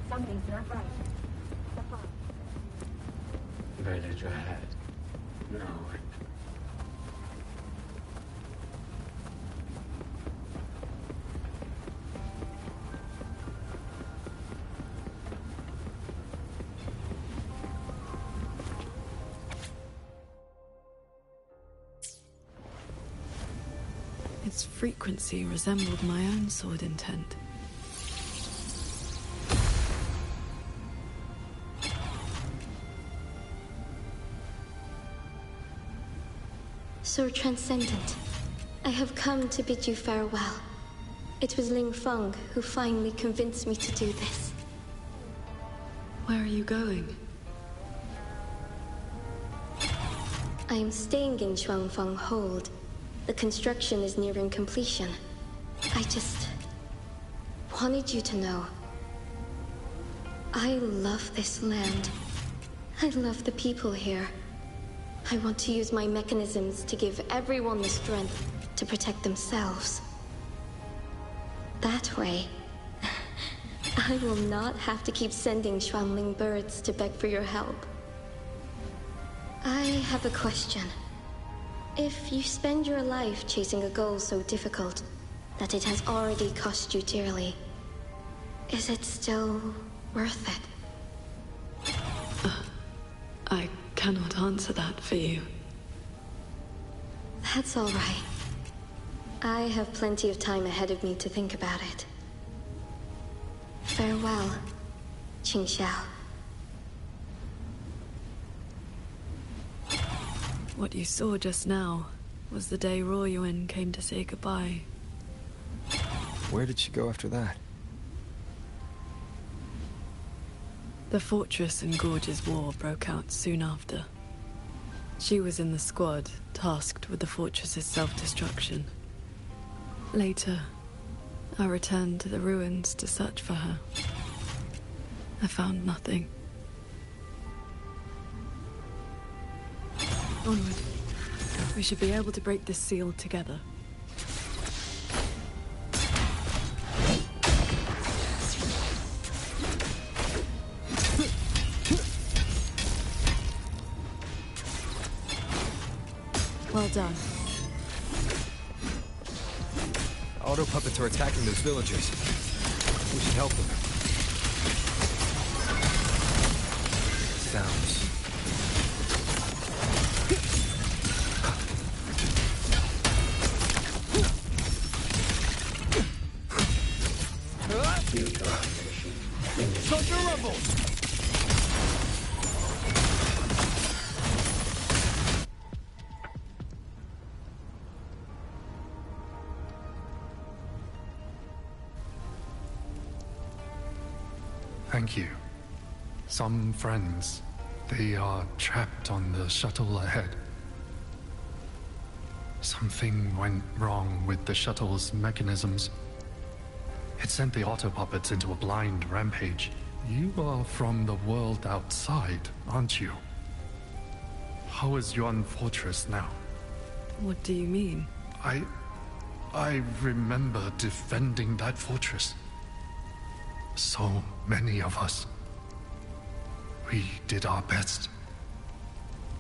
Something's not right. Village ahead. No. Its frequency resembled my own sword intent. Sir Transcendent, I have come to bid you farewell. It was Ling Feng who finally convinced me to do this. Where are you going? I am staying in Shuangfeng Hold. The construction is nearing completion. I just wanted you to know. I love this land. I love the people here. I want to use my mechanisms to give everyone the strength to protect themselves. That way, I will not have to keep sending Xuanling birds to beg for your help. I have a question. If you spend your life chasing a goal so difficult that it has already cost you dearly, is it still worth it? I cannot answer that for you. That's all right. I have plenty of time ahead of me to think about it. Farewell, Qingxiao. What you saw just now was the day Royuan came to say goodbye. Where did she go after that? The Fortress and Gorge's War broke out soon after. She was in the squad tasked with the fortress's self-destruction. Later, I returned to the ruins to search for her. I found nothing. Onward. We should be able to break this seal together. Well done. Auto puppets are attacking those villagers. We should help them. Sounds. Start your rumble! Thank you. Some friends, they are trapped on the shuttle ahead. Something went wrong with the shuttle's mechanisms. It sent the auto puppets into a blind rampage. You are from the world outside, aren't you? How is Yuan Fortress now? What do you mean? I remember defending that fortress. So many of us. We did our best.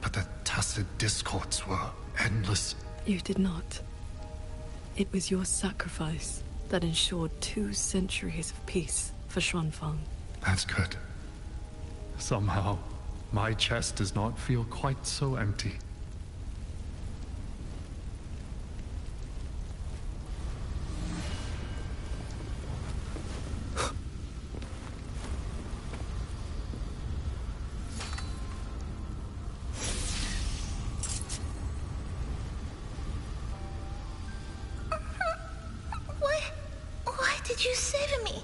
But the tacit discords were endless. You did not. It was your sacrifice that ensured 2 centuries of peace for Xuanfang. That's good. Somehow, my chest does not feel quite so empty. Why did you save me?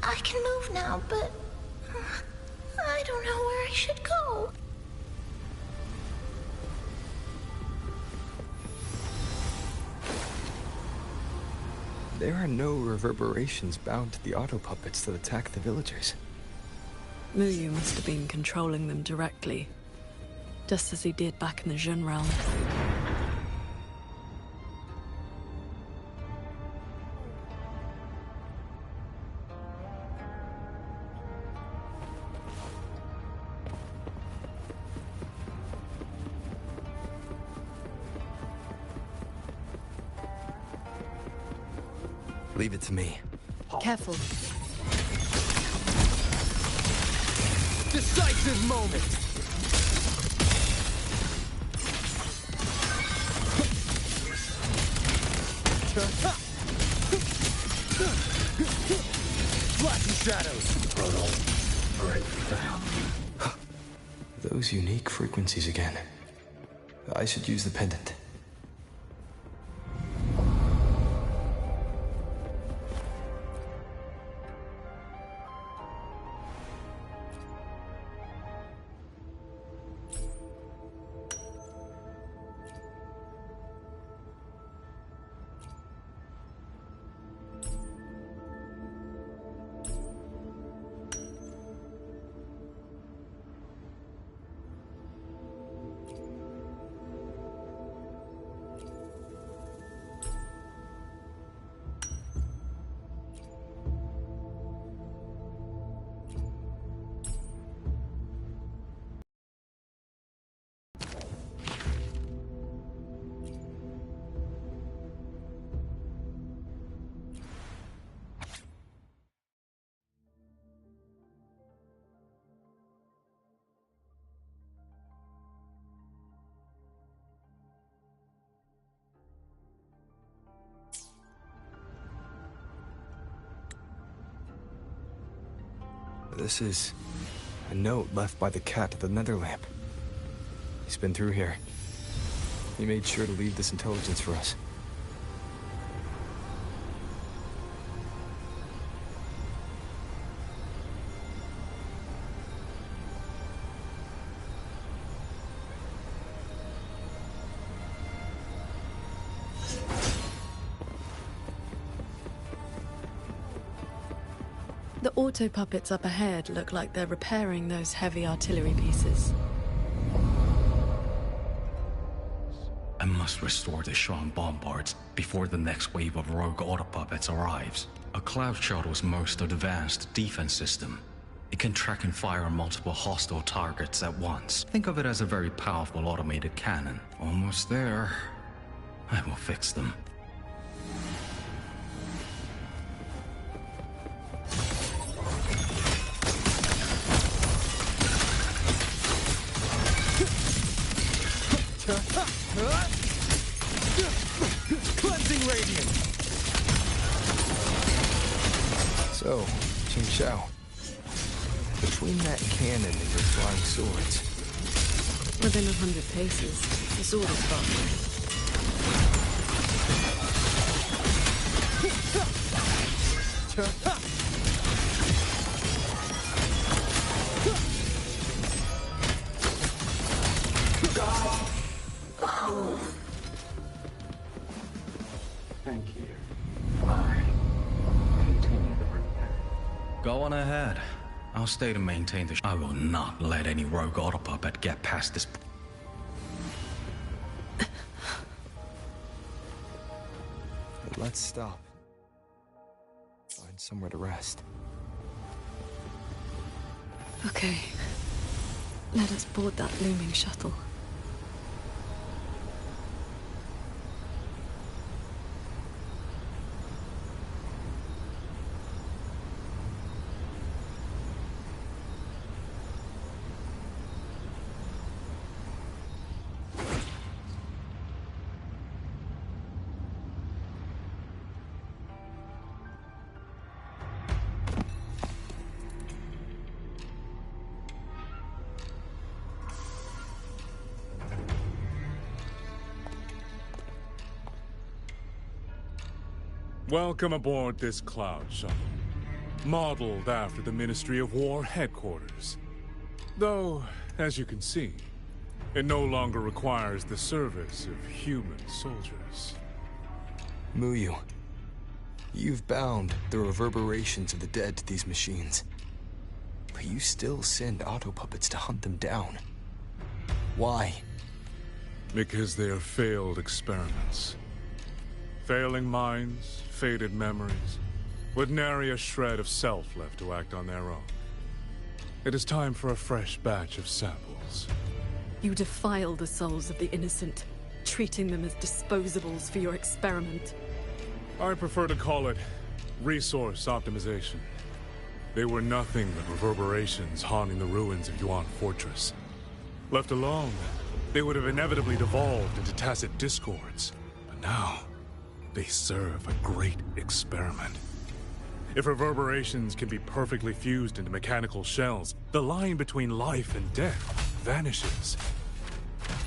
I can move now, but I don't know where I should go. There are no reverberations bound to the auto puppets that attack the villagers. Muyu must have been controlling them directly, just as he did back in the Jun realm. Leave it to me. Careful. Decisive moment! Light and shadows! Great fail. Those unique frequencies again. I should use the pendant. This is a note left by the cat at the nether lamp. He's been through here. He made sure to leave this intelligence for us. The auto puppets up ahead look like they're repairing those heavy artillery pieces. I must restore the Shrine bombards before the next wave of rogue auto puppets arrives. A cloud shuttle's most advanced defense system. It can track and fire on multiple hostile targets at once. Think of it as a very powerful automated cannon. Almost there. I will fix them. Cleansing radiance! So, Ching Shao, between that cannon and your flying swords... Within 100 paces, the sword is faster. Thank you. I continue the repair. Go on ahead. I'll stay to maintain the I will not let any rogue auto puppet get past this. Let's stop. Find somewhere to rest. Okay. Let us board that looming shuttle. Welcome aboard this cloud shuttle, modeled after the Ministry of War headquarters. Though, as you can see, it no longer requires the service of human soldiers. Muyu, you've bound the reverberations of the dead to these machines. But you still send auto puppets to hunt them down. Why? Because they are failed experiments. Failing minds, faded memories, with nary a shred of self left to act on their own. It is time for a fresh batch of samples. You defile the souls of the innocent, treating them as disposables for your experiment. I prefer to call it Resource optimization. They were nothing but reverberations haunting the ruins of Yuan Fortress. Left alone, they would have inevitably devolved into tacit discords. But now, they serve a great experiment. If reverberations can be perfectly fused into mechanical shells, the line between life and death vanishes.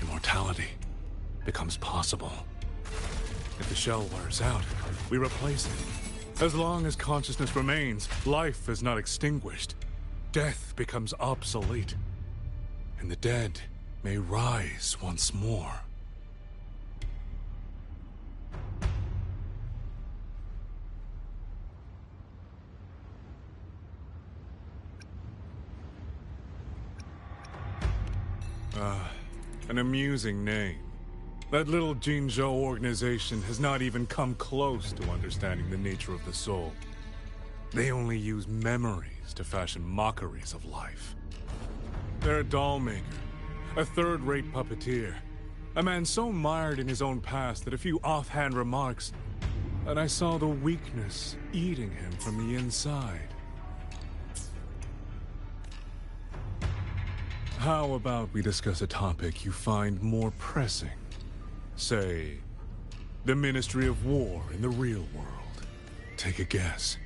Immortality becomes possible. If the shell wears out, we replace it. As long as consciousness remains, life is not extinguished. Death becomes obsolete. And the dead may rise once more. An amusing name. That little Jinzhou organization has not even come close to understanding the nature of the soul. They only use memories to fashion mockeries of life. They're a doll maker, a third-rate puppeteer, a man so mired in his own past that a few offhand remarks, and I saw the weakness eating him from the inside. How about we discuss a topic you find more pressing? Say, the Ministry of War in the real world. Take a guess.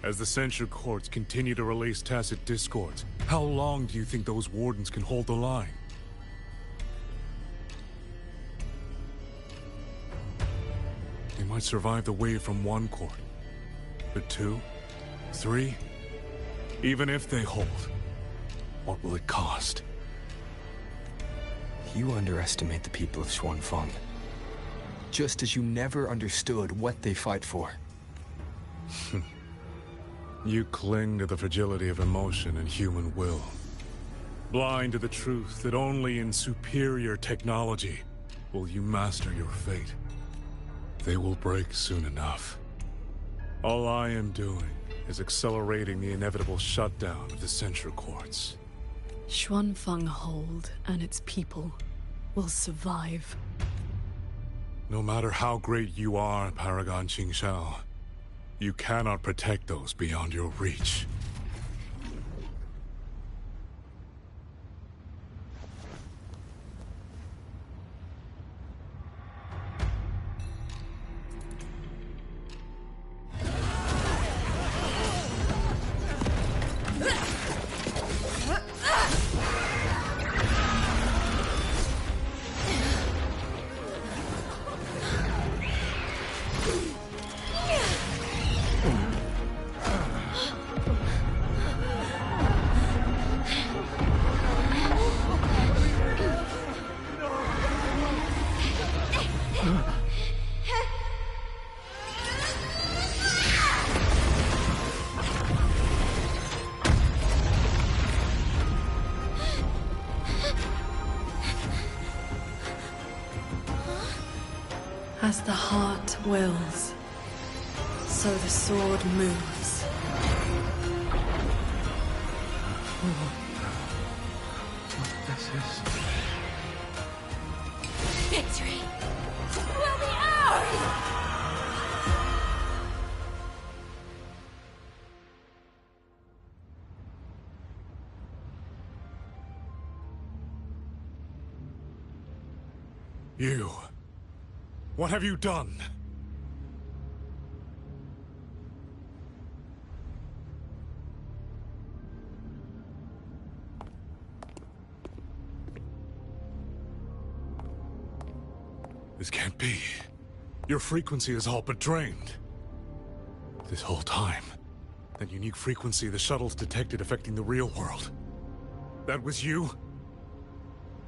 As the censure courts continue to release tacit discords, how long do you think those wardens can hold the line? They might survive the wave from one court, but two, three, even if they hold, what will it cost? You underestimate the people of Xuanfeng. Just as you never understood what they fight for. You cling to the fragility of emotion and human will. Blind to the truth that only in superior technology will you master your fate. They will break soon enough. All I am doing is accelerating the inevitable shutdown of the censure courts. Xuanfeng Hold and its people will survive. No matter how great you are, Paragon Qingshao, you cannot protect those beyond your reach. As the heart wills, so the sword moves. This is... Victory will be ours! You... what have you done? This can't be. Your frequency is all but drained. This whole time, that unique frequency the shuttles detected affecting the real world. That was you?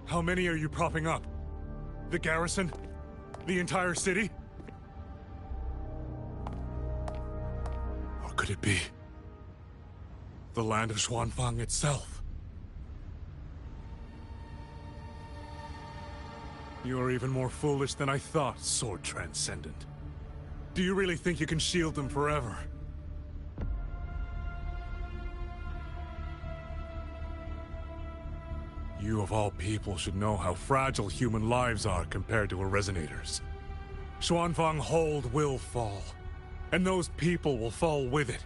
How many are you propping up? The garrison? The entire city? Or could it be the land of Xuanfeng itself? You are even more foolish than I thought, Sword Transcendent. Do you really think you can shield them forever? You of all people should know how fragile human lives are compared to a Resonator's. Xuanfeng Hold will fall. and those people will fall with it.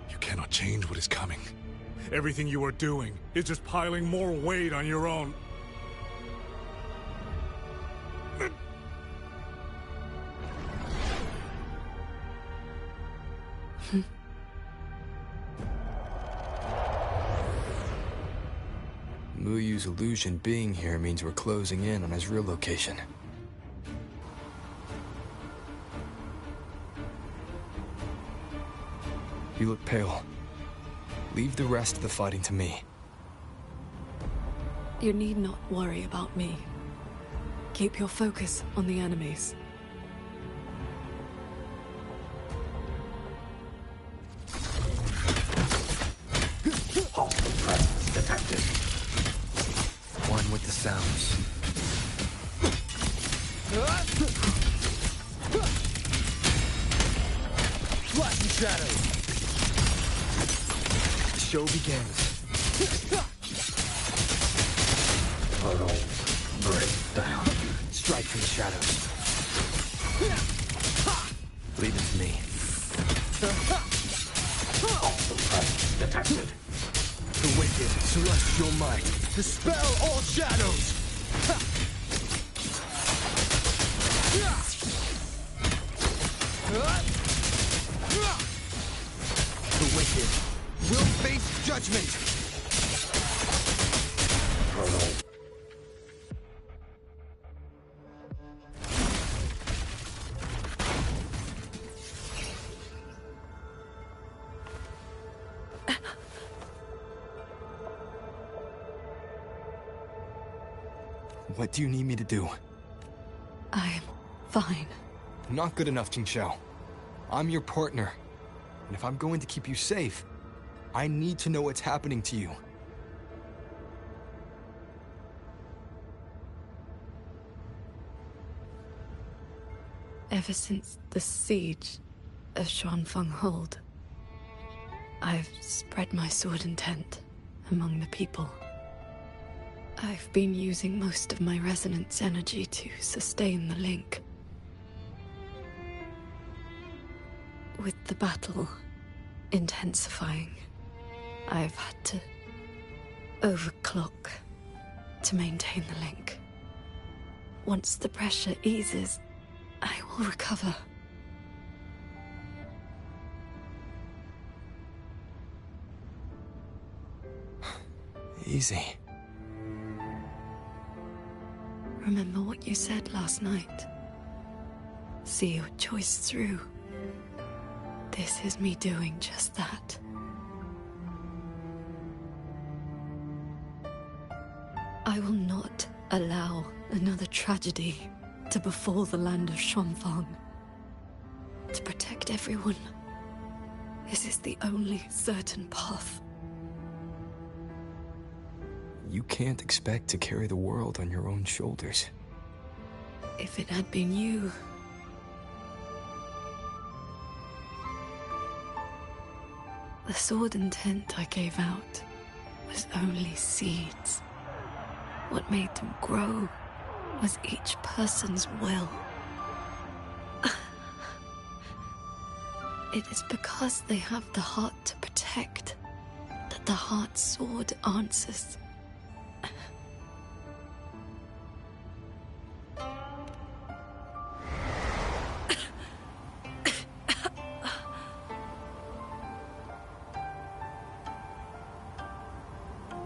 You cannot change what is coming. Everything you are doing is just piling more weight on your own. Muyu's illusion being here means we're closing in on his real location. You look pale. Leave the rest of the fighting to me. You need not worry about me. Keep your focus on the enemies. Hostile presence detected. One with the sounds. Light and shadows. The show begins. Portal breakdown. Strike from the shadows. Leave it to me. Hostile presence detected. The wicked celestial might. Dispel all shadows. The wicked will face judgment. Portal. What do you need me to do? I'm fine. Not good enough, Jingxiao. I'm your partner. And if I'm going to keep you safe, I need to know what's happening to you. Ever since the siege of Xuanfeng Hold, I've spread my sword intent among the people. I've been using most of my resonance energy to sustain the link. With the battle intensifying, I've had to overclock to maintain the link. Once the pressure eases, I will recover. Easy. Remember what you said last night. See your choice through. This is me doing just that. I will not allow another tragedy to befall the land of Xuanfeng. To protect everyone, this is the only certain path. You can't expect to carry the world on your own shoulders. If it had been you... The sword intent I gave out was only seeds. What made them grow was each person's will. It is because they have the heart to protect that the heart sword answers.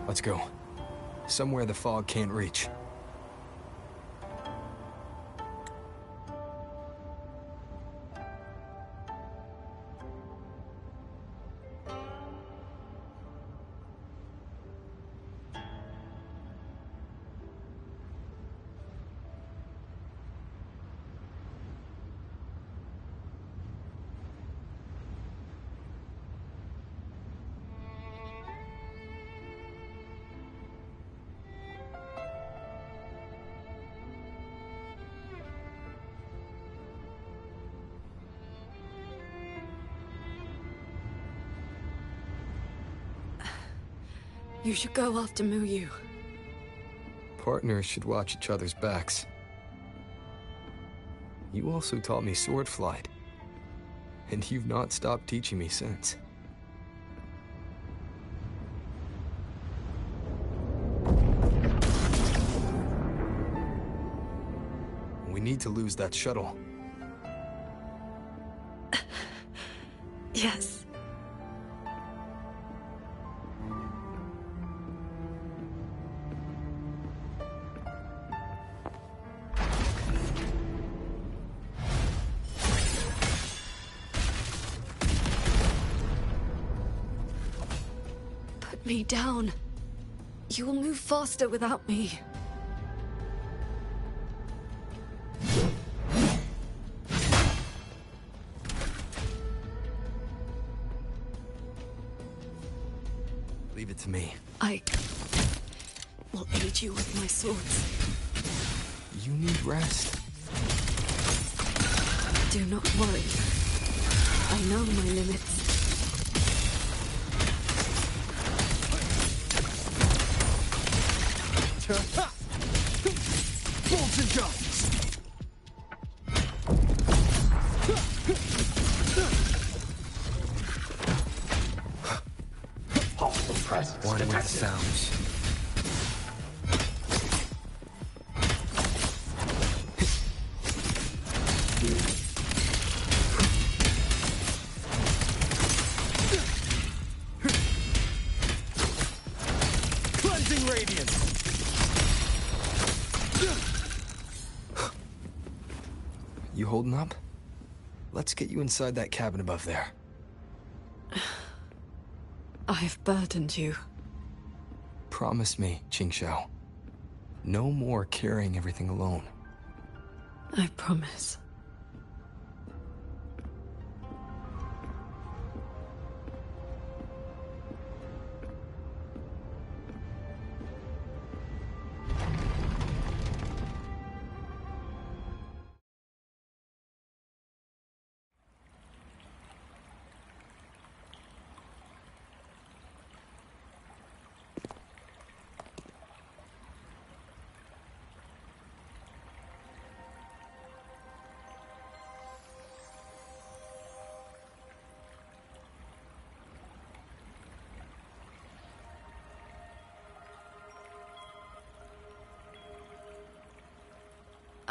Let's go. Somewhere the fog can't reach. You should go after Muyu. Partners should watch each other's backs. You also taught me sword flight. And you've not stopped teaching me since. We need to lose that shuttle. Yes. Put me down. You will move faster without me. Leave it to me. I will aid you with my swords. You need rest. Do not worry. I know my limits. Bolts and jumps! Hostile presence One with detected. sounds. Cleansing radiance! You holding up? Let's get you inside that cabin above there. I've burdened you. Promise me, Qingxiao. No more carrying everything alone. I promise.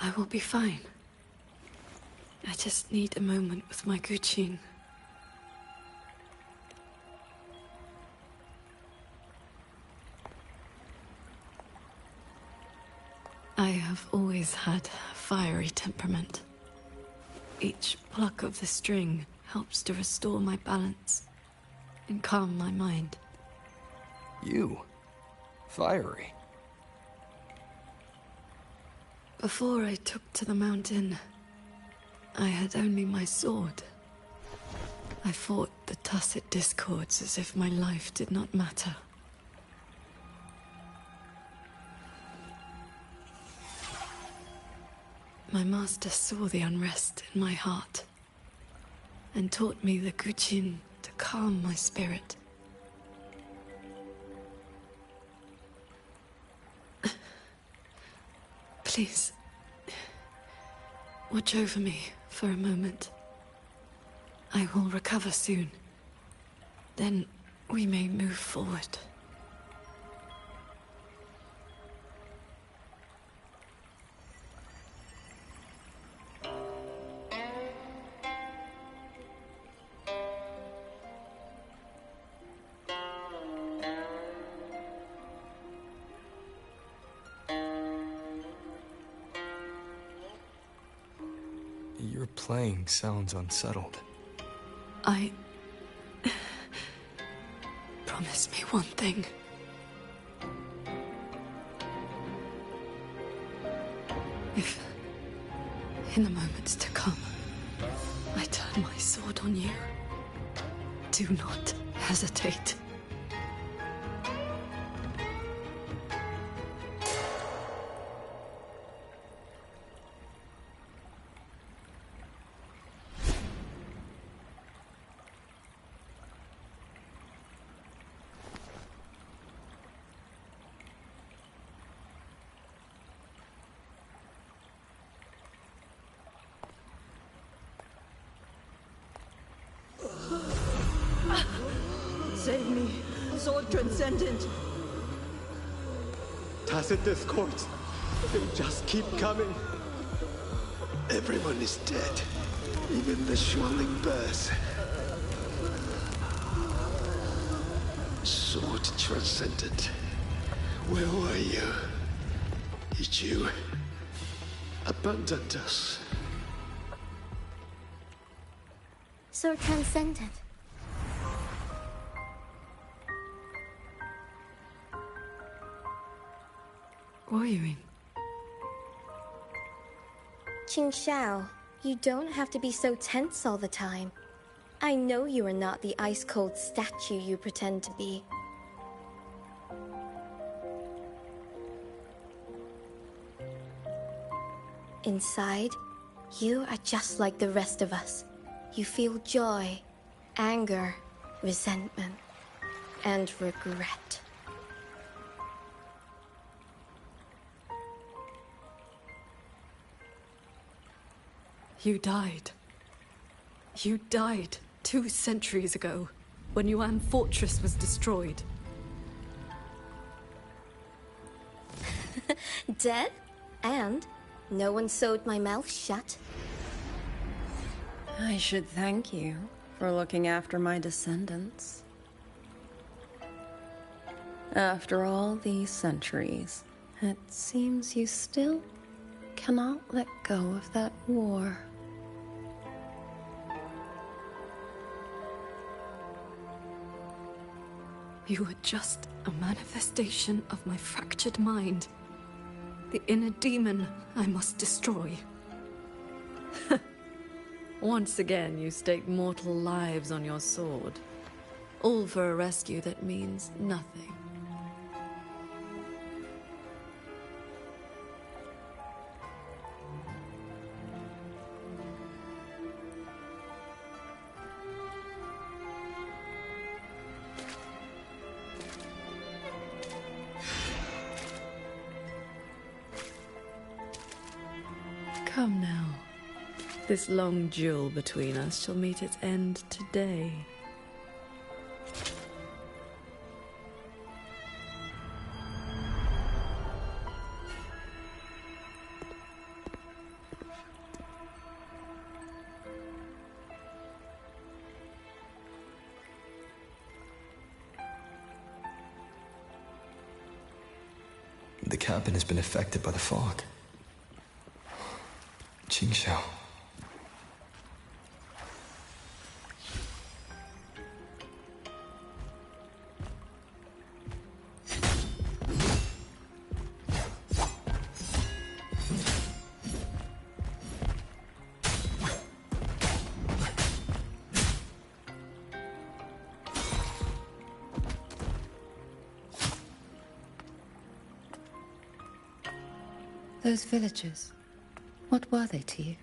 I will be fine. I just need a moment with my Guqin. I have always had a fiery temperament. Each pluck of the string helps to restore my balance and calm my mind. You? Fiery? Before I took to the mountain, I had only my sword. I fought the tacit discords as if my life did not matter. My master saw the unrest in my heart and taught me the Guqin to calm my spirit. Please, watch over me for a moment. I will recover soon. Then we may move forward. Your playing sounds unsettled. Promise me one thing. If, in the moments to come, I turn my sword on you, do not hesitate. Save me, Sword Transcendent. Tacit discords. They just keep coming. Everyone is dead. Even the swelling bears. Sword Transcendent. Where were you? Did you abandon us? So transcendent. Wuthering. Qing Xiao, you don't have to be so tense all the time. I know you are not the ice-cold statue you pretend to be. Inside, you are just like the rest of us. You feel joy, anger, resentment, and regret. You died. You died 2 centuries ago, when Yuan Fortress was destroyed. Dead? And no one sewed my mouth shut. I should thank you for looking after my descendants. After all these centuries, it seems you still cannot let go of that war. You were just a manifestation of my fractured mind. The inner demon I must destroy. Once again, you stake mortal lives on your sword. All for a rescue that means nothing. Come now. This long duel between us shall meet its end today. The cabin has been affected by the fog. Qing Xiao. Those villagers, what were they to you?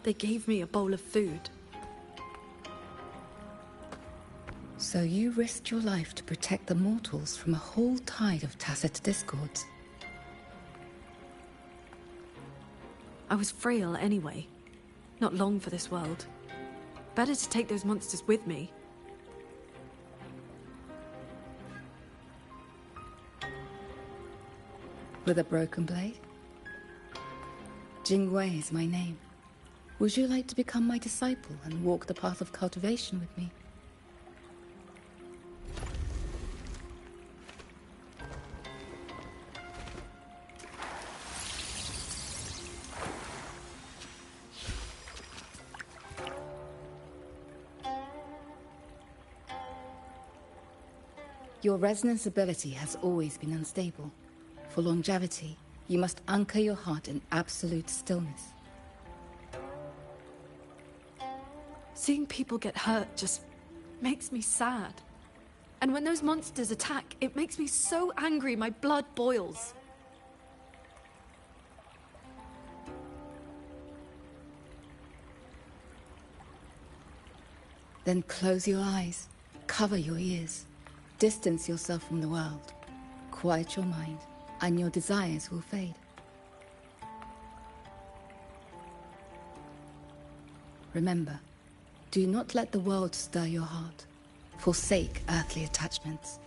They gave me a bowl of food. So you risked your life to protect the mortals from a whole tide of tacit discords. I was frail anyway. Not long for this world. Better to take those monsters with me. With a broken blade? Jingwei is my name. Would you like to become my disciple and walk the path of cultivation with me? Your resonance ability has always been unstable. For longevity, you must anchor your heart in absolute stillness. Seeing people get hurt just makes me sad. And when those monsters attack, it makes me so angry my blood boils. Then close your eyes, cover your ears, distance yourself from the world, quiet your mind, and your desires will fade. Remember, Do not let the world stir your heart. Forsake earthly attachments.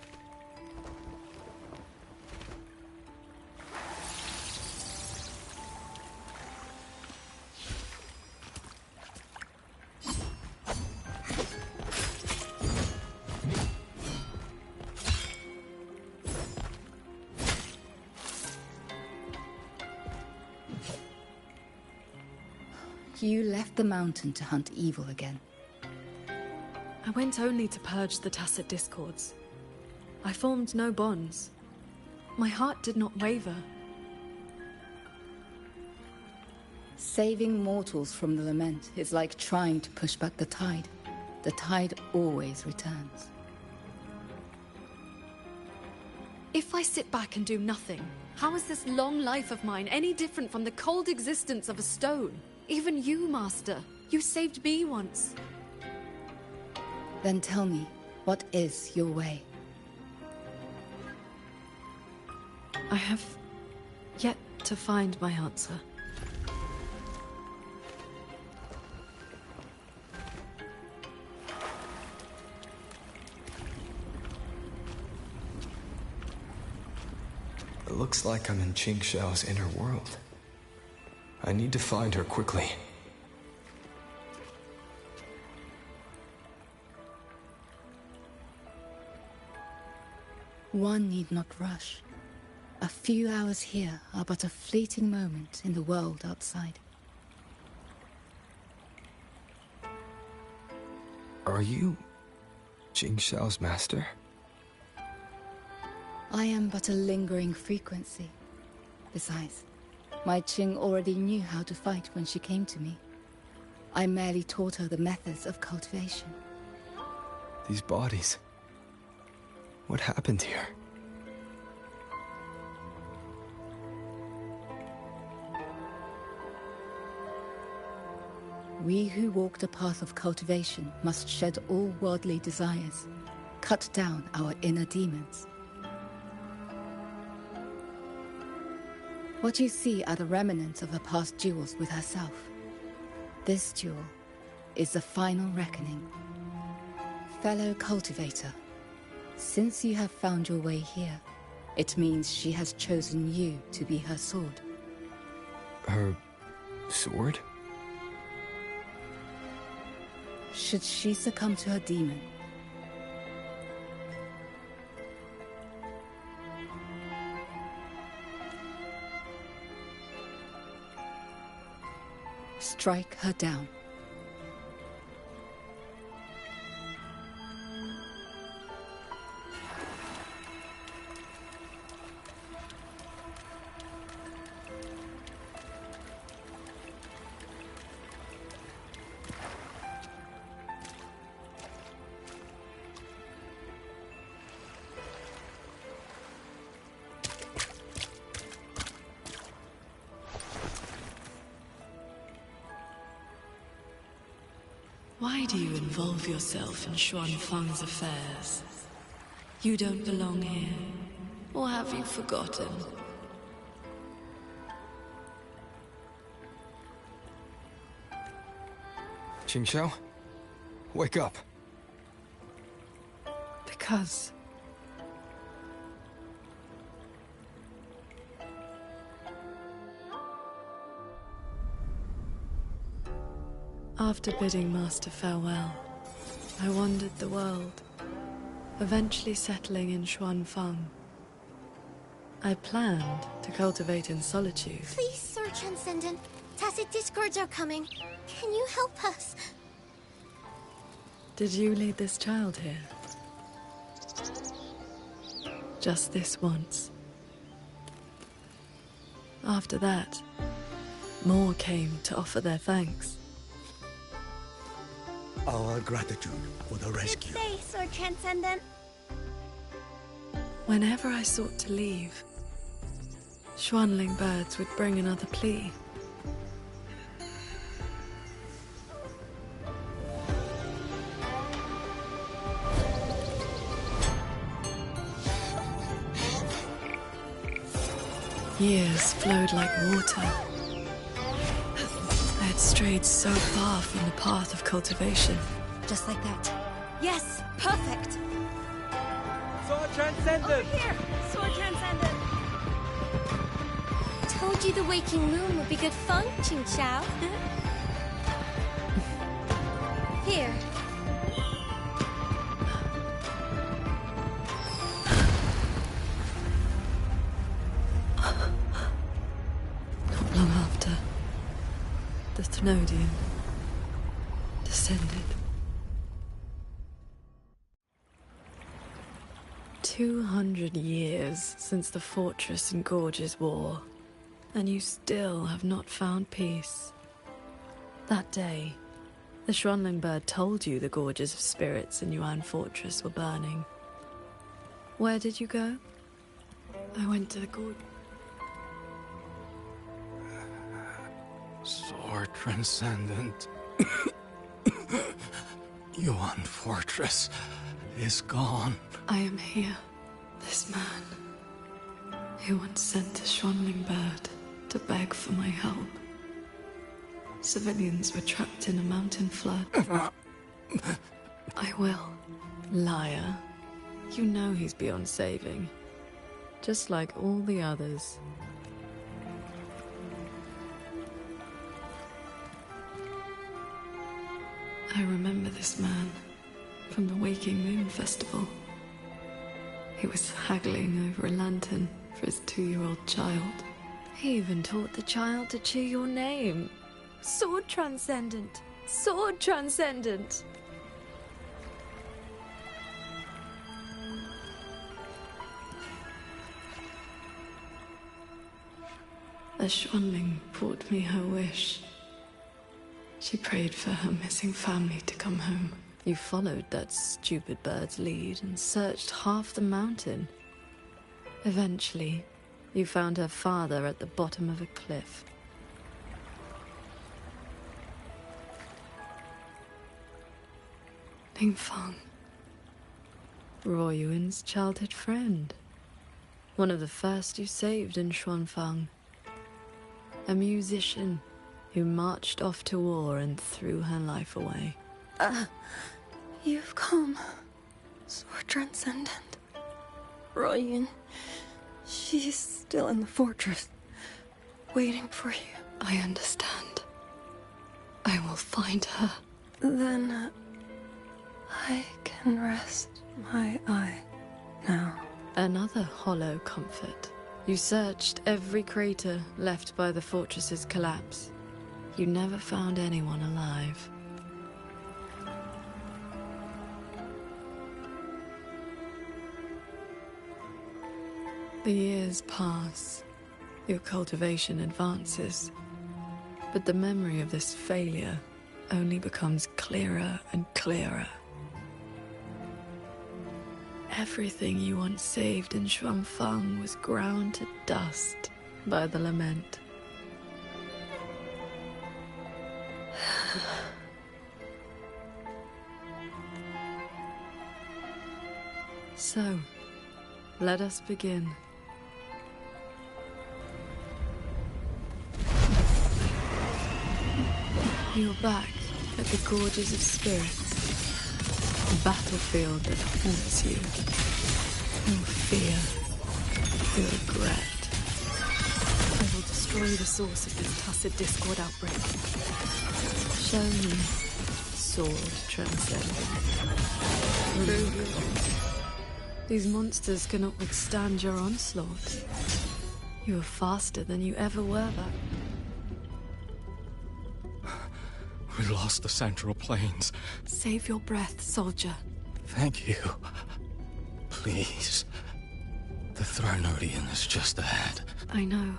You left the mountain to hunt evil again. I went only to purge the tacit discords. I formed no bonds. My heart did not waver. Saving mortals from the lament is like trying to push back the tide. The tide always returns. If I sit back and do nothing, how is this long life of mine any different from the cold existence of a stone? Even you, Master. You saved me once. Then tell me, what is your way? I have yet to find my answer. It looks like I'm in Qing Xiao's inner world. I need to find her quickly. One need not rush. A few hours here are but a fleeting moment in the world outside. Are you Qing Xiao's master? I am but a lingering frequency. Besides, my Qing already knew how to fight when she came to me. I merely taught her the methods of cultivation. These bodies... what happened here? We who walk the path of cultivation must shed all worldly desires, cut down our inner demons. What you see are the remnants of her past duels with herself. This duel is the final reckoning. Fellow cultivator, since you have found your way here, it means she has chosen you to be her sword. Her... sword? Should she succumb to her demon, strike her down. Why do you involve yourself in Xuan Fang's affairs? You don't belong here. Or have you forgotten? Qing Xiao? Wake up! Because... After bidding Master farewell, I wandered the world, eventually settling in Xuan Fang. I planned to cultivate in solitude. Please, Sir Transcendent. Tacit discords are coming. Can you help us? Did you lead this child here? Just this once. After that, more came to offer their thanks. Our gratitude for the rescue. Good day, Sir Transcendent. Whenever I sought to leave, Xuanling birds would bring another plea. Years flowed like water. I had strayed so far from the path of cultivation. Just like that. Yes, perfect! Sword Transcendent! Over here! Sword Transcendent! Told you the waking moon would be good fun, Ching Chao. Here. Not long after, the Thenodian descended. 200 years since the Fortress and Gorges War, and you still have not found peace. That day, the Schwanling bird told you the Gorges of Spirits in Yuan Fortress were burning. Where did you go? I went to the gorge. Sword Transcendent. Yuan Fortress is gone. I am here. This man. He once sent a Schwanling bird to beg for my help. Civilians were trapped in a mountain flood. I will. Liar. You know he's beyond saving. Just like all the others. I remember this man from the Waking Moon Festival. He was haggling over a lantern for his 2-year-old child. He even taught the child to cheer your name. Sword Transcendent! Sword Transcendent! A Schwanling brought me her wish. She prayed for her missing family to come home. You followed that stupid bird's lead and searched half the mountain. Eventually, you found her father at the bottom of a cliff. Ling Feng. Ruo Yuan's childhood friend. One of the first you saved in Xuanfang. A musician who marched off to war and threw her life away. You've come. Sword Transcendent. Royun. She's still in the fortress, waiting for you. I understand. I will find her. Then, I can rest my eye now. Another hollow comfort. You searched every crater left by the fortress's collapse. You never found anyone alive. The years pass. Your cultivation advances. But the memory of this failure only becomes clearer and clearer. Everything you once saved in Xuanfang was ground to dust by the lament. So, let us begin. You're back at the Gorges of Spirits. A battlefield that haunts you. No fear. No regret. I will destroy the source of this tacit discord outbreak. Show me Sword Transcendent. These monsters cannot withstand your onslaught. You are faster than you ever were back. We lost the Central Plains. Save your breath, soldier. Thank you. Please. The Thenodian is just ahead. I know.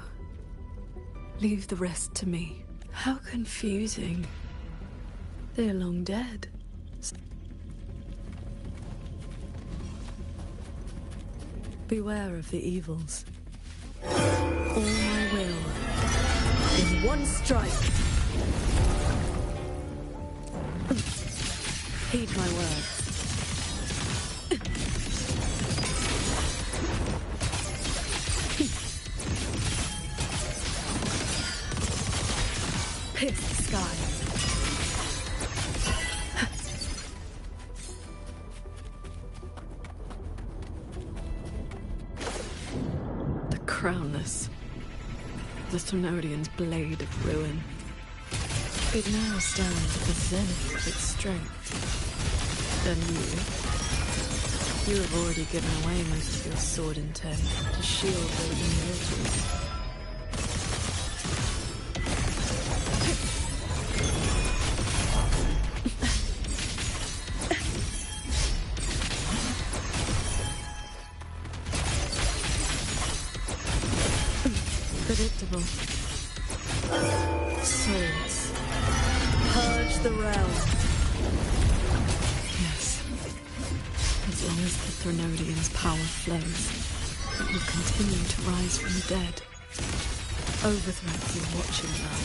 Leave the rest to me. How confusing. They're long dead. Beware of the evils. All my will is one strike. Heed my words. Pierce the sky. crownless. The Thrunodian's blade of ruin. It now stands at the zenith of its strength. And you have already given away most of your sword intent to shield those immortals. Predictable. Swords. Purge the realm. Yes. As long as the Thrunodian's power flows, it will continue to rise from the dead. Overthrow is watching now.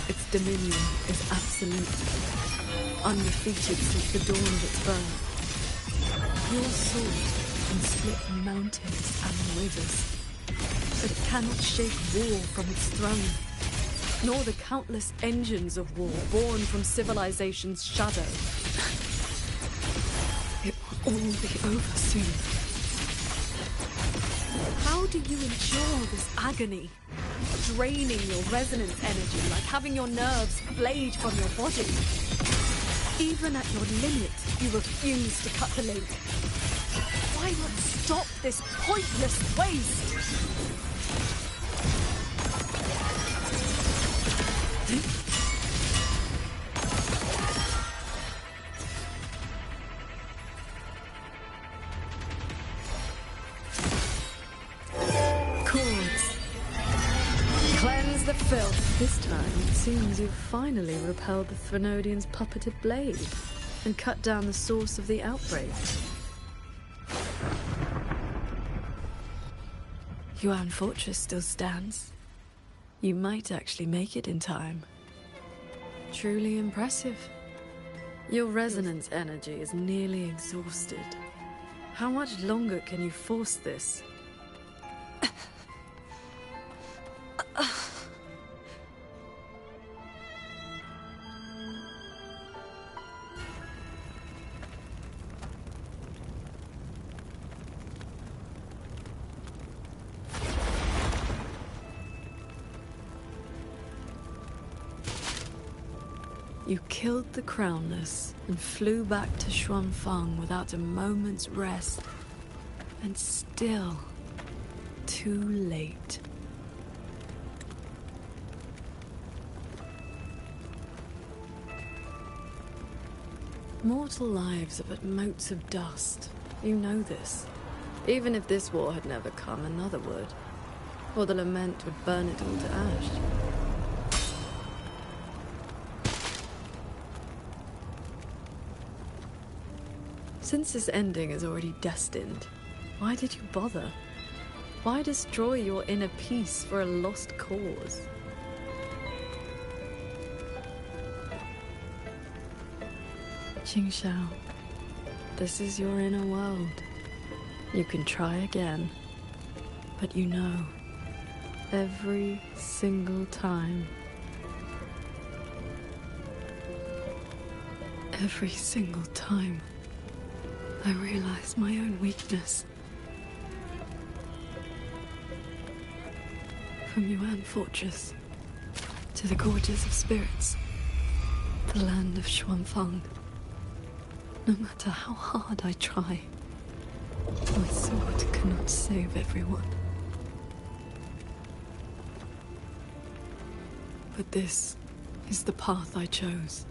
Its dominion is absolute. Undefeated since the dawn of its birth. Your sword can split mountains and rivers. But it cannot shake war from its throne, nor the countless engines of war born from civilization's shadow. It will all be over soon. How do you endure this agony? Draining your resonance energy like having your nerves flayed from your body. Even at your limit, you refuse to cut the link. Why not stop this pointless waste? Cords. Cleanse the filth. This time, it seems you've finally repelled the Thrunodian's puppeted blade and cut down the source of the outbreak. Yuan Fortress still stands. You might actually make it in time. Truly impressive. Your resonance energy is nearly exhausted. How much longer can you force this? You killed the Crownless and flew back to Xuanfang without a moment's rest. And still, too late. Mortal lives are but motes of dust. You know this. Even if this war had never come, another would. Or the lament would burn it all to ash. Since this ending is already destined, why did you bother? Why destroy your inner peace for a lost cause? Qingxiao, this is your inner world. You can try again, but you know, every single time, I realize my own weakness. From Yuan Fortress to the Gorges of Spirits, the land of Xuanfang. No matter how hard I try, my sword cannot save everyone. But this is the path I chose.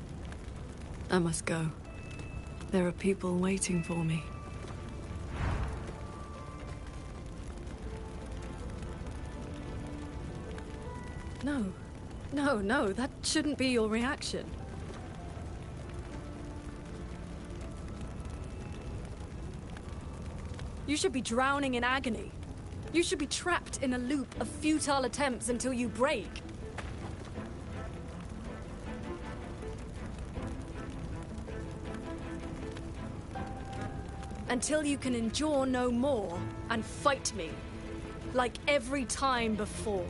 I must go. There are people waiting for me. No, that shouldn't be your reaction. You should be drowning in agony. You should be trapped in a loop of futile attempts until you break. Until you can endure no more and fight me, like every time before.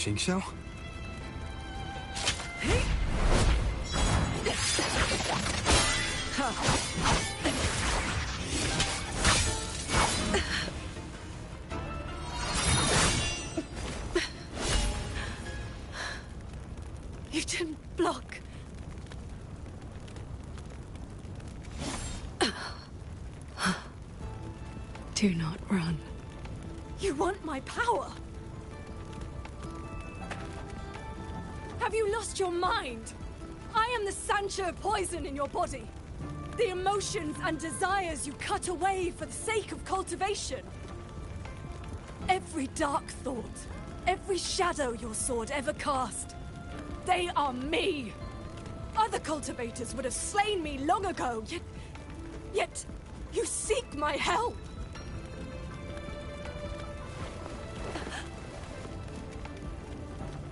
Jingxiao? You didn't block. Do not run. You want my power? Have you lost your mind? I am the Sancho poison in your body. The emotions and desires you cut away for the sake of cultivation. Every dark thought, every shadow your sword ever cast, they are me. Other cultivators would have slain me long ago, yet you seek my help.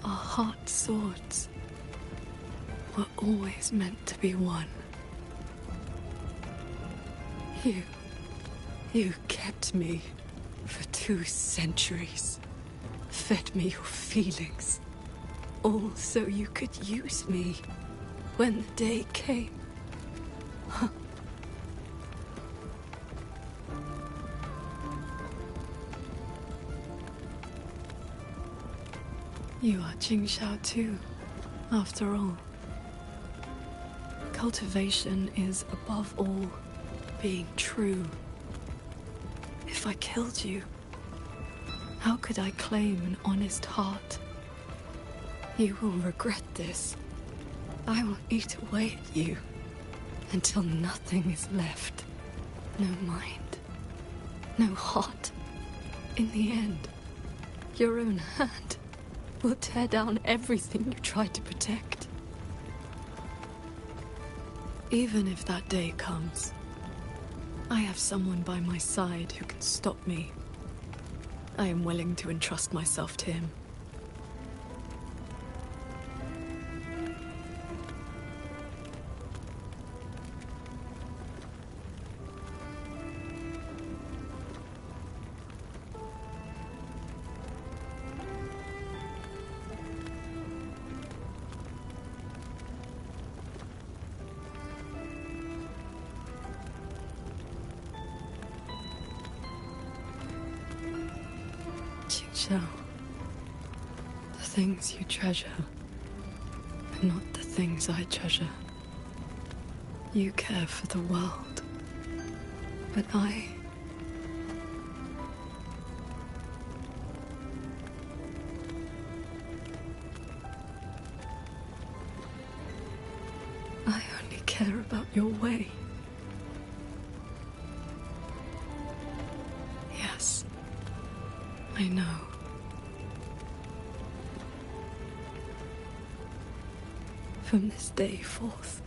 Our heart swords were always meant to be one. You kept me for 2 centuries. Fed me your feelings. All so you could use me when the day came. You are Jingxiao too, after all. Cultivation is, above all, being true. If I killed you, how could I claim an honest heart? You will regret this. I will eat away at you until nothing is left. No mind, no heart. In the end, your own hand will tear down everything you tried to protect. Even if that day comes, I have someone by my side who can stop me. I am willing to entrust myself to him. Jingxiao, the things you treasure are not the things I treasure. You care for the world, but I only care about your way. Yes, I know. From this day forth,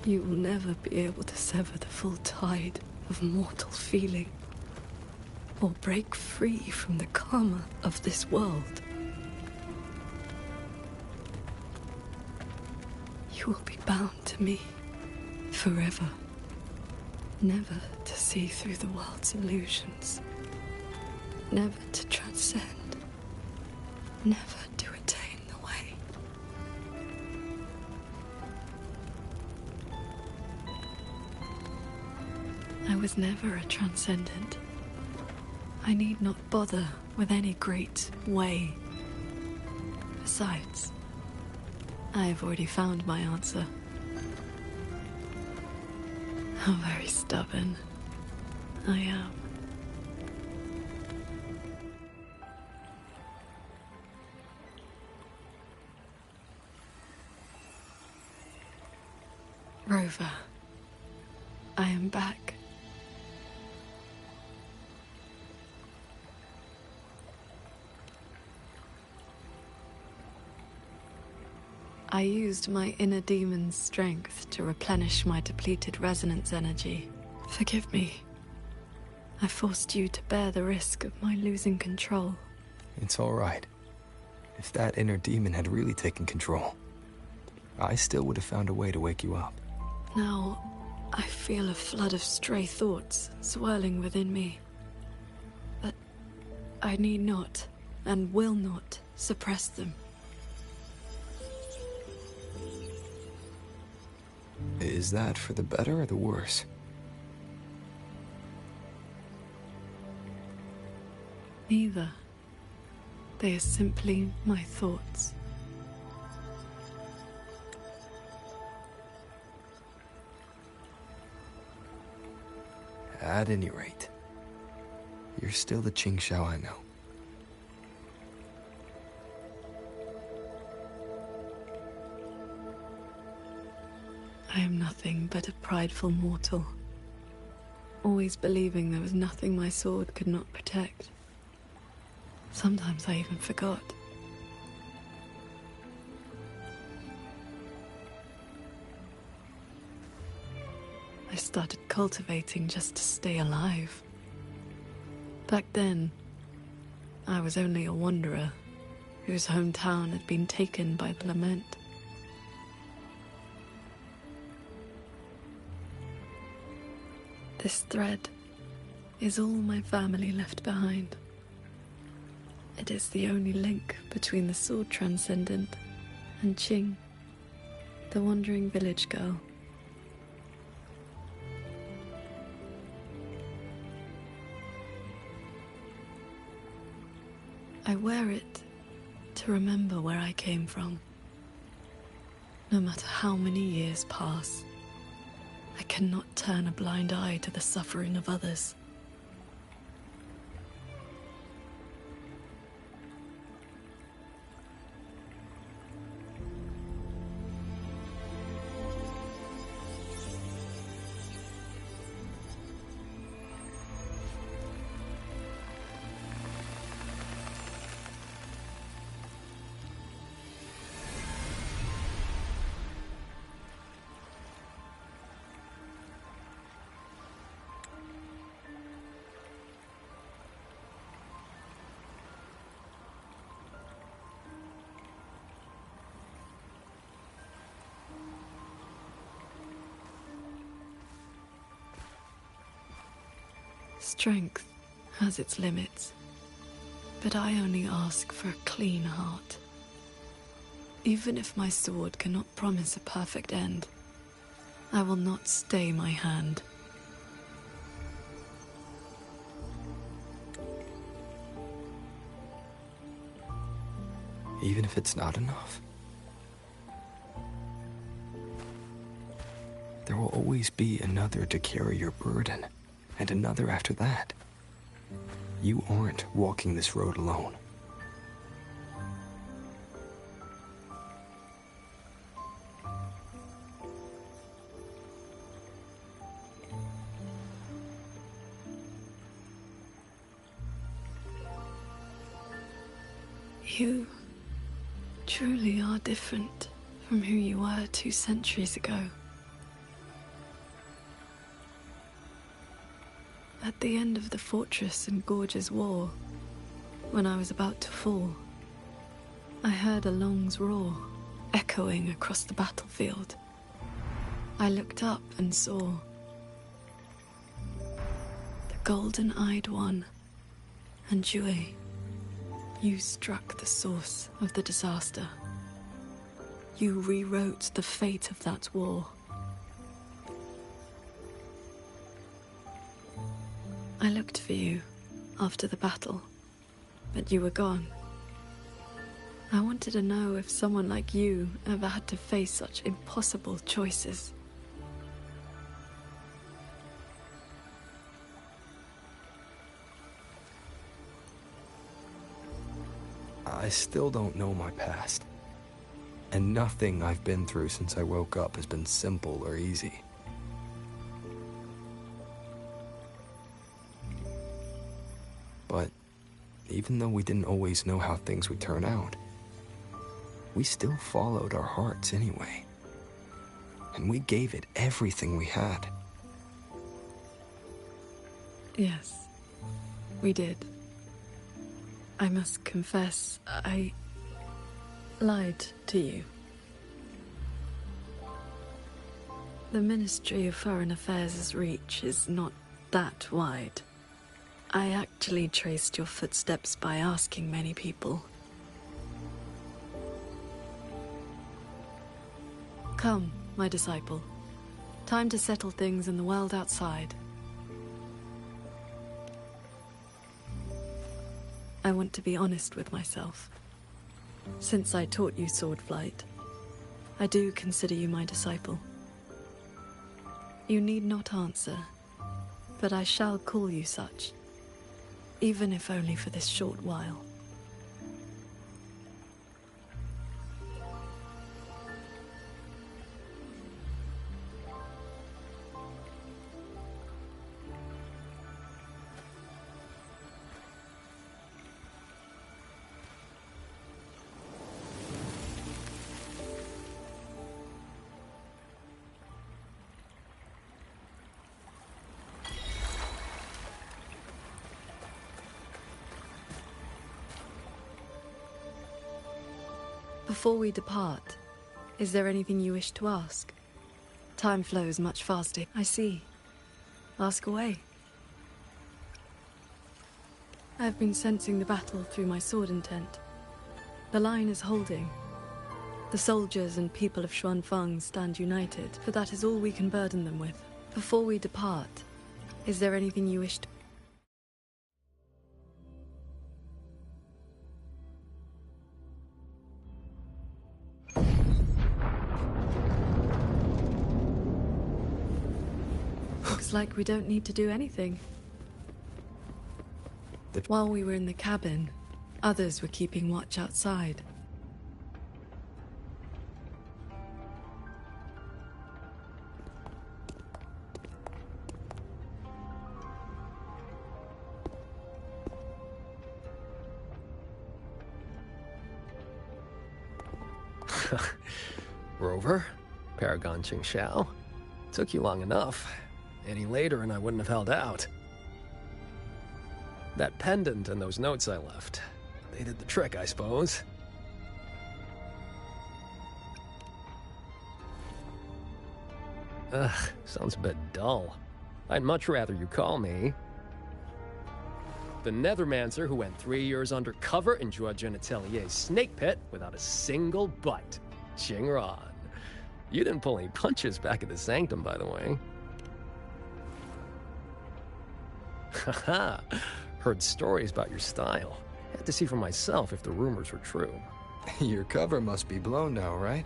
you will never be able to sever the full tide of mortal feeling, or break free from the karma of this world. You will be bound to me forever, never to see through the world's illusions, never to transcend, never to attain the way. I was never a transcendent. I need not bother with any great way. Besides, I have already found my answer. How very stubborn I am. Rover, I am back. I used my inner demon's strength to replenish my depleted resonance energy. Forgive me. I forced you to bear the risk of my losing control. It's all right. If that inner demon had really taken control, I still would have found a way to wake you up. Now, I feel a flood of stray thoughts swirling within me. But I need not, and will not, suppress them. Is that for the better or the worse? Neither. They are simply my thoughts. At any rate, you're still the Qing Shao I know. I am nothing but a prideful mortal, always believing there was nothing my sword could not protect. Sometimes I even forgot. I started cultivating just to stay alive. Back then, I was only a wanderer whose hometown had been taken by the lament. This thread is all my family left behind. It is the only link between the sword transcendent and Qing, the wandering village girl. I wear it to remember where I came from. No matter how many years pass, I cannot turn a blind eye to the suffering of others. Strength has its limits, but I only ask for a clean heart. Even if my sword cannot promise a perfect end, I will not stay my hand. Even if it's not enough? There will always be another to carry your burden. And another after that. You aren't walking this road alone. You truly are different from who you were 2 centuries ago. At the end of the Fortress and Gorge's War, when I was about to fall, I heard a Long's roar echoing across the battlefield. I looked up and saw the golden-eyed one and Jue. You struck the source of the disaster. You rewrote the fate of that war. I looked for you after the battle, but you were gone. I wanted to know if someone like you ever had to face such impossible choices. I still don't know my past. And nothing I've been through since I woke up has been simple or easy. But even though we didn't always know how things would turn out, we still followed our hearts anyway. And we gave it everything we had. Yes, we did. I must confess, I lied to you. The Ministry of Foreign Affairs' reach is not that wide. I actually traced your footsteps by asking many people. Come, my disciple. Time to settle things in the world outside. I want to be honest with myself. Since I taught you sword flight, I do consider you my disciple. You need not answer, but I shall call you such, even if only for this short while. Before we depart, is there anything you wish to ask? Time flows much faster. I see. Ask away. I've been sensing the battle through my sword intent. The line is holding. The soldiers and people of Xuanfeng stand united, but that is all we can burden them with. Before we depart, is there anything you wish to... Looks like we don't need to do anything. While we were in the cabin, others were keeping watch outside. Rover? Paragon Qingxiao? Took you long enough. Any later and I wouldn't have held out. That pendant and those notes I left, they did the trick, I suppose. Ugh, sounds a bit dull. I'd much rather you call me the Nethermancer who went 3 years undercover in Jua Genitelier's snake pit without a single bite. Qingran. You didn't pull any punches back at the Sanctum, by the way. Haha, heard stories about your style. Had to see for myself if the rumors were true. Your cover must be blown now, right?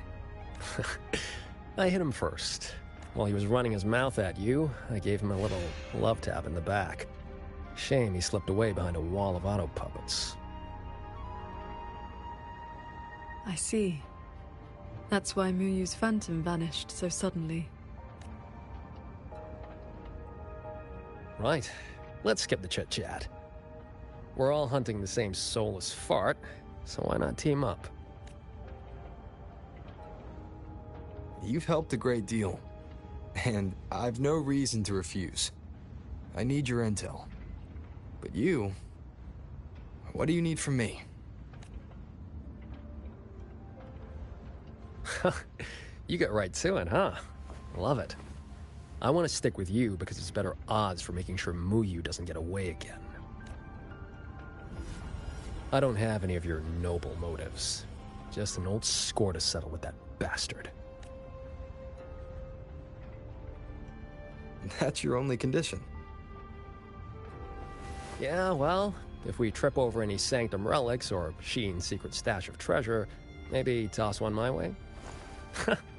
I hit him first. While he was running his mouth at you, I gave him a little love tap in the back. Shame he slipped away behind a wall of auto puppets. I see. That's why Muyu's phantom vanished so suddenly. Right. Let's skip the chit-chat. We're all hunting the same soulless fart, so why not team up? You've helped a great deal, and I've no reason to refuse. I need your intel. But you... what do you need from me? You get right to it, huh? Love it. I want to stick with you because it's better odds for making sure Muyu doesn't get away again. I don't have any of your noble motives. Just an old score to settle with that bastard. That's your only condition? Yeah, well, if we trip over any Sanctum relics or Sheen's secret stash of treasure, maybe toss one my way?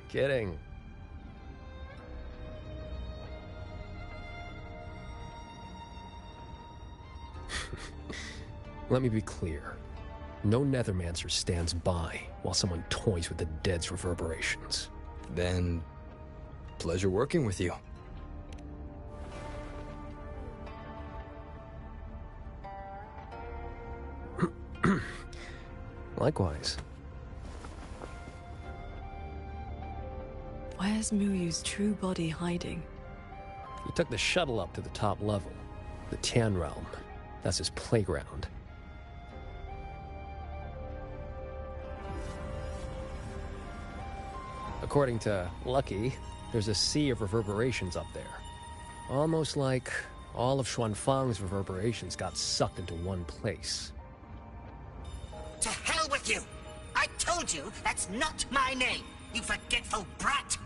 Kidding. Let me be clear. No Nethermancer stands by while someone toys with the dead's reverberations. Then, pleasure working with you. Likewise. Where's Muyu's true body hiding? He took the shuttle up to the top level. The Tian Realm. That's his playground. According to Lucky, there's a sea of reverberations up there. Almost like all of Xuanfang's reverberations got sucked into one place. To hell with you! I told you that's not my name! you forgetful brat!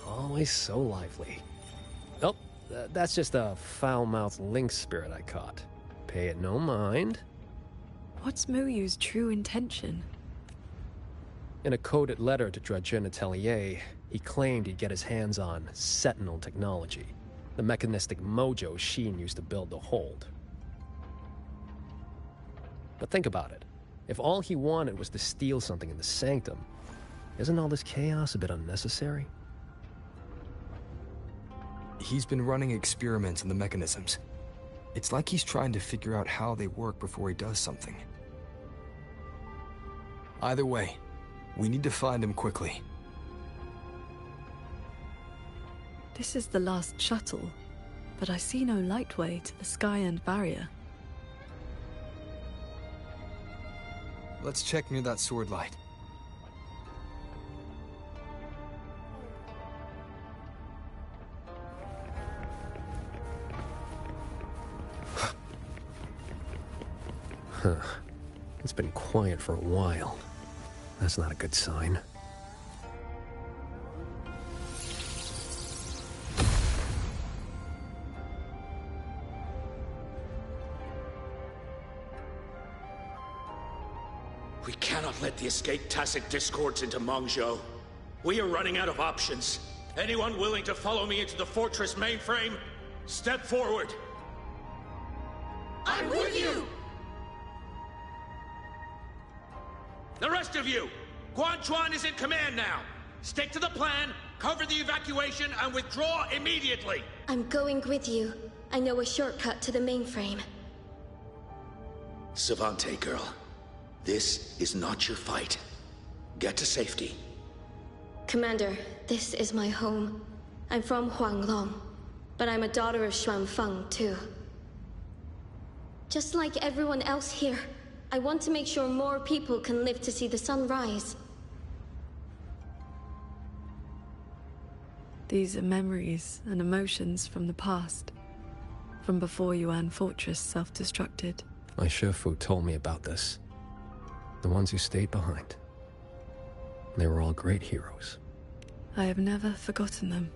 Always so lively. Oh, that's just a foul-mouthed lynx spirit I caught. Pay it no mind. What's Muyu's true intention? In a coded letter to Dredgen Atelier, he claimed he'd get his hands on Sentinel technology, the mechanistic mojo Sheen used to build the Hold. But think about it. If all he wanted was to steal something in the Sanctum, isn't all this chaos a bit unnecessary? He's been running experiments on the mechanisms. It's like he's trying to figure out how they work before he does something. Either way, we need to find him quickly. This is the last shuttle, but I see no lightway to the Sky-End barrier. Let's check near that sword light. Huh. It's been quiet for a while. That's not a good sign. We cannot let the escape tacit discords into Mongzhou. We are running out of options. Anyone willing to follow me into the fortress mainframe? Step forward. I'm with you! The rest of you! Quan Chuan is in command now! Stick to the plan, cover the evacuation, and withdraw immediately! I'm going with you. I know a shortcut to the mainframe. Savante girl, this is not your fight. Get to safety. Commander, this is my home. I'm from Huanglong, but I'm a daughter of Xuanfeng, too. Just like everyone else here, I want to make sure more people can live to see the sun rise. These are memories and emotions from the past, from before Yuan Fortress self-destructed. My Shifu told me about this. The ones who stayed behind. They were all great heroes. I have never forgotten them.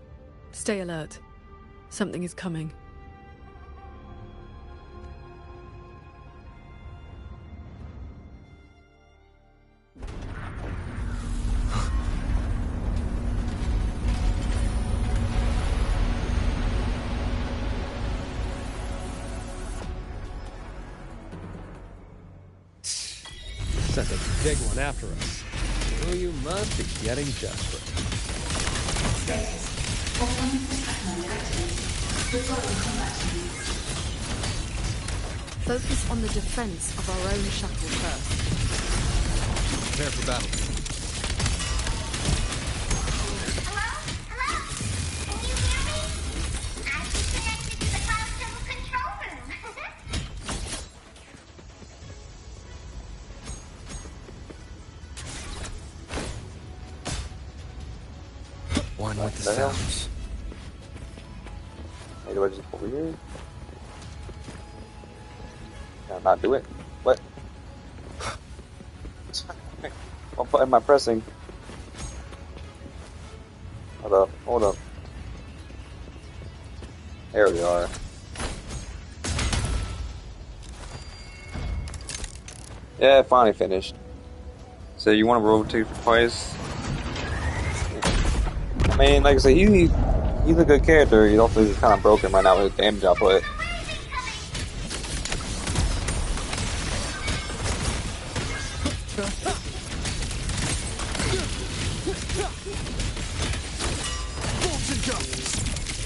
Stay alert. Something is coming. Sent a big one after us. Oh, you must be getting desperate. Focus on the defense of our own shuttle first. Prepare for battle. Why not the sounds? Hey, do I just over here? Can I not do it? What? What button am I pressing? Hold up, hold up. There we are. Yeah, finally finished. So you want to rotate twice? I mean, like I said, he's a good character. He's also just kind of broken right now with the damage output.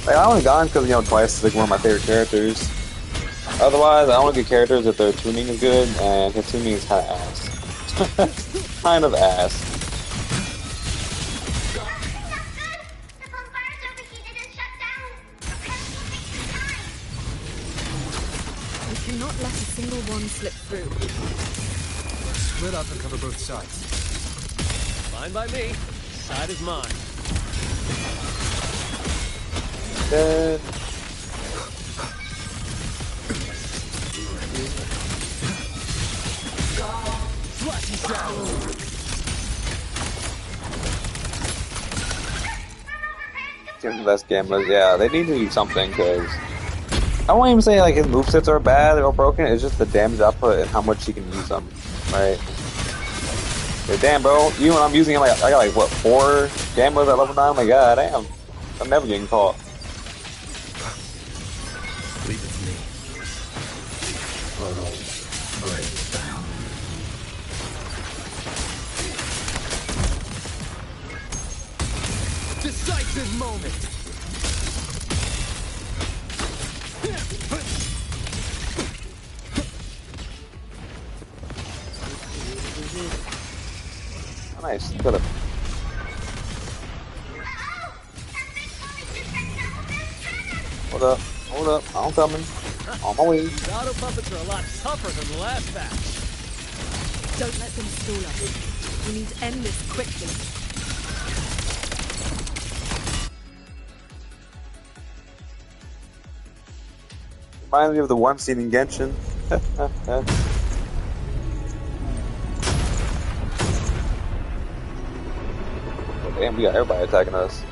Like, I only got him because, you know, Twice is like one of my favorite characters. Otherwise, I only get characters if their tuning is good, and his tuning is kind of ass. Kind of ass. We cannot let a single one slip through. Split up and cover both sides. Fine by me. Side is mine. Dead. Flashy shadow. Less Gammas. Yeah, they need to do something, because I won't even say like his movesets are bad or broken, it's just the damage output and how much he can use them, right? Yeah, damn, bro, even when I'm using him, like, I got like, what, 4 Gammas at level 9? Oh my god, damn. I'm never getting caught. Leave it to me. Decisive moment. Nice, got it. Hold up, I'm coming. On my way. These auto puppets are a lot tougher than the last batch. Don't let them stall us. We need to end this quickly. Reminds me of the one scene in Genshin. Damn, we got everybody attacking us.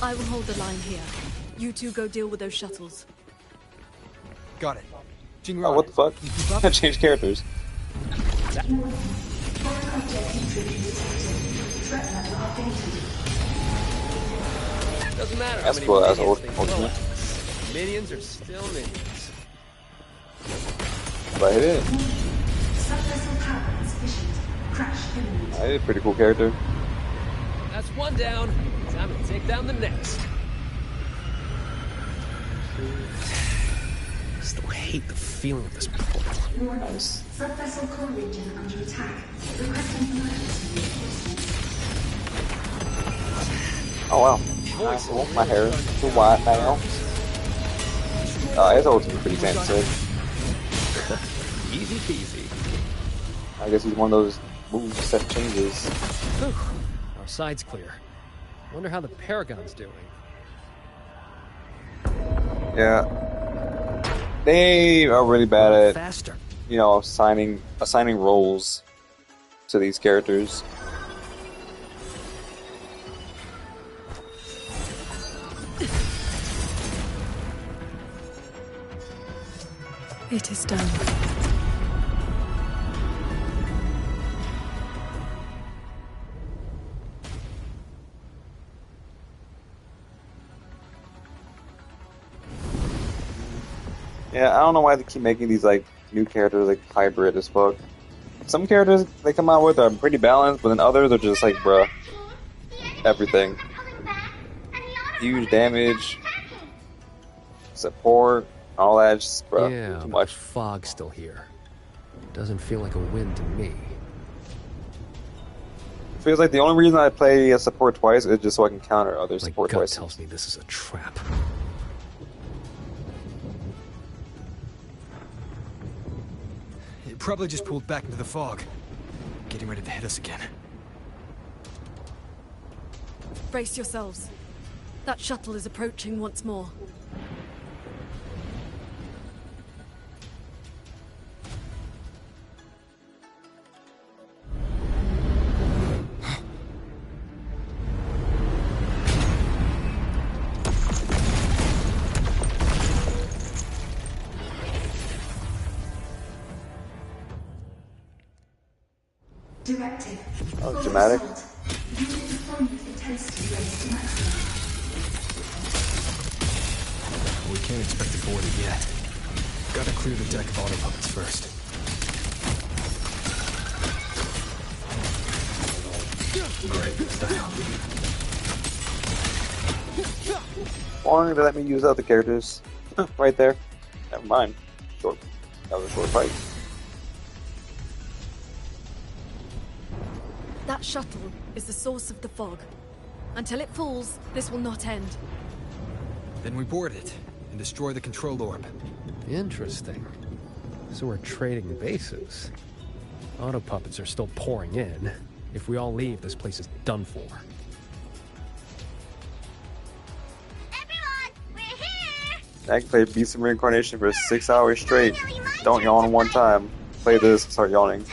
I will hold the line here. You two go deal with those shuttles. Got it. Oh, what the fuck? I changed characters. Doesn't matter That's how cool, many that's minions they throw ultimate. at us. Minions are still minions. But I hit it. I did a pretty cool character. That's one down. Time to take down the next. Still hate the feeling of this portal. Nice. Subvessel core region under attack. Requesting emergency reinforcements. Oh wow. Nice. My hair is too wide now. His ultimate's pretty fancy. Easy peasy. I guess he's one of those move set changes. Whew. Our side's clear. Wonder how the Paragon's doing. Yeah. They are really bad at faster. You know, assigning roles to these characters. It is done. Yeah, I don't know why they keep making these like new characters like hybrid as fuck. Some characters they come out with are pretty balanced, but then others are just like, bruh, everything. Huge damage, support, all that, just bruh, Yeah, too but much. the fog's still here. Doesn't feel like a win to me. Feels like the only reason I play a support twice is just so I can counter other My support gut twice. tells me this is a trap. It probably just pulled back into the fog. Getting ready to hit us again. Brace yourselves. That shuttle is approaching once more. Directive. Oh, dramatic. Unit deployment intensity raised to maximum. We can't expect to board it yet. Gotta clear the deck of auto puppets first. Wanted to let me use other characters. Right there. Never mind. Short. That was a short fight. That shuttle is the source of the fog. Until it falls, this will not end. Then we board it and destroy the control orb. Interesting. So we're trading bases. Auto puppets are still pouring in. If we all leave, this place is done for. I can play Beast of Reincarnation for 6 hours straight. Don't yawn one time. Play this, start yawning.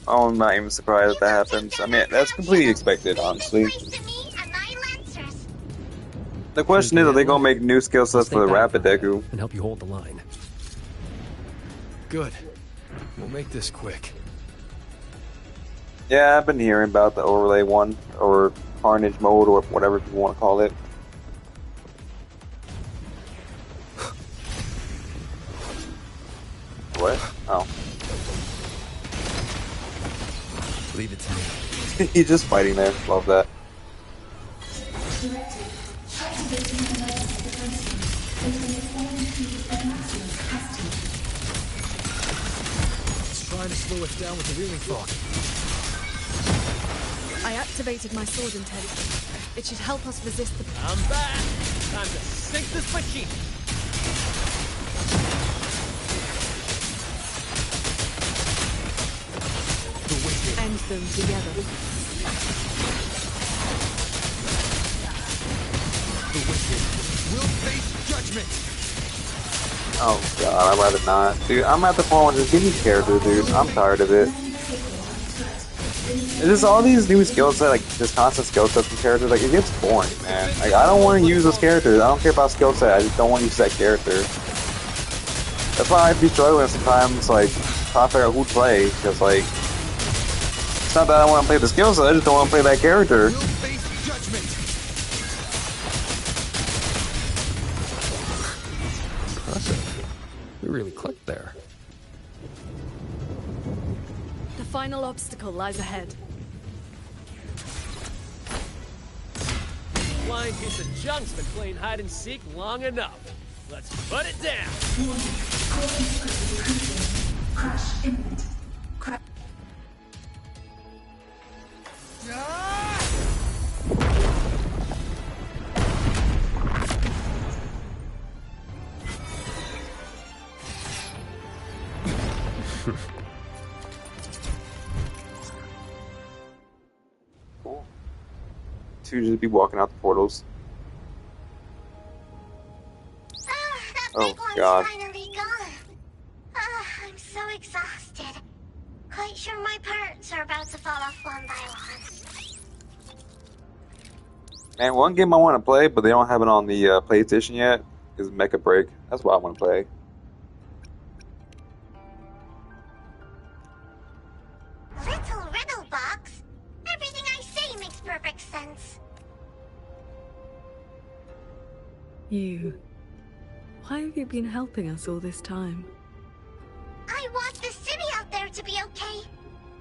Oh, I'm not even surprised that happens. I mean, that's completely expected, honestly. The question is, are they gonna make new skill sets for the Rapid Deku? And help you hold the line. Good. We'll make this quick. Yeah, I've been hearing about the overlay one, or Carnage mode, or whatever you want to call it. What? Oh. Leave it to me. He's just fighting there. Love that. It's trying to slow us down with the reeling fog. I activated my sword intelligence. It should help us resist the... I'm back! Time to sink this machine! End them together. The wicked will face judgment. Oh god, I'd rather not. Dude, I'm at the point where just give me character, dude. I'm tired of it. It's just all these new skill sets, like this constant skill sets from characters, like it gets boring, man. Like I don't want to use those characters. I don't care about skill set, I just don't want to use that character. That's why I'd be struggling sometimes, like, trying to figure out who to play, because like, it's not that I want to play the skill set, I just don't want to play that character. Impressive. You really clicked there. The final obstacle lies ahead. Flying piece of junk's been playing hide and seek long enough. Let's put it down. Crash imminent. Crash. Cool. To just be walking out the portals. Oh god. Finally gone. I'm so exhausted. Quite sure my parts are about to fall off one by one. Man, one game I want to play, but they don't have it on the PlayStation yet, is Mecha Break. That's what I want to play. Little riddle box. Everything I say makes perfect sense. Why have you been helping us all this time? I want the city out there to be okay.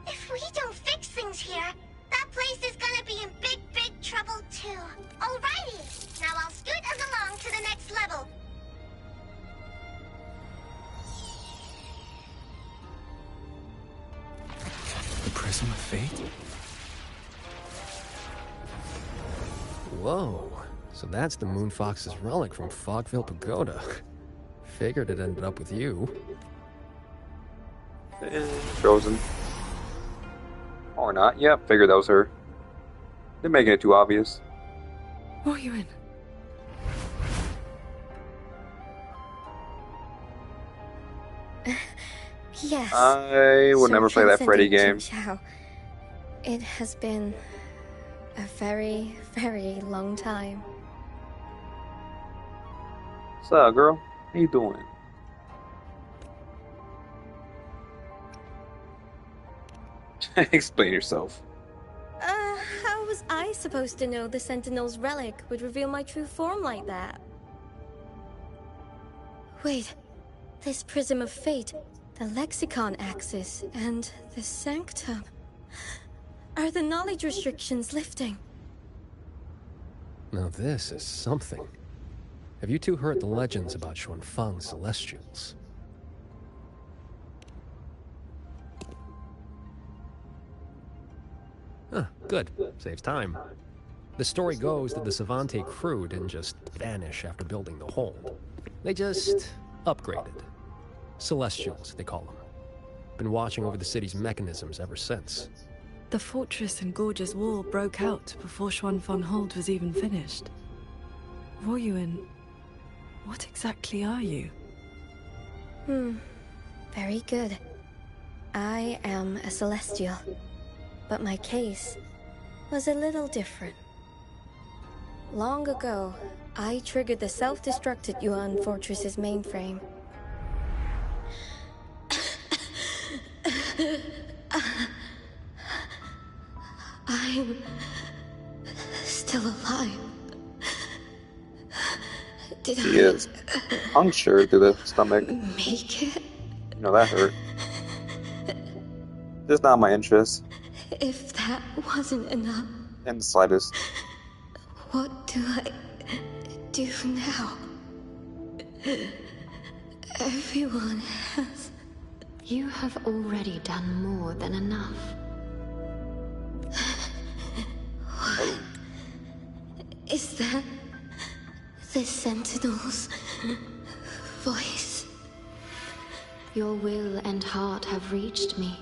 If we don't fix things here, that place is gonna be in big, big trouble too. Alrighty, now I'll scoot us along to the next level. The Prism of Fate? Whoa. So that's the Moon Fox's relic from Fogville Pagoda. Figured it ended up with you. Frozen. Or not. Yep, figured that was her. They're making it too obvious. Oh, you in? Yes. I would never play that Freddy game. It has been a very, very long time. What's up, girl? How you doing? Explain yourself. How was I supposed to know the Sentinel's relic would reveal my true form like that? Wait, this Prism of Fate, the Lexicon Axis, and the Sanctum. Are the knowledge restrictions lifting? Now this is something. Have you two heard the legends about Xuanfang's Celestials? Huh, good. Saves time. The story goes that the Savante crew didn't just vanish after building the hold. They just upgraded. Celestials, they call them. Been watching over the city's mechanisms ever since. The fortress and gorgeous wall broke out before Xuanfang Hold was even finished. Royuin, what exactly are you? Very good. I am a Celestial, but my case was a little different. Long ago, I triggered the self-destructed Yuan Fortress's mainframe. I'm still alive. Did He is punctured through the stomach. Make it? You know, that hurt. Just not my interest. If that wasn't enough, In the slightest. what do I do now? Everyone has... You have already done more than enough. What? Is that the Sentinel's voice? Your will and heart have reached me.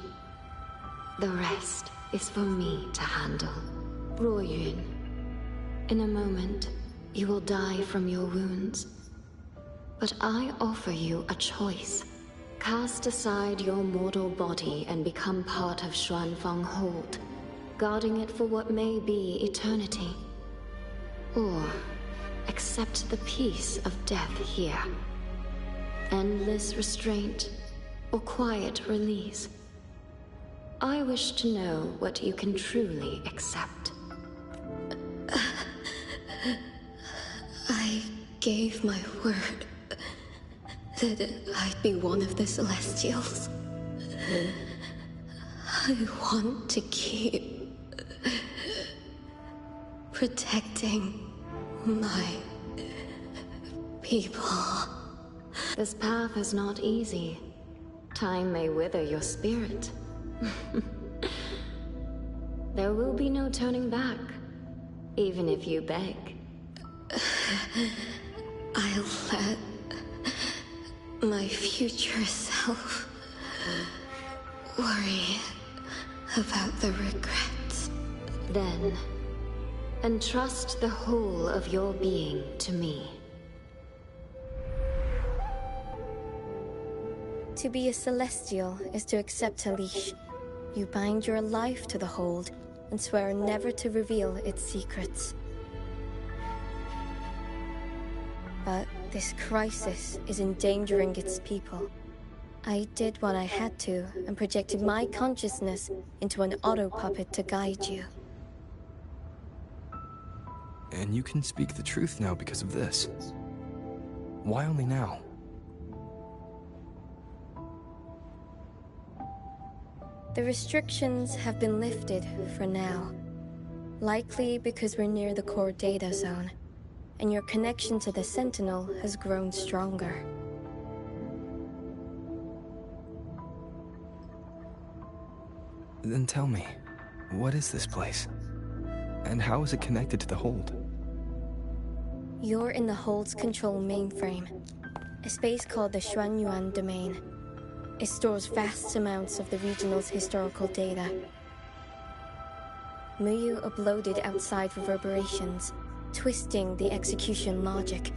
The rest is for me to handle. Royuin, in a moment, you will die from your wounds. But I offer you a choice. Cast aside your mortal body and become part of Xuanfang Hold, guarding it for what may be eternity. Or accept the peace of death here. Endless restraint or quiet release. I wish to know what you can truly accept. I gave my word that I'd be one of the Celestials. I want to keep protecting my people. This path is not easy. Time may wither your spirit. There will be no turning back, even if you beg. I'll let my future self worry about the regrets. Then, entrust the whole of your being to me. To be a Celestial is to accept a leash. You bind your life to the Hold and swear never to reveal its secrets. But this crisis is endangering its people. I did what I had to and projected my consciousness into an auto-puppet to guide you. And you can speak the truth now because of this. Why only now? The restrictions have been lifted for now. Likely because we're near the core data zone, and your connection to the Sentinel has grown stronger. Then tell me, what is this place? And how is it connected to the Hold? You're in the Hold's control mainframe, a space called the Xuanyuan Domain. It stores vast amounts of the regional's historical data. Muyu uploaded outside reverberations, twisting the execution logic.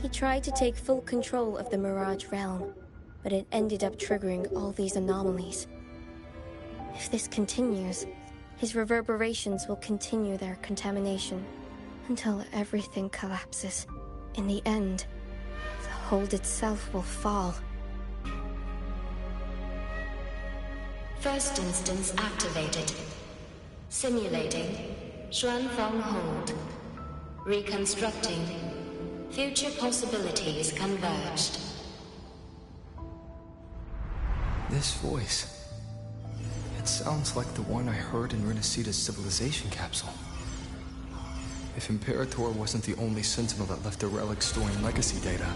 He tried to take full control of the Mirage realm, but it ended up triggering all these anomalies. If this continues, his reverberations will continue their contamination until everything collapses. In the end, the Hold itself will fall. First instance activated. Simulating. Xuanfang Hold. Reconstructing. Future possibilities converged. This voice. It sounds like the one I heard in Renacita's civilization capsule. If Imperator wasn't the only Sentinel that left a relic storing legacy data,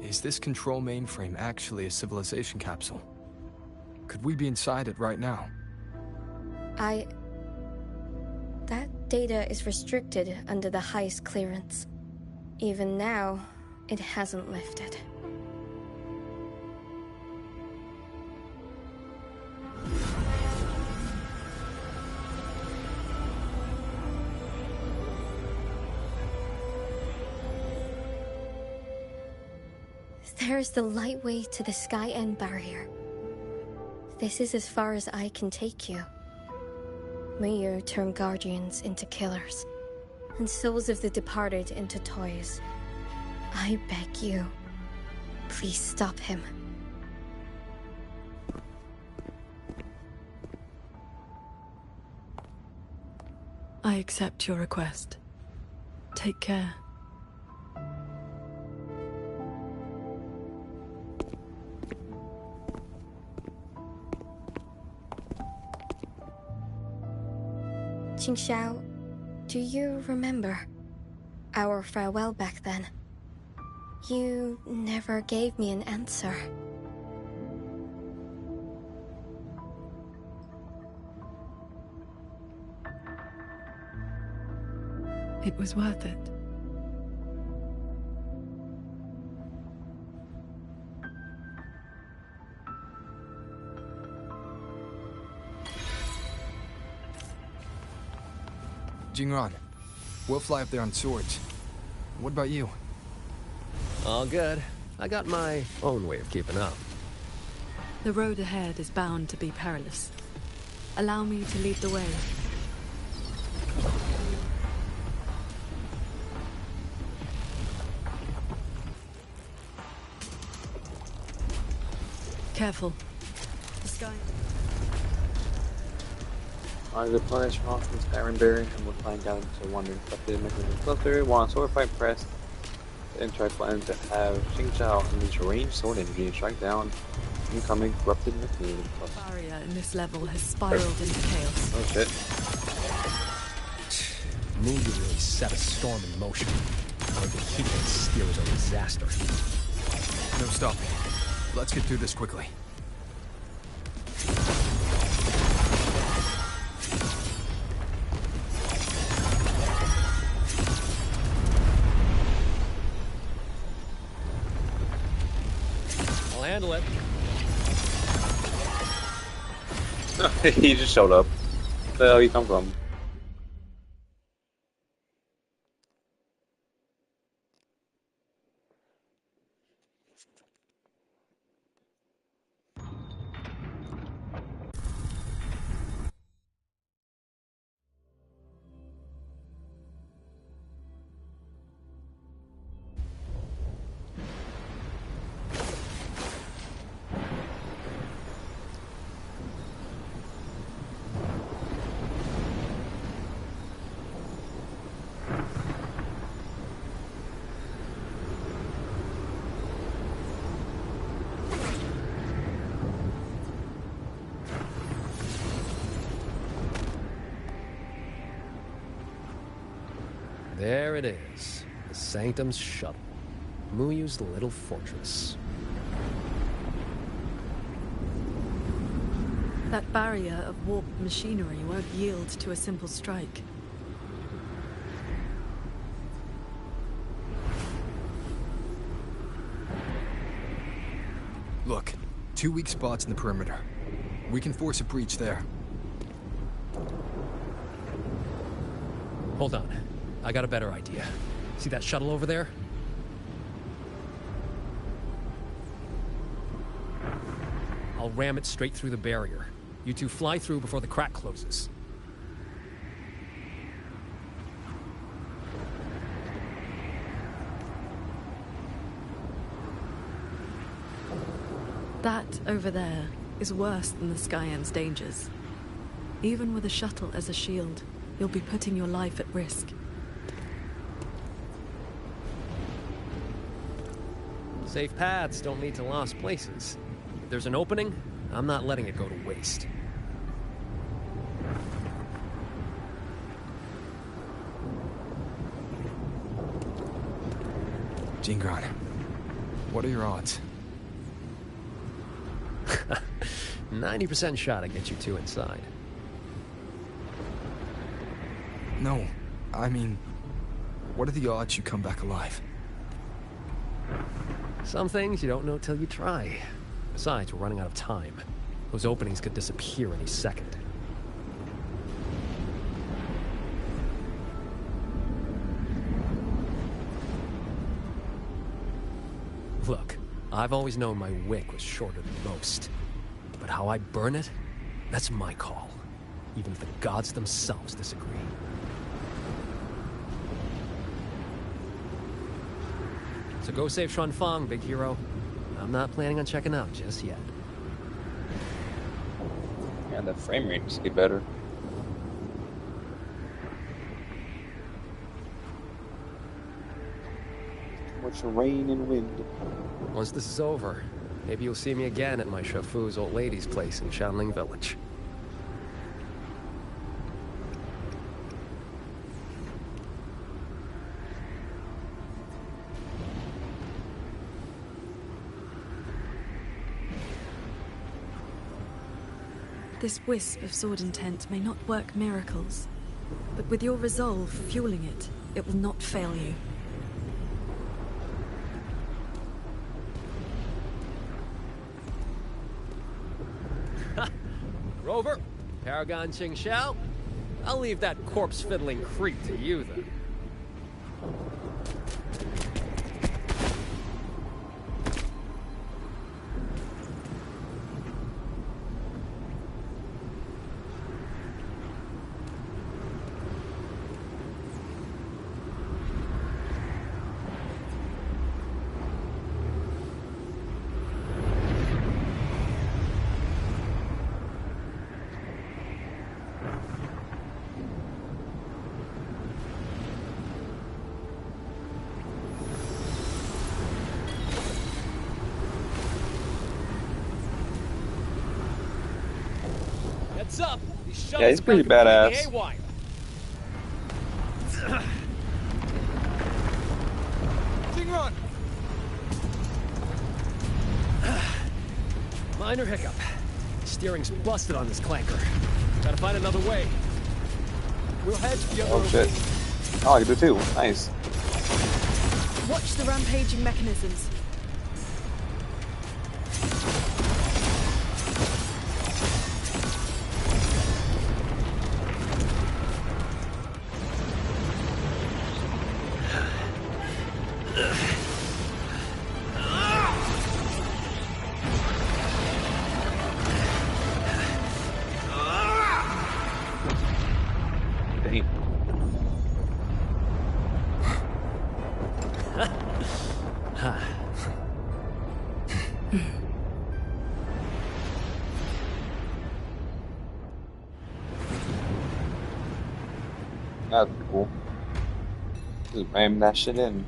is this control mainframe actually a civilization capsule? Could we be inside it right now? That data is restricted under the highest clearance. Even now, it hasn't lifted. There's the light way to the Sky End barrier. This is as far as I can take you. Muyu turned guardians into killers, and souls of the departed into toys. I beg you, please stop him. I accept your request. Take care. Qingxiao, do you remember our farewell back then? You never gave me an answer. It was worth it. Jingran, we'll fly up there on swords. What about you? All good. I got my own way of keeping up. The road ahead is bound to be perilous. Allow me to lead the way. Careful. The sky. On the planet from Skyrim Barrier, and we'll find down to wandering collected mechanism cluster. While on sword fight press, the entire plan to have Qingxiao unleash range sword energy and strike down incoming corrupted mechanism cluster. The barrier in this level has spiraled into chaos. Oh shit. Muyu really set a storm in motion. Or the heat and steers a disaster. No stopping. Let's get through this quickly. I'll handle it. He just showed up. Where the hell you come from? There it is. The Sanctum's shuttle. Muyu's little fortress. That barrier of warped machinery won't yield to a simple strike. Look, 2 weak spots in the perimeter. We can force a breach there. Hold on. I got a better idea. See that shuttle over there? I'll ram it straight through the barrier. You two fly through before the crack closes. That over there is worse than the Skyend's dangers. Even with a shuttle as a shield, you'll be putting your life at risk. Safe paths don't lead to lost places. If there's an opening, I'm not letting it go to waste. Jingran, what are your odds? 90% shot to get you two inside. No, I mean, what are the odds you come back alive? Some things you don't know till you try. Besides, we're running out of time. Those openings could disappear any second. Look, I've always known my wick was shorter than most. But how I burn it, that's my call. Even if the gods themselves disagree. So go save Xuanfang, big hero. I'm not planning on checking out just yet. Yeah, the frame rate needs to get better. Too much rain and wind. Once this is over, maybe you'll see me again at my Shafu's old lady's place in Shanling Village. This wisp of sword intent may not work miracles, but with your resolve fueling it, it will not fail you. Rover, Paragon Ching Xiao, I'll leave that corpse-fiddling creep to you, then. Up. Yeah, he's pretty badass. Run. Minor hiccup. Steering's busted on this clanker. Gotta find another way. We'll head to the other. Oh shit. Oh, I can do it too. Nice. Watch the rampaging mechanisms. That'd be cool. Just ram that shit in.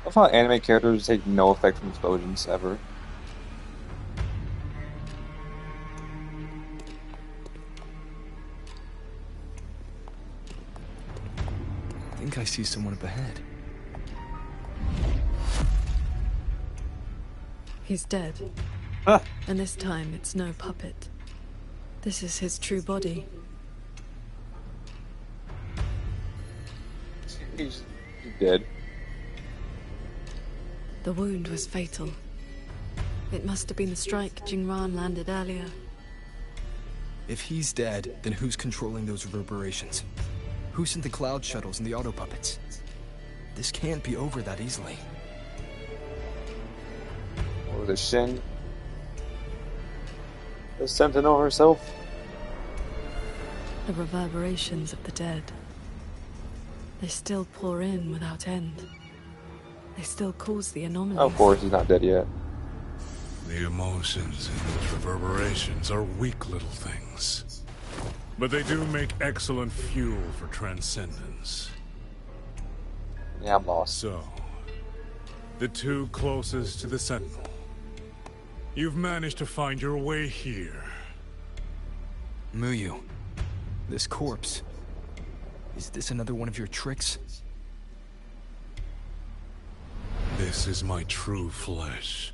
I love how anime characters take no effect from explosions ever. I think I see someone up ahead. He's dead. And this time it's no puppet. This is his true body. He's dead. The wound was fatal. It must have been the strike Jingran landed earlier. If he's dead, then who's controlling those reverberations? Who sent the cloud shuttles and the auto puppets? This can't be over that easily. What was it, Shin? The Sentinel herself? The reverberations of the dead. They still pour in without end. They still cause the anomalies. Of course, he's not dead yet. The emotions in those reverberations are weak little things. But they do make excellent fuel for transcendence. Yeah, I'm lost. So, the two closest to the Sentinel. You've managed to find your way here. Muyu, this corpse. Is this another one of your tricks? This is my true flesh.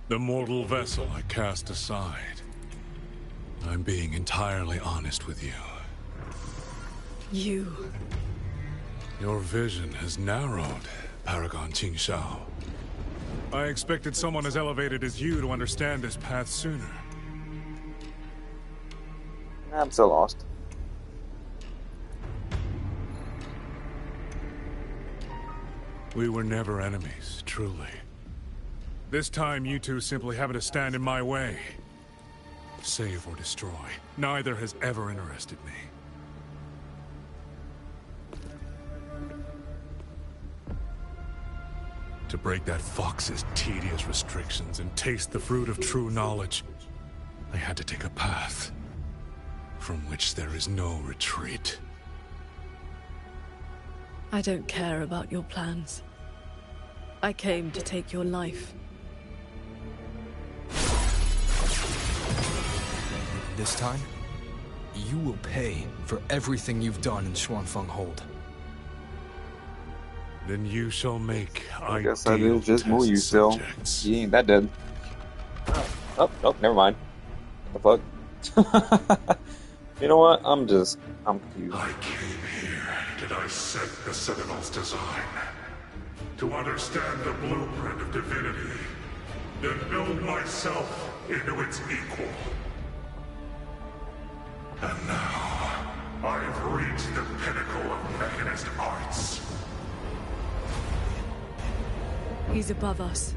The mortal vessel I cast aside. I'm being entirely honest with you. Your vision has narrowed, Paragon Qingxiao. I expected someone as elevated as you to understand this path sooner. I'm still lost. We were never enemies, truly. This time, you two simply happen to stand in my way. Save or destroy, neither has ever interested me. To break that fox's tedious restrictions and taste the fruit of true knowledge, I had to take a path from which there is no retreat. I don't care about your plans. I came to take your life. This time, you will pay for everything you've done in Xuanfeng Hold. Then you shall make I guess I did just move you still. He ain't that dead. Oh, never mind. What the fuck? You know what? I'm confused. I came here to dissect the Sentinel's design. To understand the blueprint of divinity. Then build myself into its equal. And now, I've reached the pinnacle of mechanist arts. He's above us.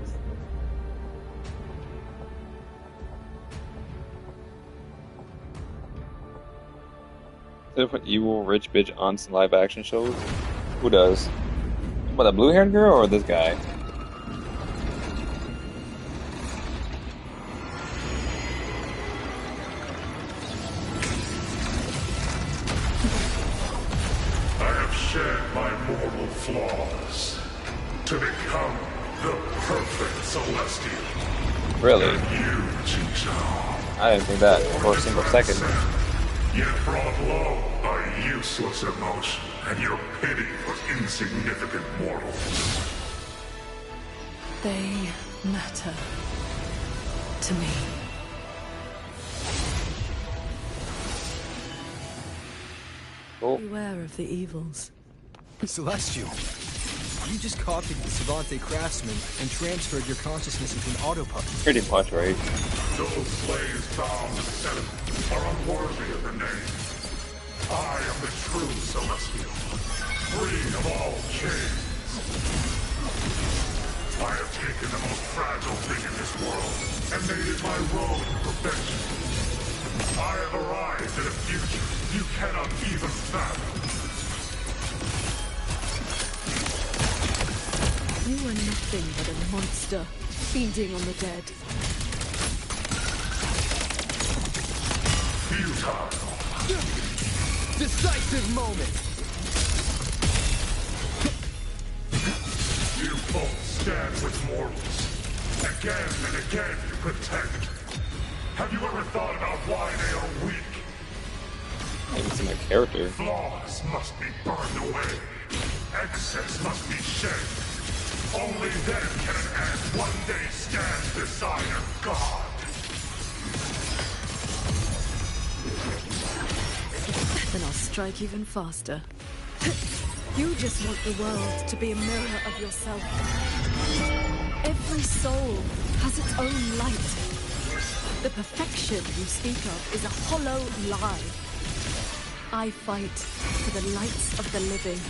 Different evil rich bitch aunts in live action shows? Who does? What, the blue haired girl or this guy? I have shed my mortal flaws to become the perfect Celestial. Really? And you, Jingzhou, I didn't think that for a single second. yet brought low by useless emotion and your pity for insignificant mortals. They matter to me. Beware of the evils. Celestial, you just copied the Savante craftsman and transferred your consciousness into an autopuppet. Pretty much, right? Those slaves bound to Senate are unworthy of the name. I am the true Celestial, free of all chains. I have taken the most fragile thing in this world and made it my road to perfection. I have arrived at a future you cannot even fathom. You are nothing but a monster, feeding on the dead. Futile. Decisive moment! You both stand with mortals. Again and again you protect. Have you ever thought about why they are weak? Maybe it's in my character. Flaws must be burned away. Excess must be shed. Only then can an ant one day stand beside a god. Then I'll strike even faster. You just want the world to be a mirror of yourself. Every soul has its own light. The perfection you speak of is a hollow lie. I fight for the lights of the living.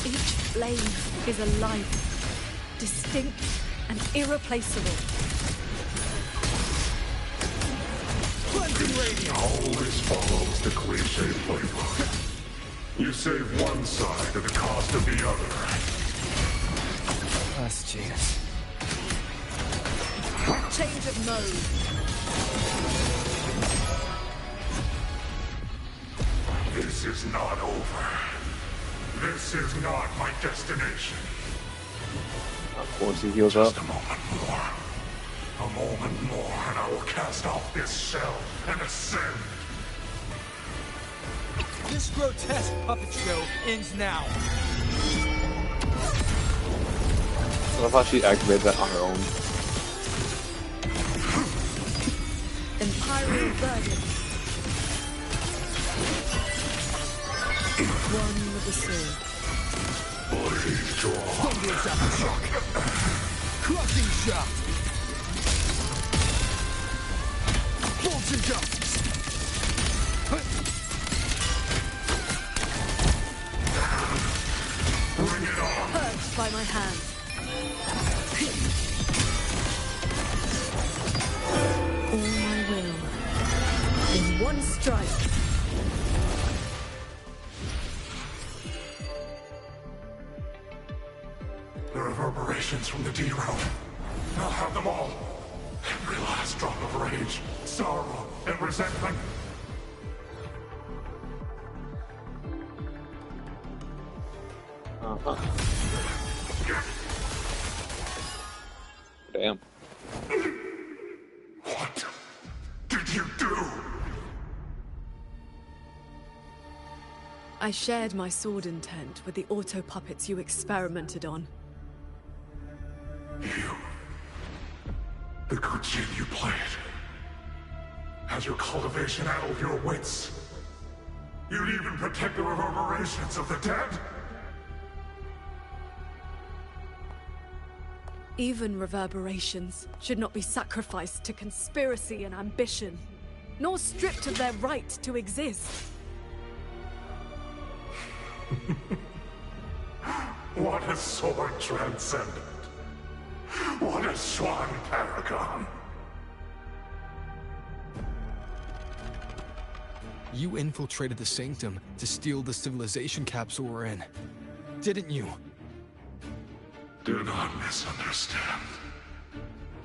Each flame is a life, distinct and irreplaceable. Cleansing radiant always follows the cliche playbook. You save one side at the cost of the other. Last chance. Change of mode. This is not over. This is not my destination. Of course he heals up. Just a moment more. A moment more, and I will cast off this shell and ascend. This grotesque puppet show ends now. I love how she activated that on her own. Imperial Burden. One with the sword. Blaze jaw. Thunderous aftershock. Crushing shot. Bolts and justice. Bring it on. Purged by by my hand. All my will in one strike. The reverberations from the D-Realm. I'll have them all. Every last drop of rage, sorrow, and resentment. Damn. What did you do? I shared my sword intent with the auto-puppets you experimented on. The good game you played. Has your cultivation addled your wits? You'd even protect the reverberations of the dead? Even reverberations should not be sacrificed to conspiracy and ambition, nor stripped of their right to exist. What a sword transcendent. What a swan paragon. You infiltrated the Sanctum to steal the civilization capsule we're in, didn't you? Do not misunderstand.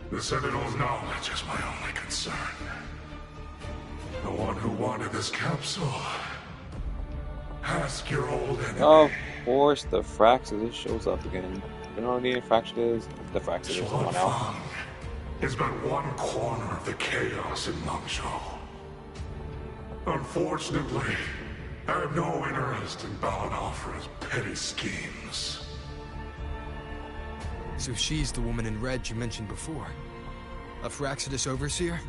The Sentinel's knowledge is my only concern. The one who wanted this capsule. Ask your old enemy. Of course, the Fraxis shows up again. You know what the Fraxis is? The Fraxis is one out. Is but one corner of the chaos in Mengzhou. Unfortunately, I have no interest in Baron Alfred's petty schemes. So she's the woman in red you mentioned before. A Fraxidus overseer?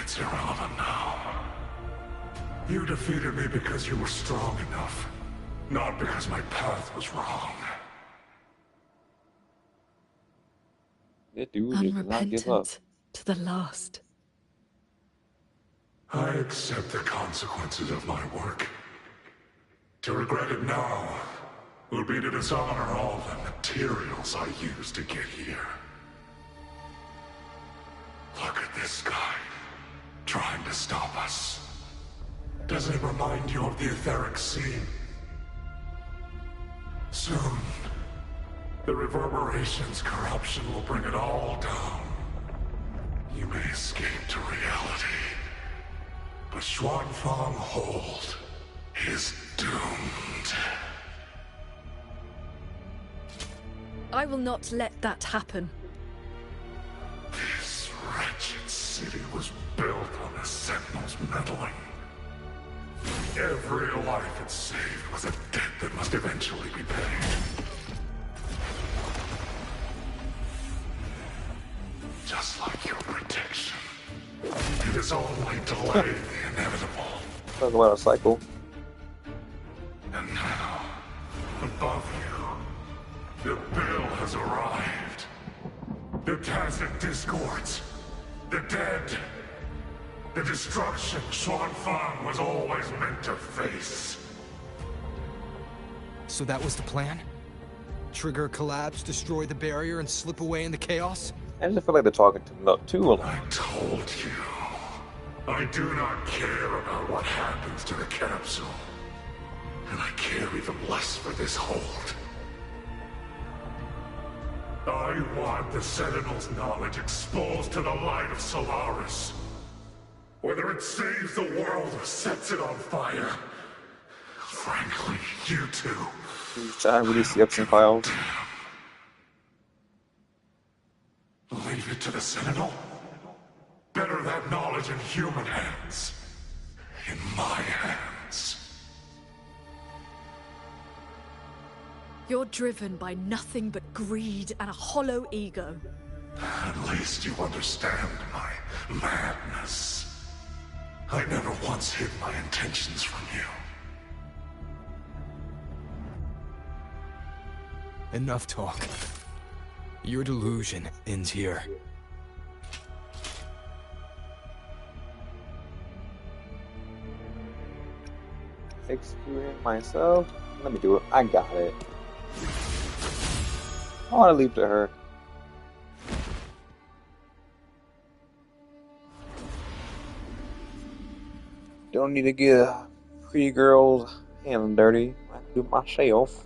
It's irrelevant now. You defeated me because you were strong enough, not because my path was wrong. That dude just does not give up. Unrepentant to the last. I accept the consequences of my work. To regret it now would be to dishonor all the materials I used to get here. Look at this guy, trying to stop us. Doesn't it remind you of the etheric scene? Soon, the reverberation's corruption will bring it all down. You may escape to reality, but Xuanfang Hold is doomed. I will not let that happen. This wretched city was built on the Sentinel's meddling. Every life it saved was a debt that must eventually be paid. Just like your protection. It is only delaying the inevitable. Talk about a cycle. And now, above you, the bill has arrived. The Tacit Discords. The dead. The destruction Xuanfang was always meant to face. So that was the plan? Trigger a collapse, destroy the barrier, and slip away in the chaos? I just feel like they're talking too long. I told you. I do not care about what happens to the capsule. And I care even less for this hold. I want the Sentinel's knowledge exposed to the light of Solaris. Whether it saves the world or sets it on fire. Frankly, you two. Trying to release the Epstein files. Leave it to the Sentinel? Better that knowledge in human hands. In my hands. You're driven by nothing but greed and a hollow ego. At least you understand my madness. I never once hid my intentions from you. Enough talk. Your delusion ends here. Executing myself. Let me do it. I got it. I want to leave to her. Don't need to get a pretty girl's hand dirty. I can do it myself.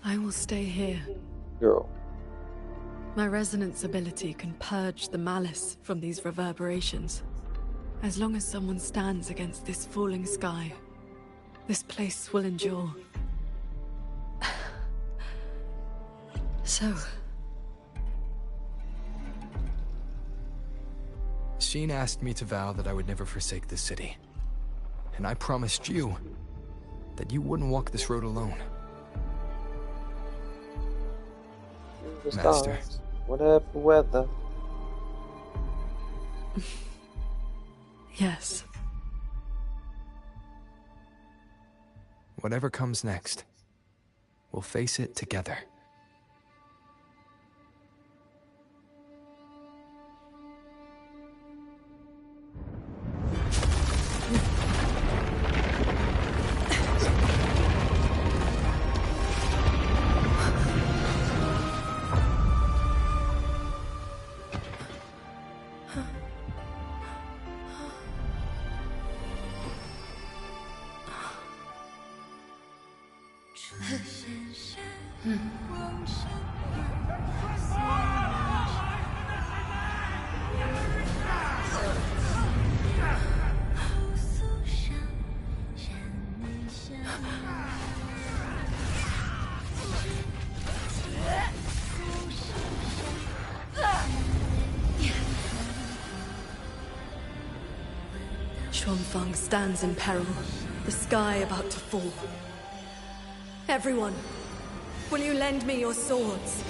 I will stay here. Girl. My resonance ability can purge the malice from these reverberations. As long as someone stands against this falling sky, this place will endure. So... Sheen asked me to vow that I would never forsake this city. And I promised you that you wouldn't walk this road alone. Master. Whatever weather. Yes. Whatever comes next, we'll face it together. Xuanfang stands in peril, the sky about to fall. Everyone, will you lend me your swords?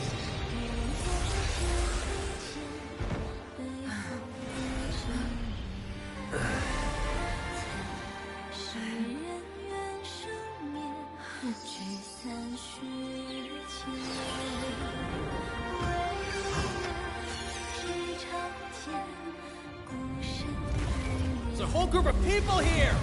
There's a whole group of people here!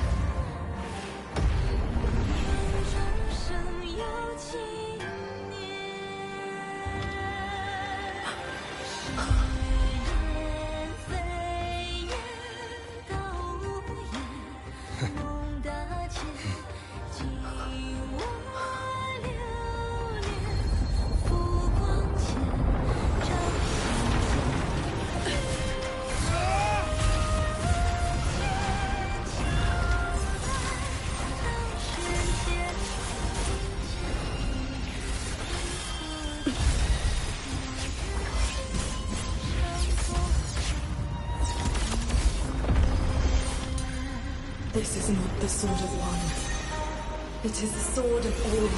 This is not the sword of one. It is the sword of all.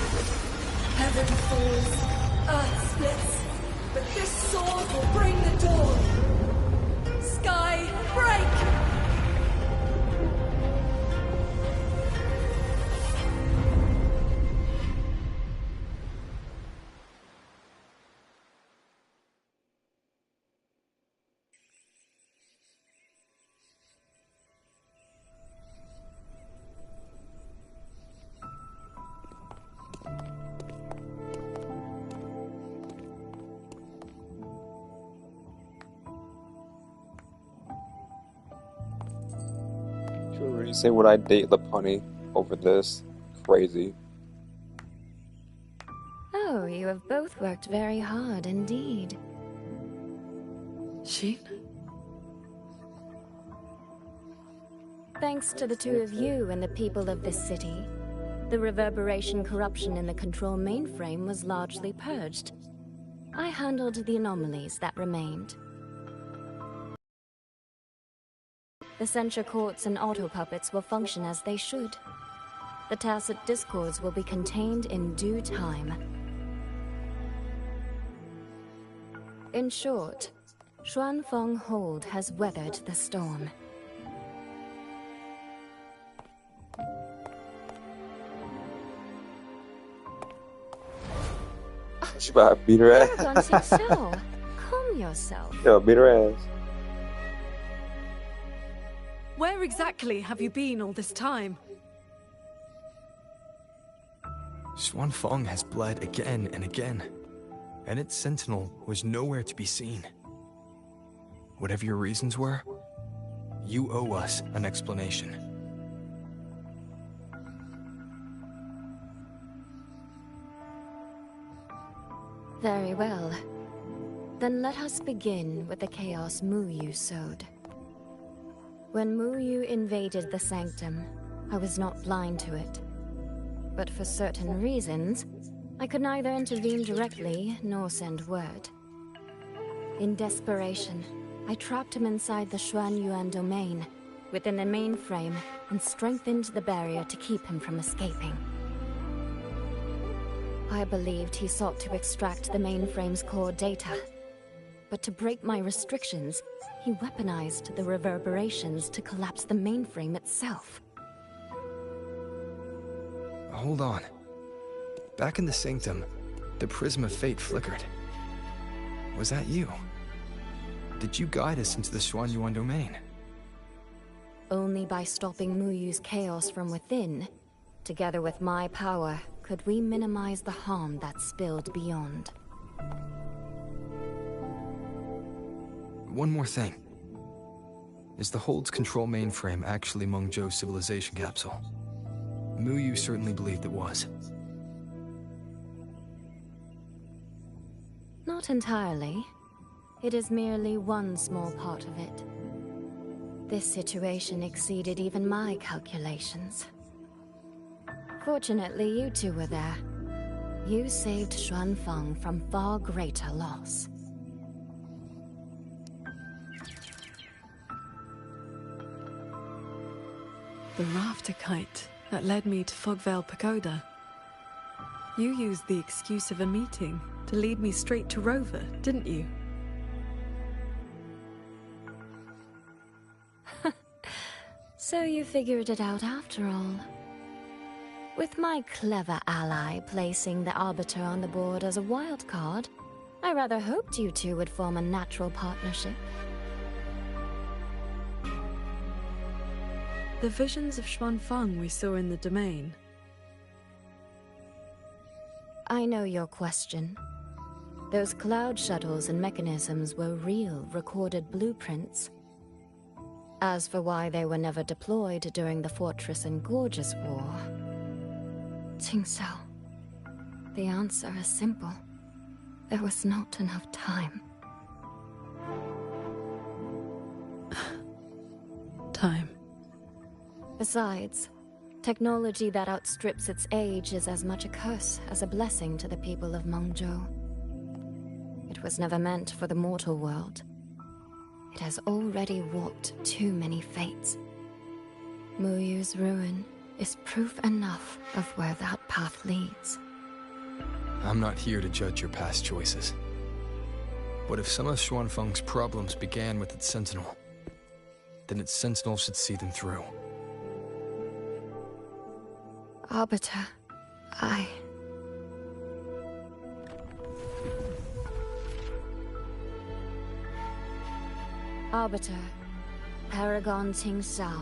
Heaven falls, earth splits, but this sword will bring the dawn. Sky, break! Should we really say would I date Lapunny over this? Crazy. Oh, you have both worked very hard indeed. Sheen? Thanks to the two of you and the people of this city, the reverberation corruption in the control mainframe was largely purged. I handled the anomalies that remained. The censure courts and auto-puppets will function as they should. The tacit discords will be contained in due time. In short, Xuanfeng Hold has weathered the storm. She about to beat her Don't sit ass. still. Calm yourself. Yo, beat her ass. Where exactly have you been all this time? Xuanfeng has bled again and again, and its sentinel was nowhere to be seen. Whatever your reasons were, you owe us an explanation. Very well. Then let us begin with the chaos Muyu sowed. When Muyu invaded the Sanctum, I was not blind to it. But for certain reasons, I could neither intervene directly nor send word. In desperation, I trapped him inside the Xuanyuan domain, within the mainframe, and strengthened the barrier to keep him from escaping. I believed he sought to extract the mainframe's core data. But to break my restrictions, he weaponized the reverberations to collapse the mainframe itself. Hold on. Back in the Sanctum, the Prism of Fate flickered. Was that you? Did you guide us into the Xuanyuan domain? Only by stopping Muyu's chaos from within, together with my power, could we minimize the harm that spilled beyond. One more thing. Is the Hold's control mainframe actually Mengzhou's civilization capsule? Muyu certainly believed it was. Not entirely. It is merely one small part of it. This situation exceeded even my calculations. Fortunately, you two were there. You saved Xuanfeng from far greater loss. The rafter kite that led me to Fogvale Pagoda. You used the excuse of a meeting to lead me straight to Rover, didn't you? So you figured it out after all. With my clever ally placing the Arbiter on the board as a wild card, I rather hoped you two would form a natural partnership. The visions of Xuanfeng we saw in the domain. I know your question. Those cloud shuttles and mechanisms were real, recorded blueprints. As for why they were never deployed during the Fortress and Gorges War, Qingxiao, the answer is simple. There was not enough time. Time. Besides, technology that outstrips its age is as much a curse as a blessing to the people of Mengzhou. It was never meant for the mortal world. It has already walked too many fates. Muyu's ruin is proof enough of where that path leads. I'm not here to judge your past choices. But if some of Xuanfeng's problems began with its sentinel, then its sentinel should see them through. Arbiter, Arbiter, Paragon Qingxiao.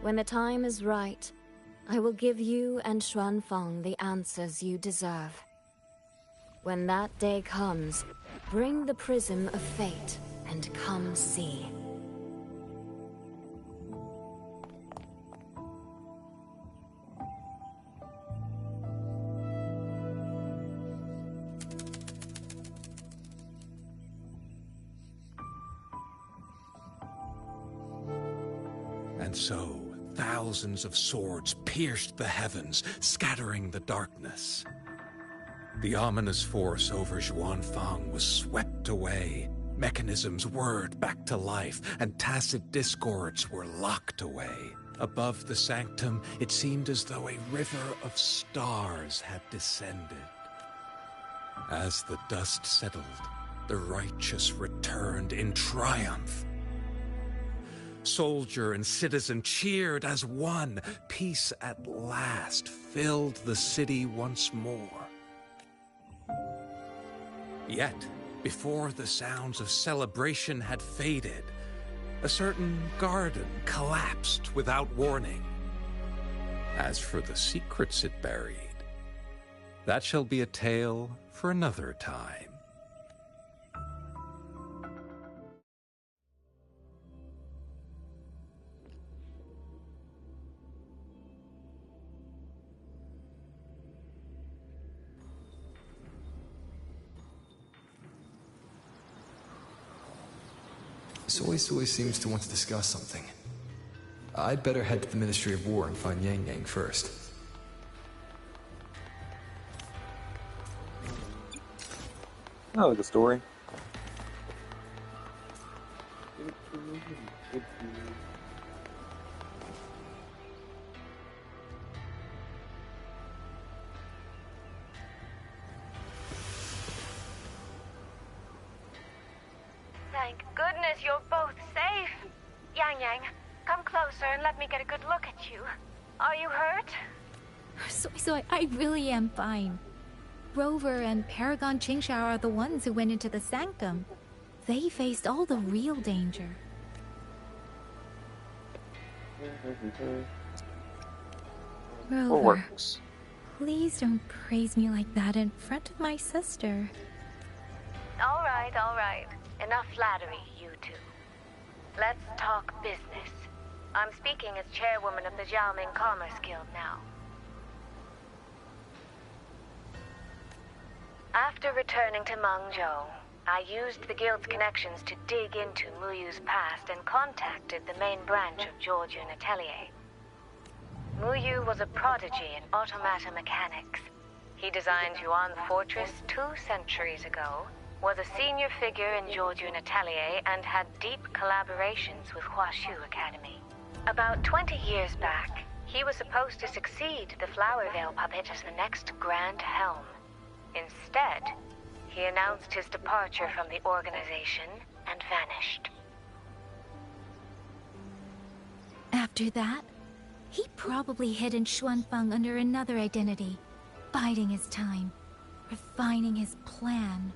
When the time is right, I will give you and Xuanfeng the answers you deserve. When that day comes, bring the Prism of Fate and come see. And so, thousands of swords pierced the heavens, scattering the darkness. The ominous force over Xuanfeng was swept away. Mechanisms whirred back to life, and tacit discords were locked away. Above the sanctum, it seemed as though a river of stars had descended. As the dust settled, the righteous returned in triumph. Soldier and citizen cheered as one. Peace at last filled the city once more. Yet, before the sounds of celebration had faded, a certain garden collapsed without warning. As for the secrets it buried, that shall be a tale for another time. Soy Soy seems to want to discuss something. I'd better head to the Ministry of War and find Yang Yang first. I like the story. Thank goodness you're both safe. Yang Yang, come closer and let me get a good look at you. Are you hurt? Soy Soy, I really am fine. Rover and Paragon Qingshao are the ones who went into the sanctum. They faced all the real danger. Rover, please don't praise me like that in front of my sister. All right, all right. Enough flattery, you two. Let's talk business. I'm speaking as chairwoman of the Xiaoming Commerce Guild now. After returning to Mengzhou, I used the Guild's connections to dig into Muyu's past and contacted the main branch of Georgian Atelier. Muyu was a prodigy in automata mechanics. He designed Yuan Fortress 2 centuries ago, was a senior figure in Georgian Atelier, and had deep collaborations with Huashu Academy. About 20 years back, he was supposed to succeed the Flower Veil puppet as the next Grand Helm. Instead, he announced his departure from the organization and vanished. After that, he probably hid in Xuanfeng under another identity, biding his time, refining his plan.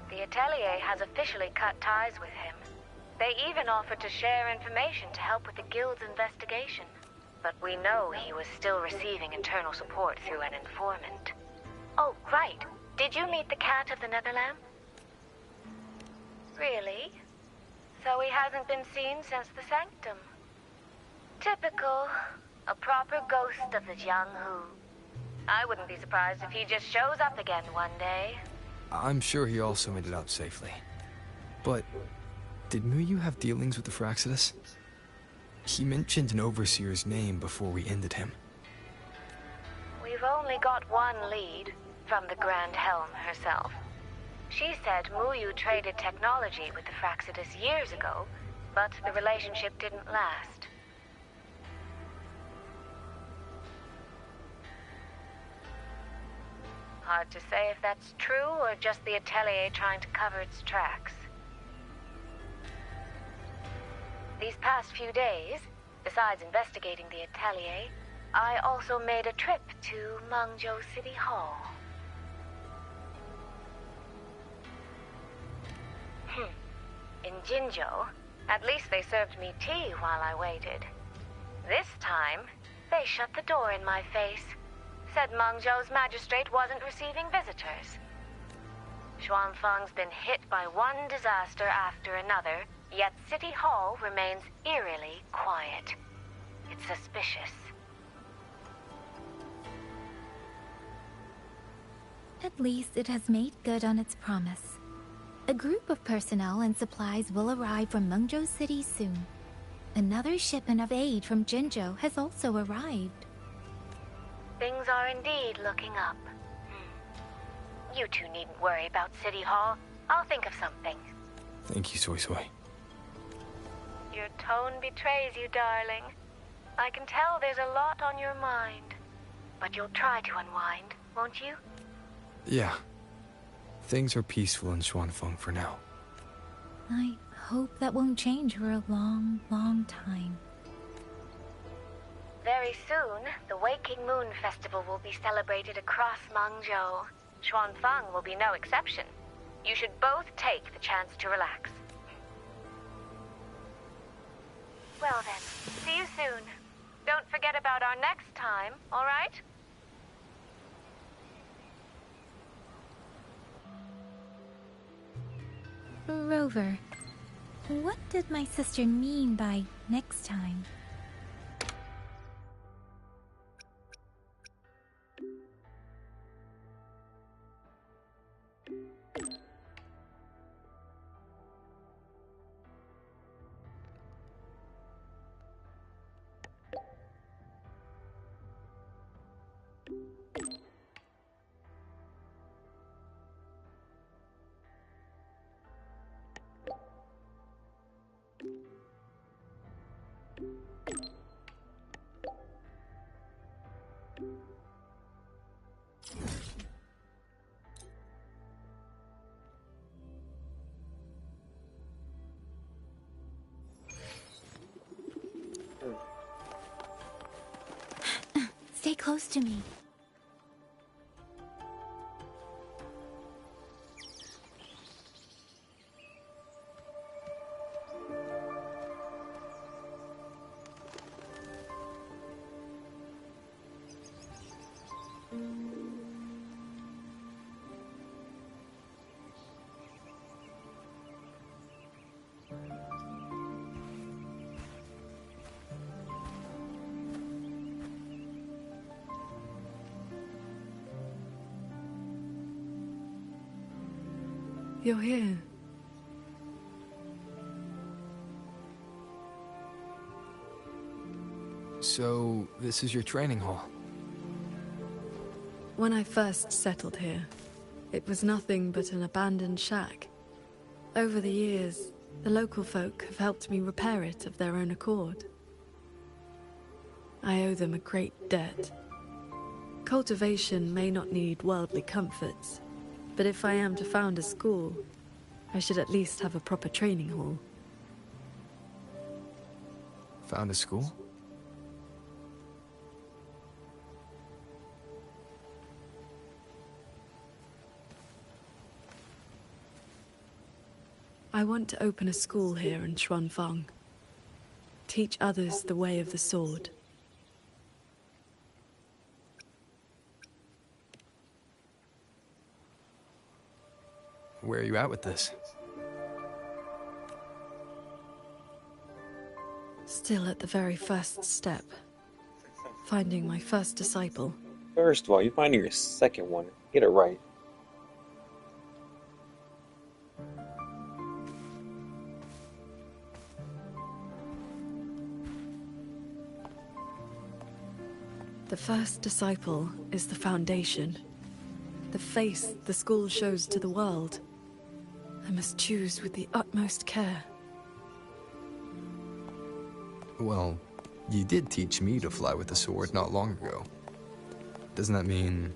The Atelier has officially cut ties with him. They even offered to share information to help with the Guild's investigation. But we know he was still receiving internal support through an informant. Oh, right. Did you meet the cat of the Netherland? Really? So he hasn't been seen since the Sanctum. Typical. A proper ghost of the Jianghu. I wouldn't be surprised if he just shows up again one day. I'm sure he also made it out safely. But did Muyu have dealings with the Fraxidus? He mentioned an overseer's name before we ended him. We've only got one lead, from the Grand Helm herself. She said Muyu traded technology with the Fraxidus years ago, but the relationship didn't last. Hard to say if that's true or just the Atelier trying to cover its tracks. These past few days, besides investigating the Atelier, I also made a trip to Mengzhou City Hall. In Jinzhou, at least they served me tea while I waited. This time, they shut the door in my face. Said Mengzhou's magistrate wasn't receiving visitors. Xuanfeng's been hit by one disaster after another, yet City Hall remains eerily quiet. It's suspicious. At least it has made good on its promise. A group of personnel and supplies will arrive from Mengzhou City soon. Another shipment of aid from Jinzhou has also arrived. Things are indeed looking up. You two needn't worry about City Hall. I'll think of something. Thank you, Soy Soy. Your tone betrays you, darling. I can tell there's a lot on your mind. But you'll try to unwind, won't you? Yeah. Things are peaceful in Xuanfeng for now. I hope that won't change for a long, long time. Very soon, the Waking Moon Festival will be celebrated across Mengzhou. Xuanfeng will be no exception. You should both take the chance to relax. Well then, see you soon. Don't forget about our next time, all right? Rover, what did my sister mean by next time? Stay close to me. You're here. So, this is your training hall? When I first settled here, it was nothing but an abandoned shack. Over the years, the local folk have helped me repair it of their own accord. I owe them a great debt. Cultivation may not need worldly comforts, but if I am to found a school, I should at least have a proper training hall. Found a school? I want to open a school here in Xuanfang. Teach others the way of the sword. Where are you at with this? Still at the very first step. Finding my first disciple. First of all, you're finding your second one. Get it right. The first disciple is the foundation. The face the school shows to the world. I must choose with the utmost care. Well, you did teach me to fly with a sword not long ago. Doesn't that mean...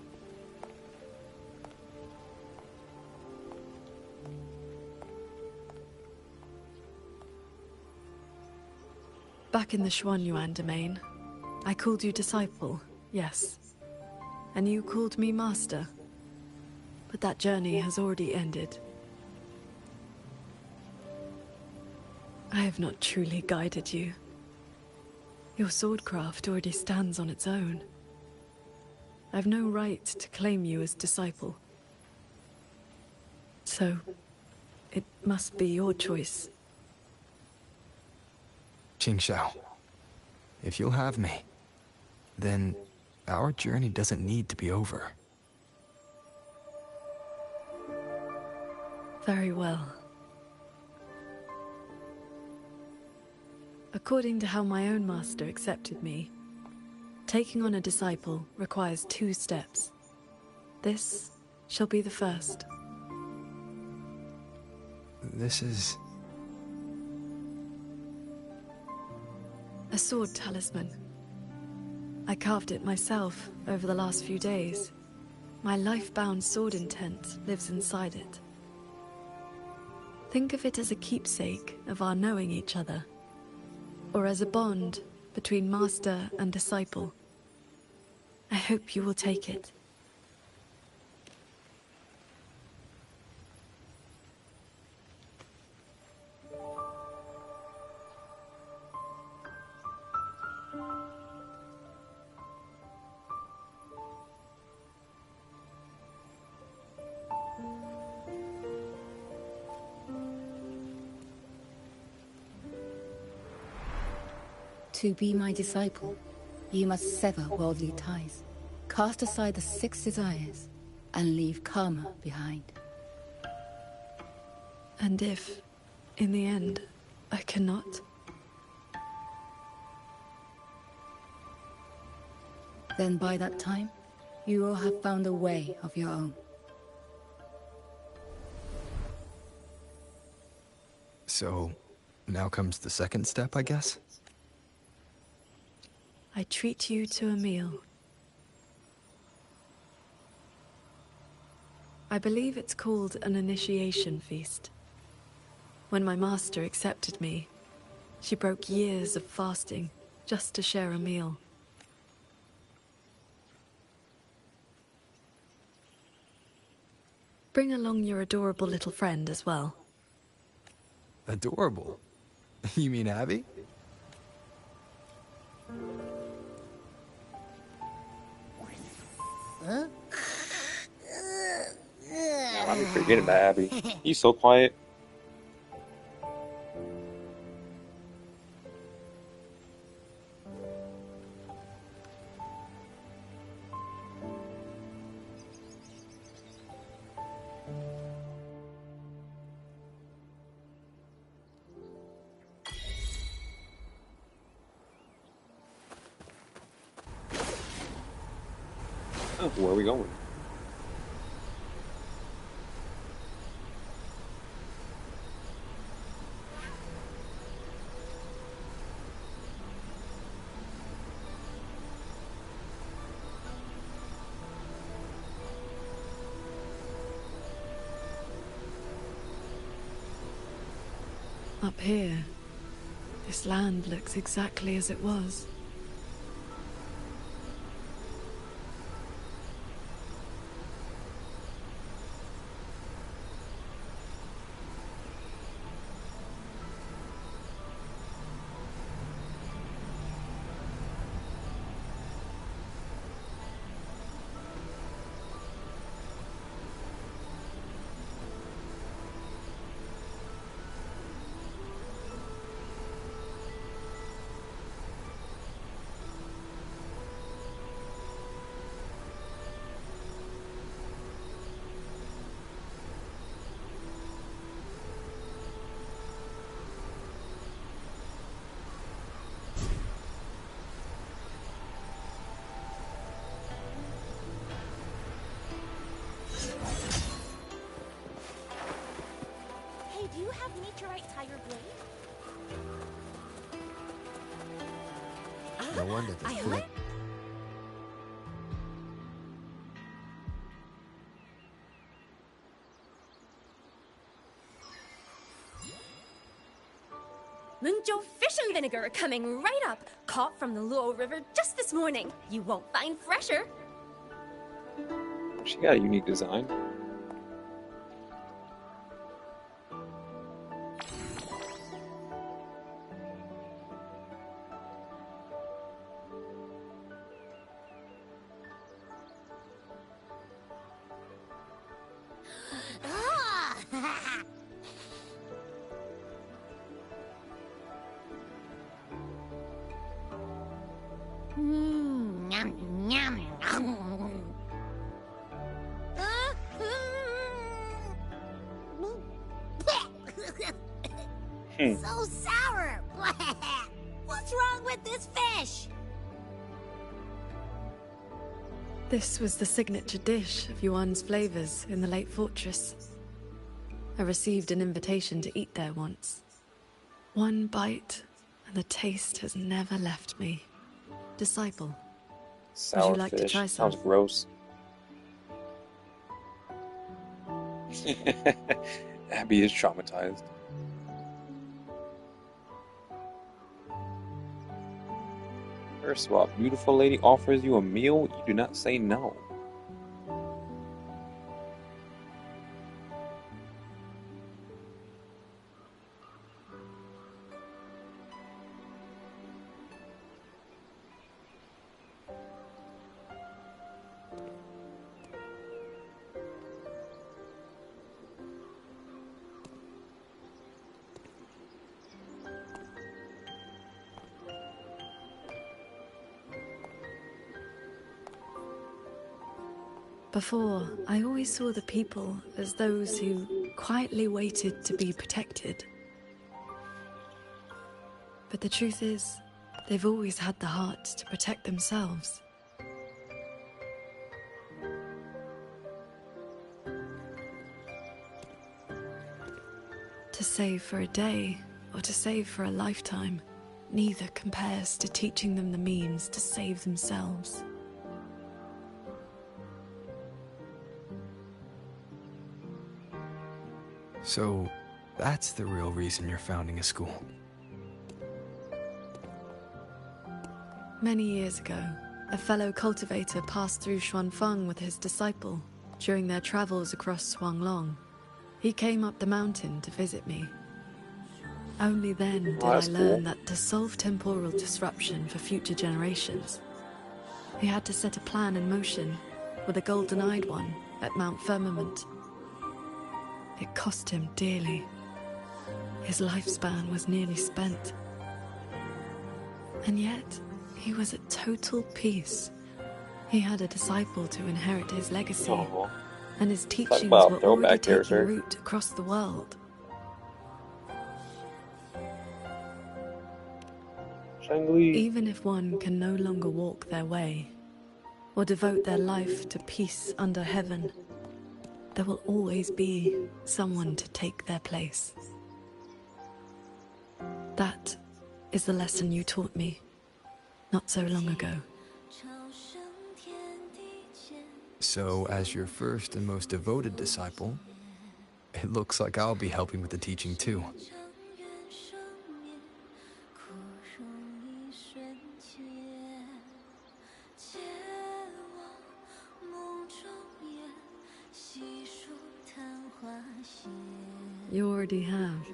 Back in the Xuanyuan domain, I called you disciple, yes. And you called me master. But that journey has already ended. I have not truly guided you. Your swordcraft already stands on its own. I've no right to claim you as disciple. So, it must be your choice. Qingshao, if you'll have me, then our journey doesn't need to be over. Very well. According to how my own master accepted me, taking on a disciple requires 2 steps. This shall be the first. This is... a sword talisman. I carved it myself over the last few days. My life-bound sword intent lives inside it. Think of it as a keepsake of our knowing each other, or as a bond between master and disciple. I hope you will take it. To be my disciple, you must sever worldly ties, cast aside the 6 desires, and leave karma behind. And if, in the end, I cannot? Then by that time, you will have found a way of your own. So, now comes the second step, I guess? I treat you to a meal. I believe it's called an initiation feast. When my master accepted me, she broke years of fasting just to share a meal. Bring along your adorable little friend as well. Adorable? You mean Abby? Yeah, I be forgetting about Abby. He's so quiet. Oh, where are we going? Up here, this land looks exactly as it was. Hey, do you have meteorite tire blade? No wonder the food. Mungzhou fish and vinegar coming right up. Caught from the Luo River just this morning. You won't find fresher. She got a unique design. So sour! What's wrong with this fish? This was the signature dish of Yuan's flavors in the late fortress. I received an invitation to eat there once. One bite, and the taste has never left me. Disciple, would you like to Sour fish. try some? Sounds gross. Abby is traumatized. First of all, if a beautiful lady offers you a meal, you do not say no. Before, I always saw the people as those who quietly waited to be protected. But the truth is, they've always had the heart to protect themselves. To save for a day, or to save for a lifetime, neither compares to teaching them the means to save themselves. So, that's the real reason you're founding a school. Many years ago, a fellow cultivator passed through Xuanfeng with his disciple during their travels across Xuanglong. He came up the mountain to visit me. Only then did I learn that to solve temporal disruption for future generations, he had to set a plan in motion with a golden-eyed one at Mount Firmament. It cost him dearly. His lifespan was nearly spent. And yet, he was at total peace. He had a disciple to inherit his legacy, and his teachings were already taking root across the world. Even if one can no longer walk their way, or devote their life to peace under heaven, there will always be someone to take their place. That is the lesson you taught me not so long ago. So, as your first and most devoted disciple, it looks like I'll be helping with the teaching too. You already have.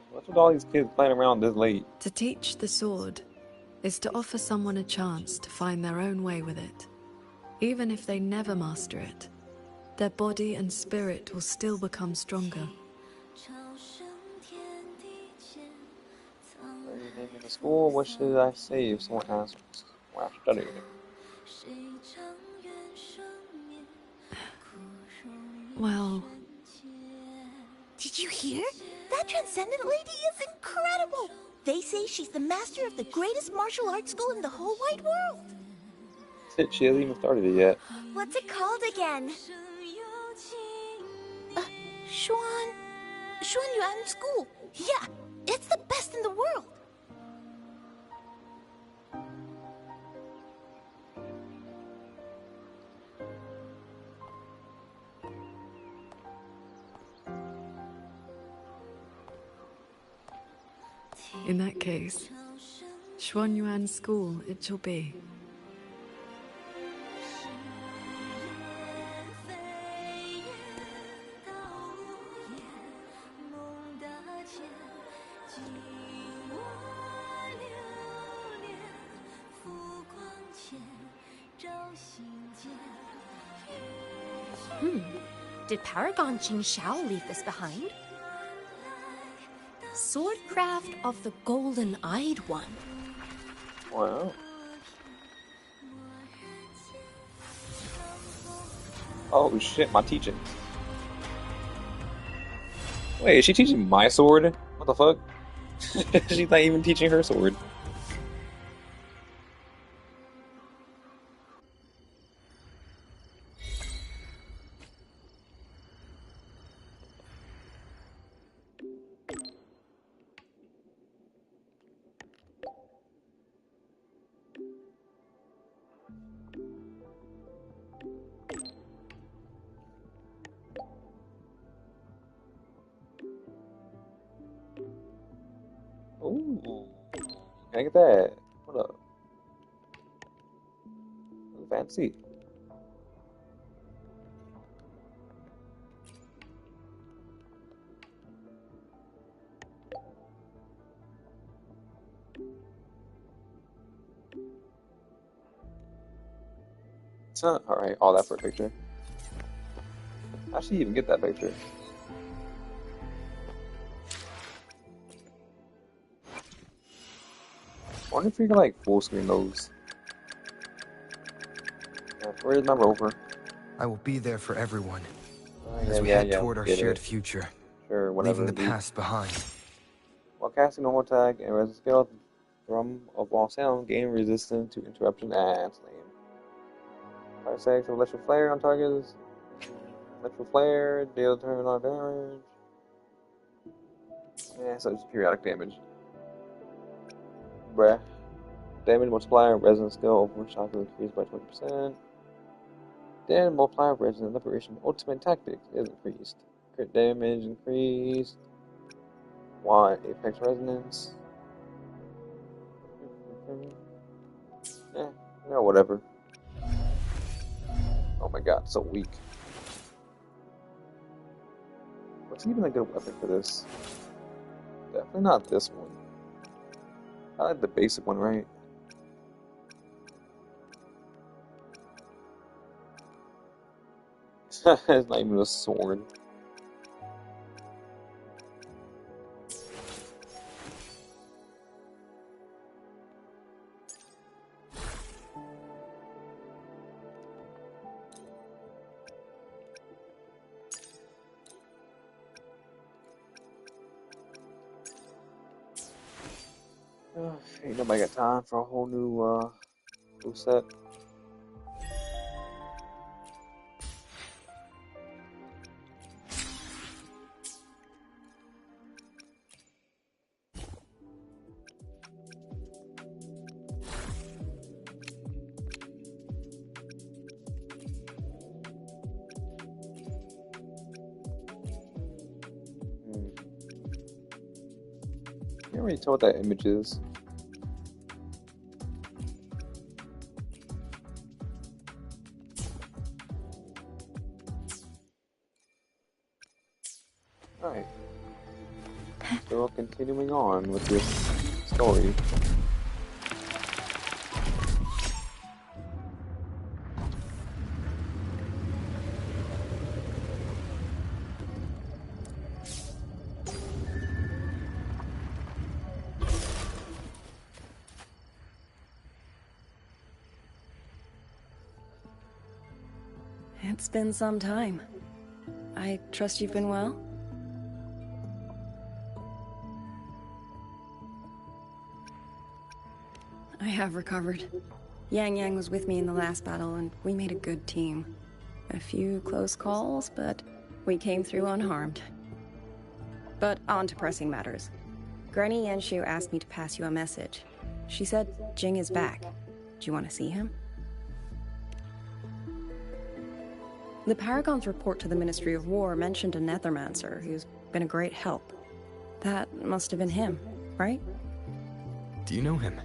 What's with all these kids playing around this late? To teach the sword is to offer someone a chance to find their own way with it. Even if they never master it, their body and spirit will still become stronger. In the school, what should I say if someone asks why I'm studying it? Well... Did you hear? That Transcendent lady is incredible! They say she's the master of the greatest martial arts school in the whole wide world! Shit, she hasn't even started it yet. What's it called again? Xuan Yuan School. Yeah, it's the best in the world! In that case, Xuanyuan School it shall be. Did Paragon Qing Shao leave this behind? Swordcraft of the Golden-Eyed One. Wow. Oh shit, my teaching. Wait, is she teaching my sword? What the fuck? She's not even teaching her sword. Ooh, can I get that? Hold up. Ooh, fancy. Alright, all that for a picture. How'd she even get that picture? wonder if you can like full screen those. Where's my rover? I will be there for everyone Yeah, as we head toward our get shared it. future, Sure, whatever. leaving the past behind. While casting normal attack and resist skill, drum of all sound, gain resistance to interruption and slam. 5 seconds of electric flare on targets. Electric flare, deal terminal damage. Yeah, so it's periodic damage. Bruh. Damage multiplier, resonance skill over shock is increased by 20%. Then multiplier resonance liberation ultimate tactics is increased. Crit damage increased. 1 apex resonance. No, whatever. Oh my god, so weak. What's even a good weapon for this? Definitely not this one. I like the basic one, right? It's not even a sword. Ain't nobody got time for a whole new set. Can't really tell what that image is. Alright. Still continuing on with this story. It's been some time. I trust you've been well? I have recovered. Yang was with me in the last battle, and we made a good team. A few close calls, but we came through unharmed. But on to pressing matters. Granny Yanshu asked me to pass you a message. She said Jing is back. Do you want to see him? The Paragon's report to the Ministry of War mentioned a Nethermancer who's been a great help. That must have been him, right? Do you know him?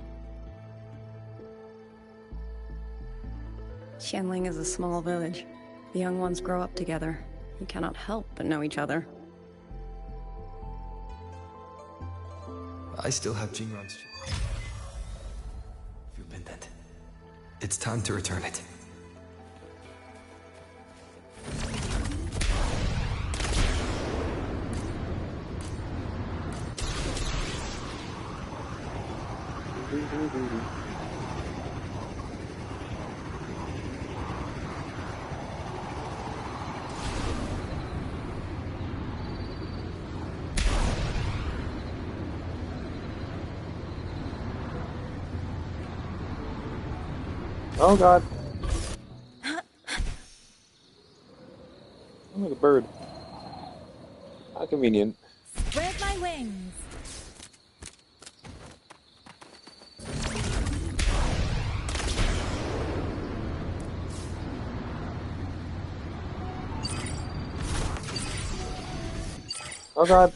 Qianling is a small village. The young ones grow up together. You cannot help but know each other. I still have Jingran's pendant. It's time to return it. Oh god. I'm like a bird. How convenient. Spread my wings. Oh god.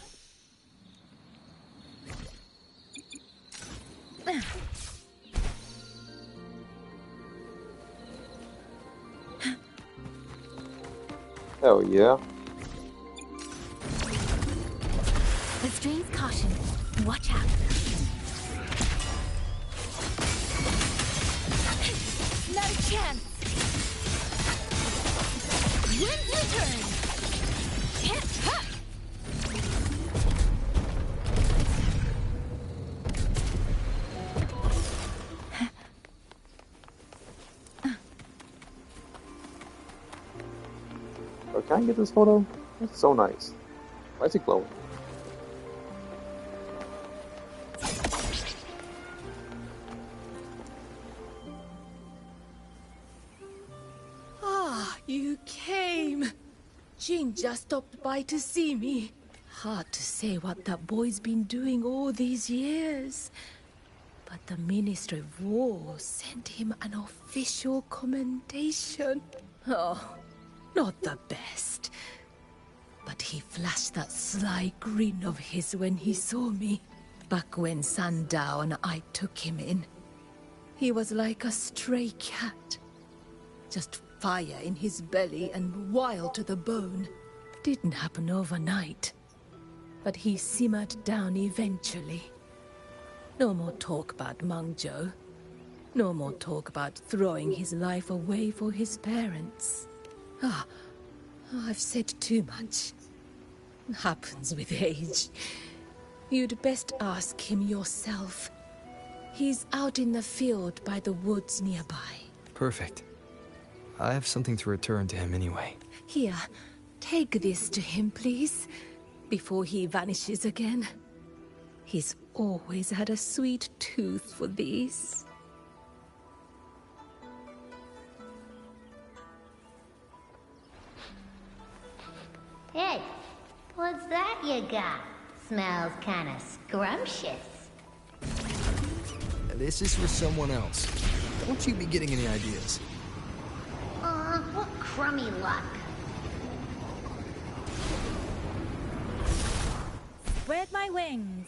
Hell yeah. The stream's caution. Watch out. Not a chance. Wind's return. can I get this photo? That's so nice. Why is he glowing? Ah, you came. Jin just stopped by to see me. Hard to say what that boy's been doing all these years. But the Ministry of War sent him an official commendation. Oh, not the best. But he flashed that sly grin of his when he saw me. Back when Sandow and I took him in. He was like a stray cat. Just fire in his belly and wild to the bone. Didn't happen overnight. But he simmered down eventually. No more talk about Mengzhou. No more talk about throwing his life away for his parents. I've said too much. Happens with age. You'd best ask him yourself. He's out in the field by the woods nearby. Perfect. I have something to return to him anyway. Here, take this to him, please, before he vanishes again. He's always had a sweet tooth for these. Hey, what's that you got? Smells kinda scrumptious. This is for someone else. Don't you be getting any ideas. Aw, what crummy luck. Spread my wings.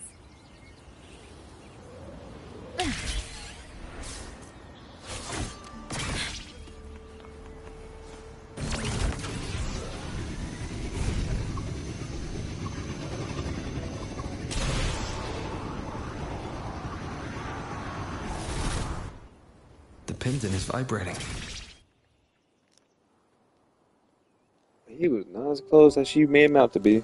The pendant is vibrating. He was not as close as she made him out to be.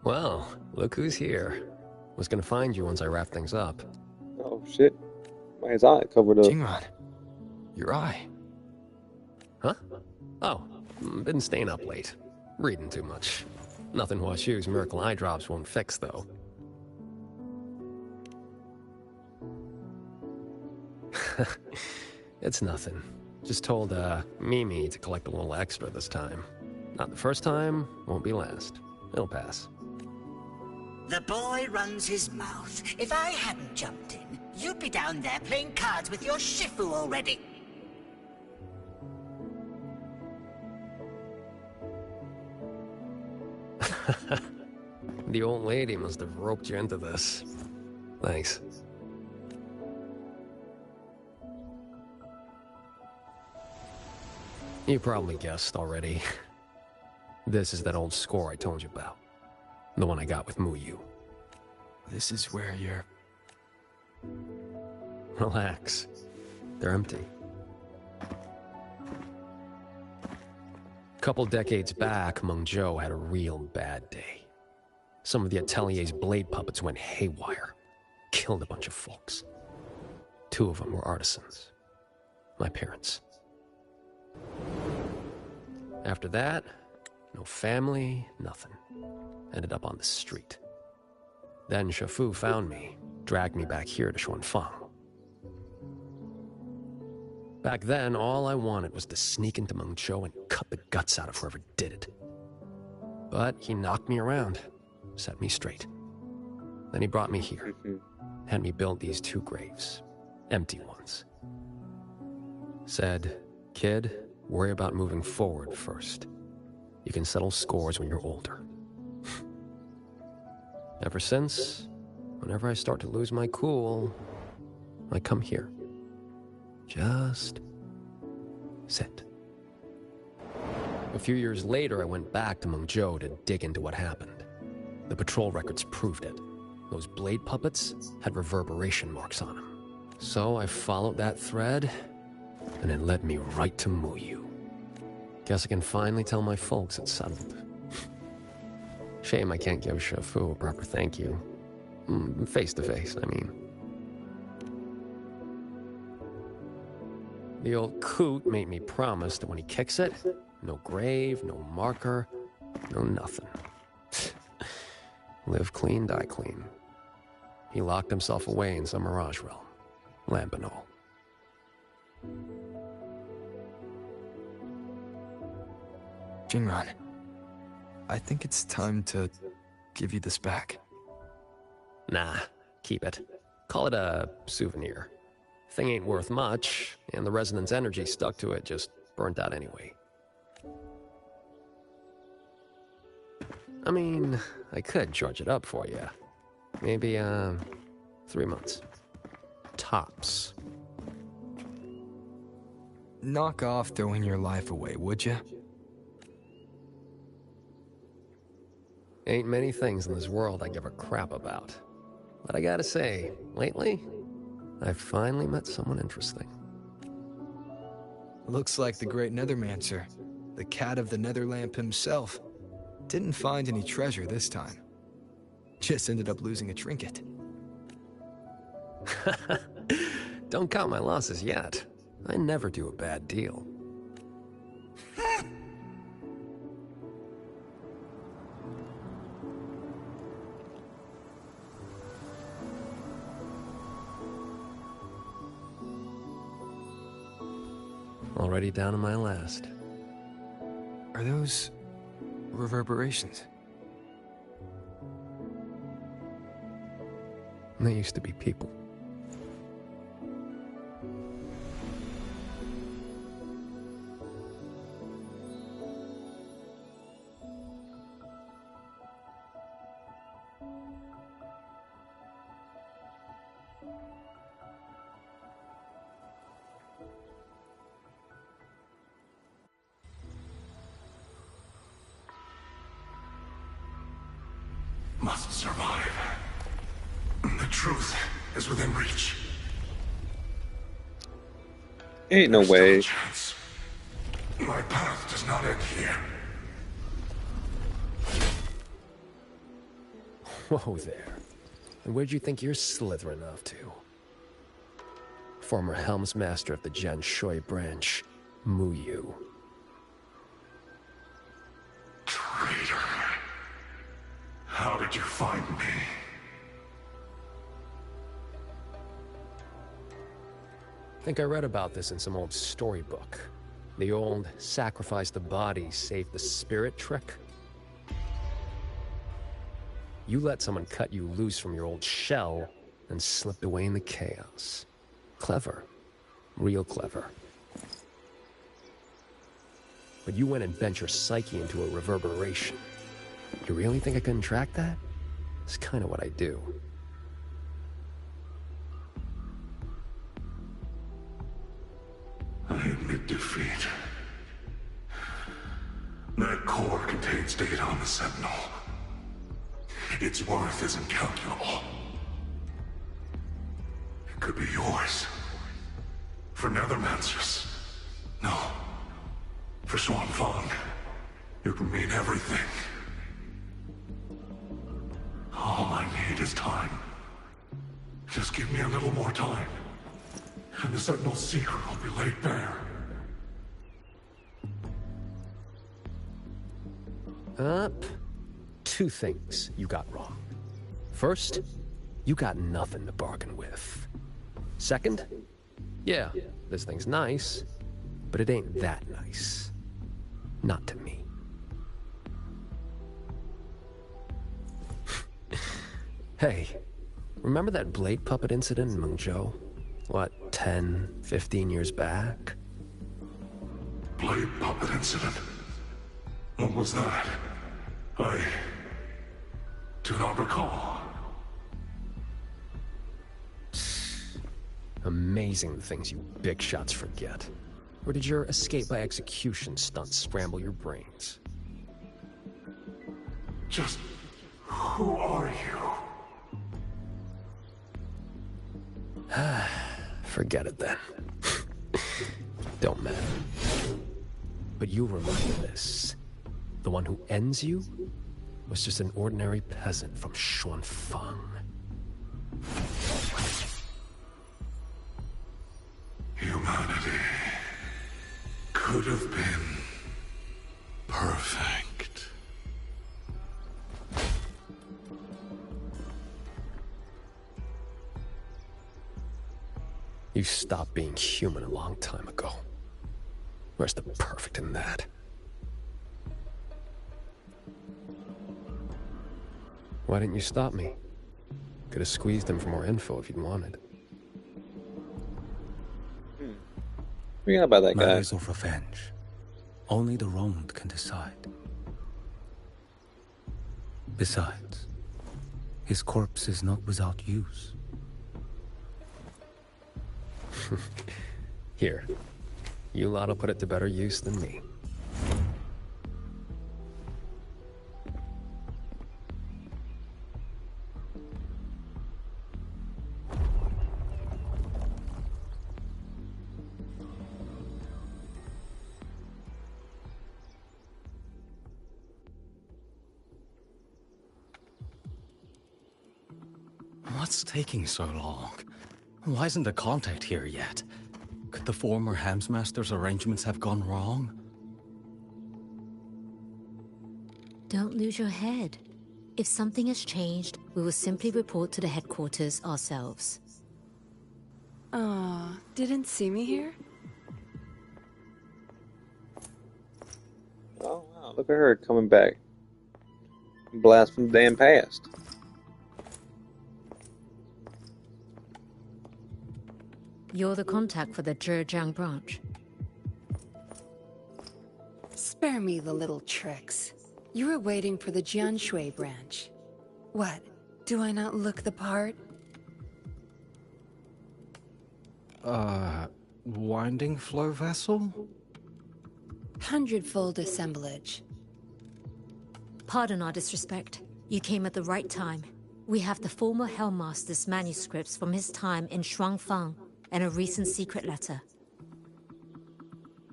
Well, look who's here. Was gonna find you once I wrap things up. Oh shit. Why is eye covered up? Jingran, your eye. Huh? Oh, been staying up late. Reading too much. Nothing Huashu's miracle eye drops won't fix, though. It's nothing. Just told, Mimi to collect a little extra this time. Not the first time, won't be last. It'll pass. The boy runs his mouth. If I hadn't jumped in, you'd be down there playing cards with your Shifu already. The old lady must have roped you into this. Thanks. You probably guessed already. This is that old score I told you about. The one I got with Muyu. This is where you're... Relax. They're empty. Couple decades back, Mengzhou had a real bad day. Some of the Atelier's blade puppets went haywire. Killed a bunch of folks. 2 of them were artisans. My parents. After that, no family, nothing. Ended up on the street. Then Shifu found me, dragged me back here to Xuanfang. Back then, all I wanted was to sneak into Mengzhou and cut the guts out of whoever did it. But he knocked me around, set me straight. Then he brought me here, had me build these 2 graves, empty ones. Said, kid, worry about moving forward first. You can settle scores when you're older. Ever since, whenever I start to lose my cool, I come here. Just sit. A few years later, I went back to Mengzhou to dig into what happened. The patrol records proved it. Those blade puppets had reverberation marks on them. So I followed that thread, and it led me right to Muyu. Guess I can finally tell my folks it's settled. Shame I can't give Shifu a proper thank you. Face to face, I mean. The old coot made me promise that when he kicks it, no grave, no marker, no nothing. Live clean, die clean. He locked himself away in some mirage realm. Lamp and all. Jingran, I think it's time to give you this back. Nah, keep it. Call it a souvenir. Thing ain't worth much, and the resonance energy stuck to it just burnt out anyway. I mean, I could charge it up for you. Maybe, 3 months. Tops. Knock off throwing your life away, would you? Ain't many things in this world I give a crap about. But I gotta say, lately, I've finally met someone interesting. Looks like the great Nethermancer, the cat of the Netherlamp himself, didn't find any treasure this time. Just ended up losing a trinket. Don't count my losses yet. I never do a bad deal. Already down to my last. Are those reverberations? They used to be people. Must survive. The truth is within reach. Ain't no way. Chance. My path does not end here. Whoa there. And where'd you think you're slithering off to? Former Helm's Master of the Jian Shui branch, Muyu. Traitor. How did you find me? I think I read about this in some old storybook. The old sacrifice the body, save the spirit trick. You let someone cut you loose from your old shell and slipped away in the chaos. Clever. Real clever. But you went and bent your psyche into a reverberation. You really think I couldn't track that? It's kind of what I do. I admit defeat. That core contains data on the Sentinel. Its worth is incalculable. It could be yours. For Nethermancers. No. For Xuanfang. It would mean everything. All I need is time. Just give me a little more time, and the Sentinel's secret will be laid bare. Two things you got wrong. First, you got nothing to bargain with. Second, yeah, this thing's nice, but it ain't that nice. Not to me. Hey, remember that blade puppet incident in Mengzhou? What, 10, 15 years back? Blade puppet incident? What was that? I do not recall. Amazing the things you big shots forget. Or did your escape by execution stunt scramble your brains? Just who are you? Forget it then. Don't matter. But you remember this. The one who ends you was just an ordinary peasant from Xuanfang. Humanity could have been perfect. You stopped being human a long time ago. Where's the perfect in that? Why didn't you stop me? Could have squeezed him for more info if you'd wanted. Forget about that guy. Matters of revenge. Only the wronged can decide. Besides, his corpse is not without use. Here. You lot'll put it to better use than me. What's taking so long? Why isn't the contact here yet? Could the former Hamsmaster's arrangements have gone wrong? Don't lose your head. If something has changed, we will simply report to the headquarters ourselves. Aw, didn't see me here? Oh wow, look at her coming back. Blast from the damn past. You're the contact for the Zhejiang branch. Spare me the little tricks. You were waiting for the Jianshui branch. What? Do I not look the part? Winding flow vessel? 100-fold assemblage. Pardon our disrespect. You came at the right time. We have the former Hellmaster's manuscripts from his time in Xuanfang and a recent secret letter.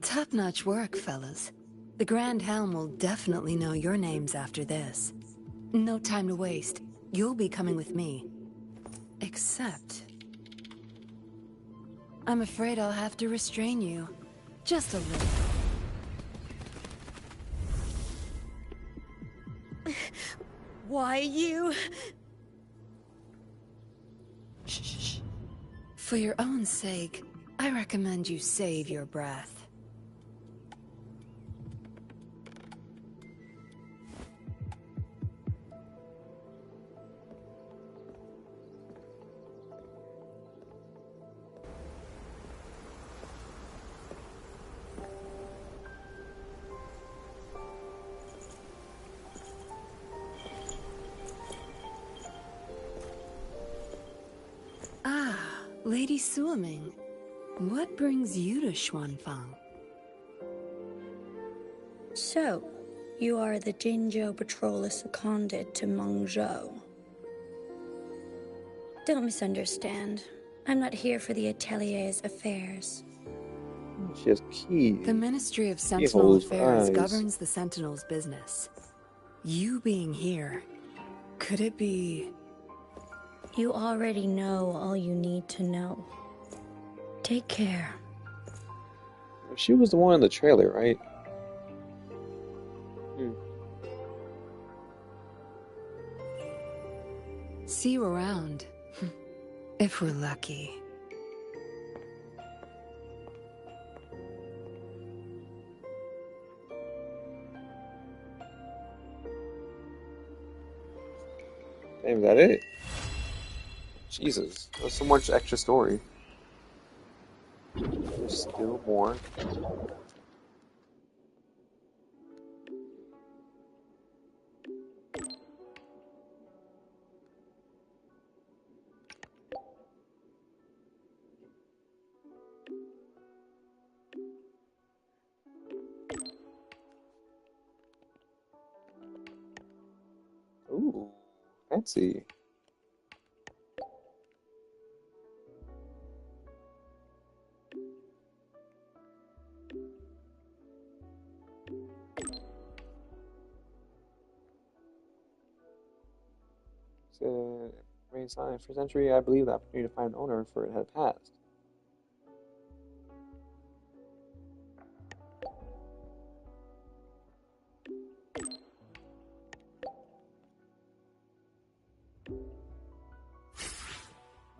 Top-notch work, fellas. The Grand Helm will definitely know your names after this. No time to waste. You'll be coming with me. Except... I'm afraid I'll have to restrain you. Just a little. Why you? Shh. For your own sake, I recommend you save your breath. Lady Suoming, what brings you to Xuanfang? So, you are the Jinzhou patroller seconded to Mengzhou. Don't misunderstand. I'm not here for the Atelier's affairs. She has keys. The Ministry of Sentinel Affairs governs the Sentinel's business. You being here, could it be... You already know all you need to know. Take care. She was the one in the trailer, right? See you around. If we're lucky. Damn, is that it? Jesus, there's so much extra story. There's still more. Ooh, fancy. Raised sign for a century, I believe the opportunity to find an owner for it had passed.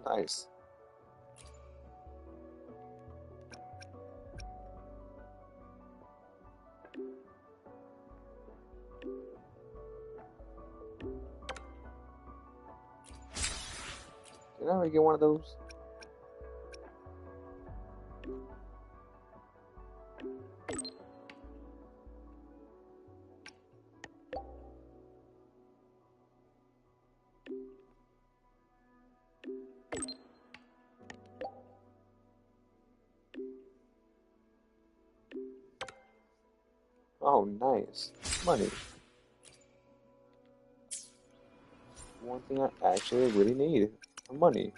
Nice. Did I ever get one of those? Oh, nice. Money. One thing I actually really need. Money.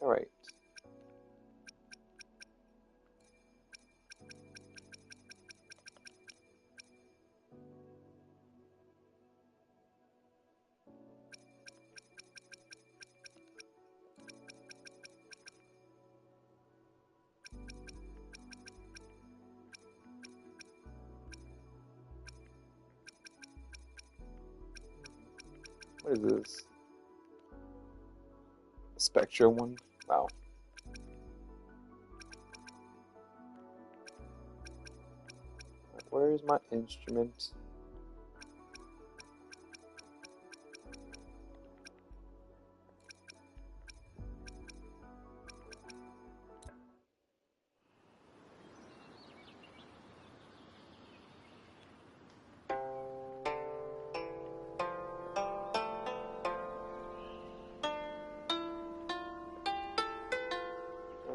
Alright. What is this? Spectra one? Wow. Where is my instrument?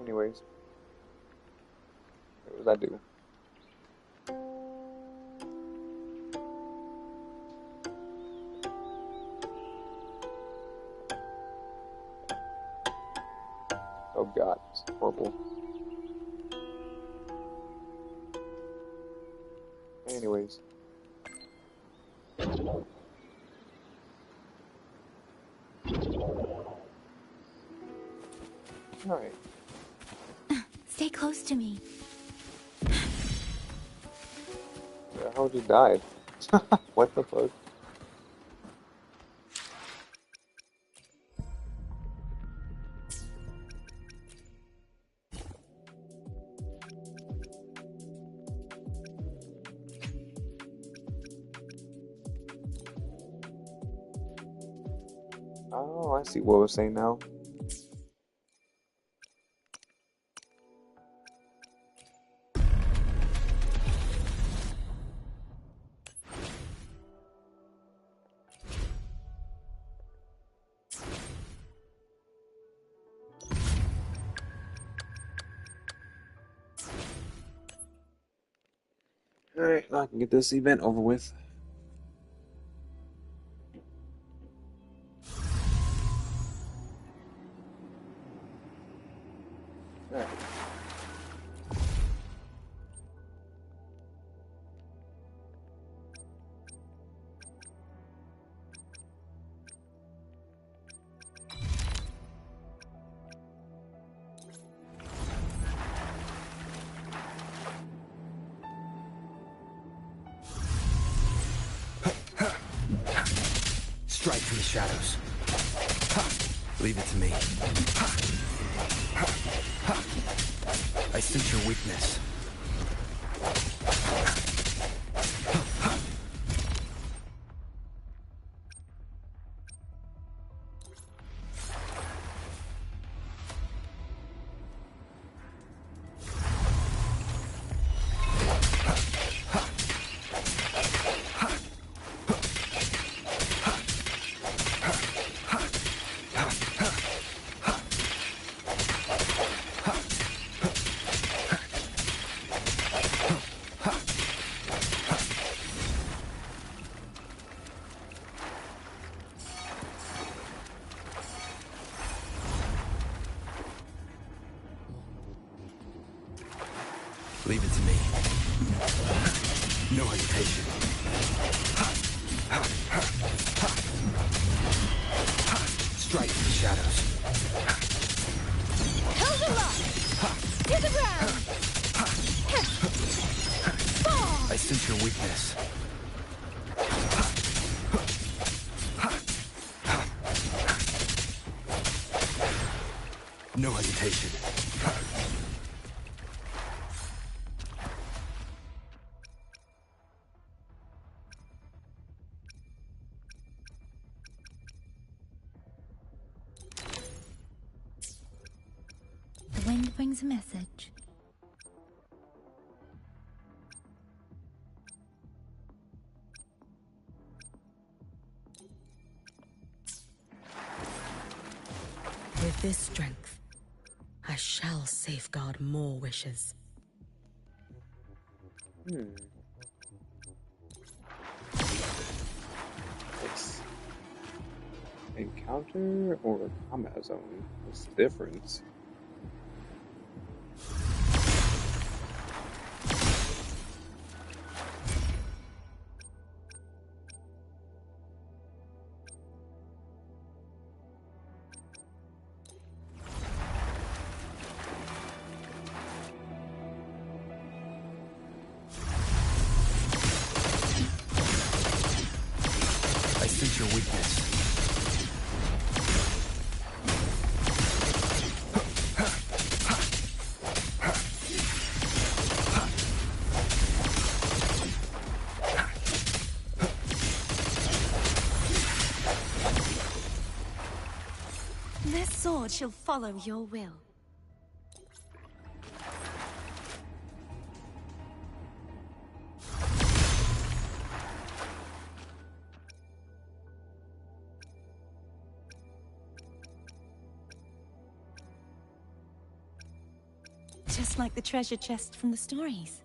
Anyways, what does that do? Oh god, it's horrible. Anyways. Alright. Stay close to me. The hell just died? What the fuck? Oh, I see what we're saying now. Alright, now I can get this event over with. Alright. Strike from the shadows. Leave it to me. I sense your weakness. Leave it to me. No hesitation. Strike in the shadows. Held a lot! To the ground! Fall! I sense your weakness. No hesitation. The wind brings a message. With this strength, I shall safeguard more wishes. It's encounter or combat zone? What's the difference? I sense your weakness. This sword shall follow your will. Just like the treasure chest from the stories.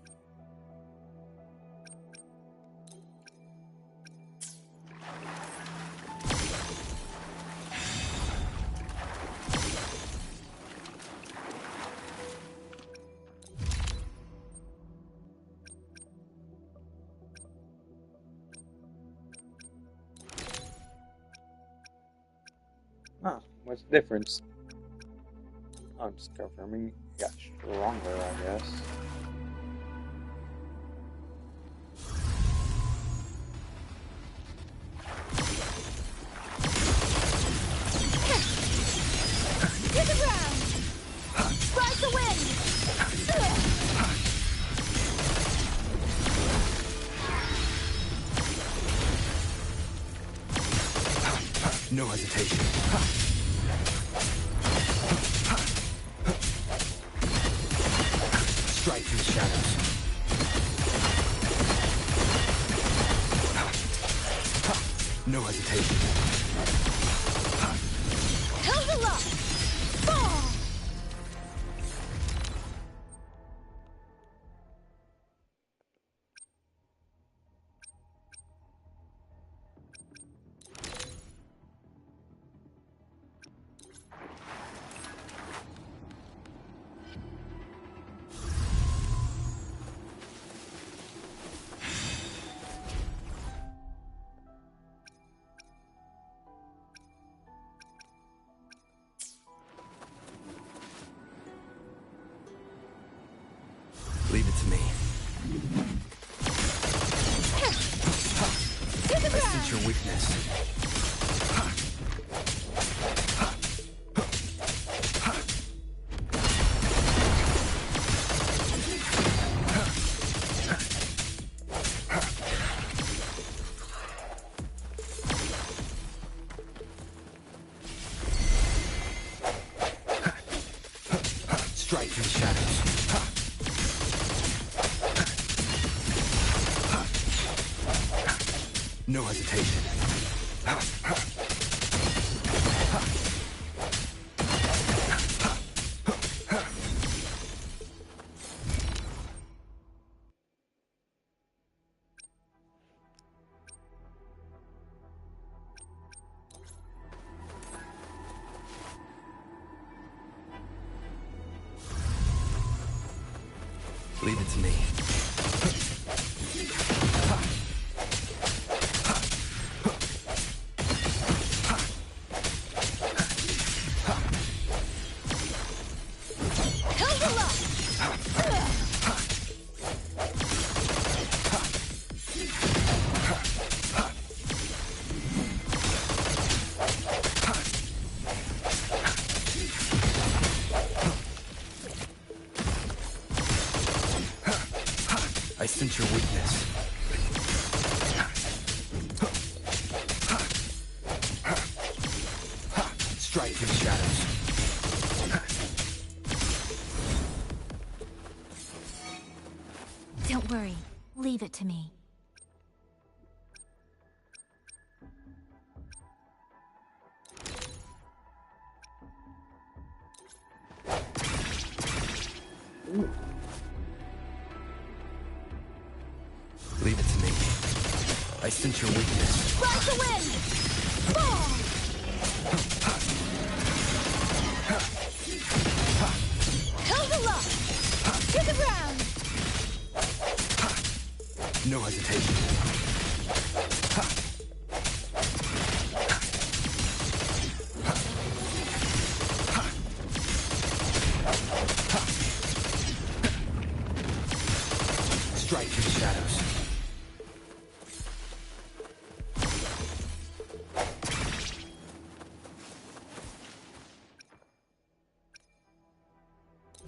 Ah, what's the difference? I'm just confirming it got stronger, I guess. To the ground! Ride the wind! No hesitation. Strike through the shadows. No hesitation. Held a lot! Fall! Leave it to me. I sense your weakness. Strike through the shadows. No hesitation. Leave it to me. I sense your weakness. Strike through the shadows. Don't worry. Leave it to me. Leave it to me. I sense your weakness. Ride the wind! Fall! Hold up! To the ground! No hesitation. Strike through the shadows.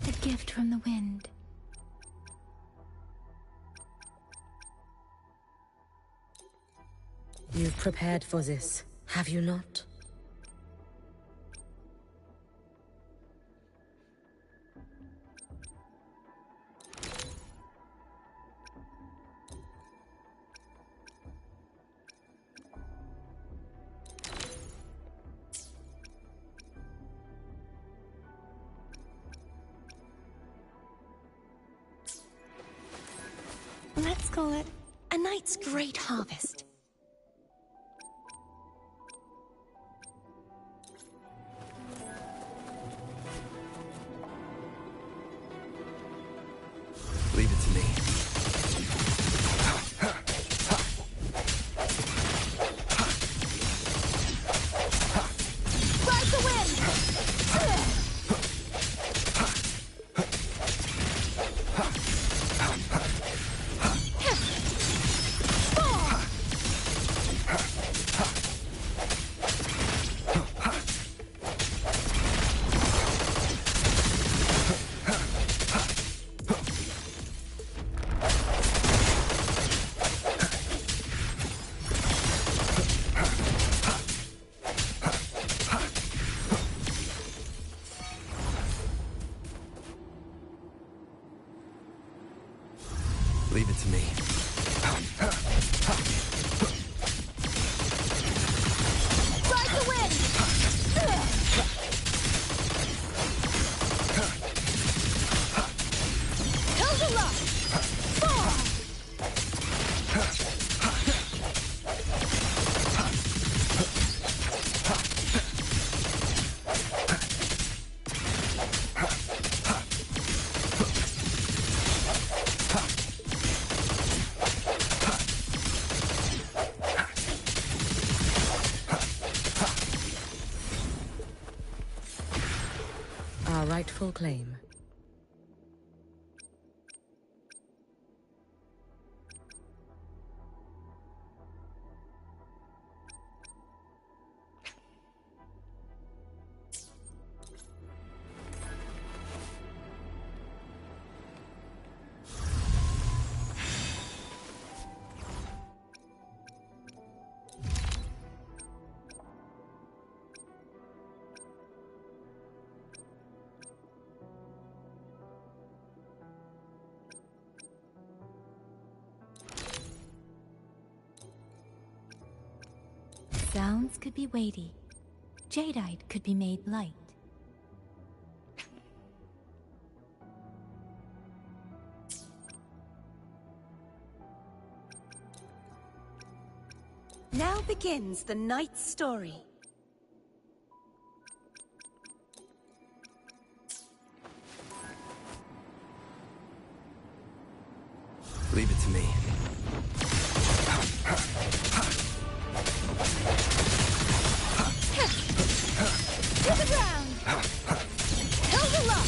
A gift from the wind. You've prepared for this, have you not? Let's call it a night's great harvest. Leave it to me. Ride the wind! Leave it to me. Ride the wind! Hold the lock! Fall! Our rightful claim. Sounds could be weighty. Jadeite could be made light. Now begins the night's story. Leave it to me. To the ground! Hilda up!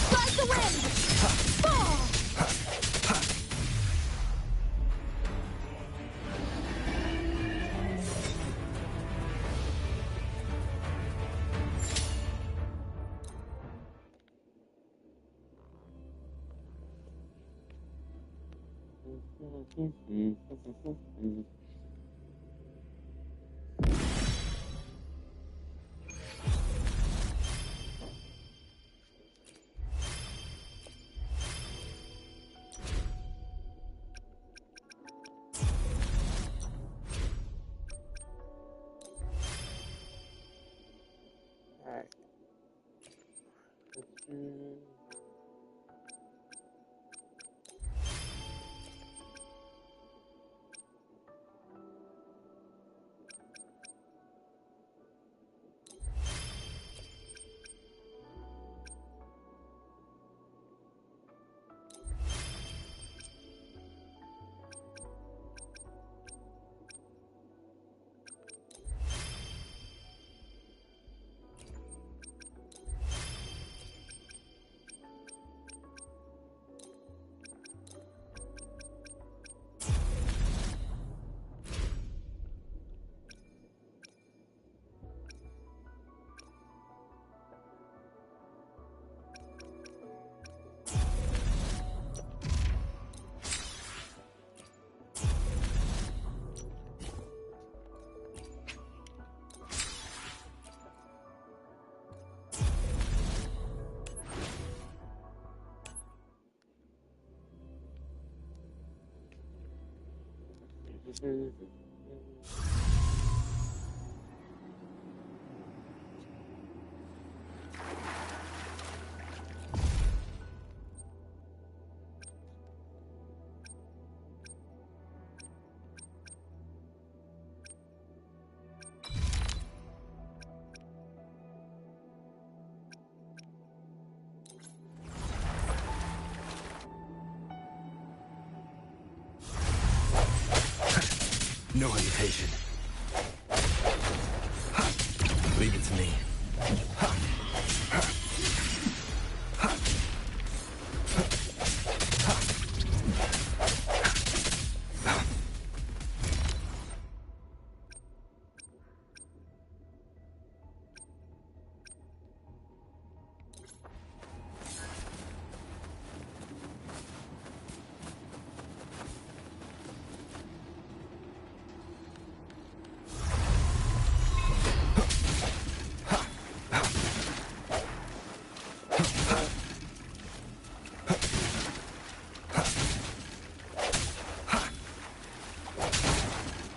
Ride the wind! Fall! Alright. No hesitation. Leave it to me.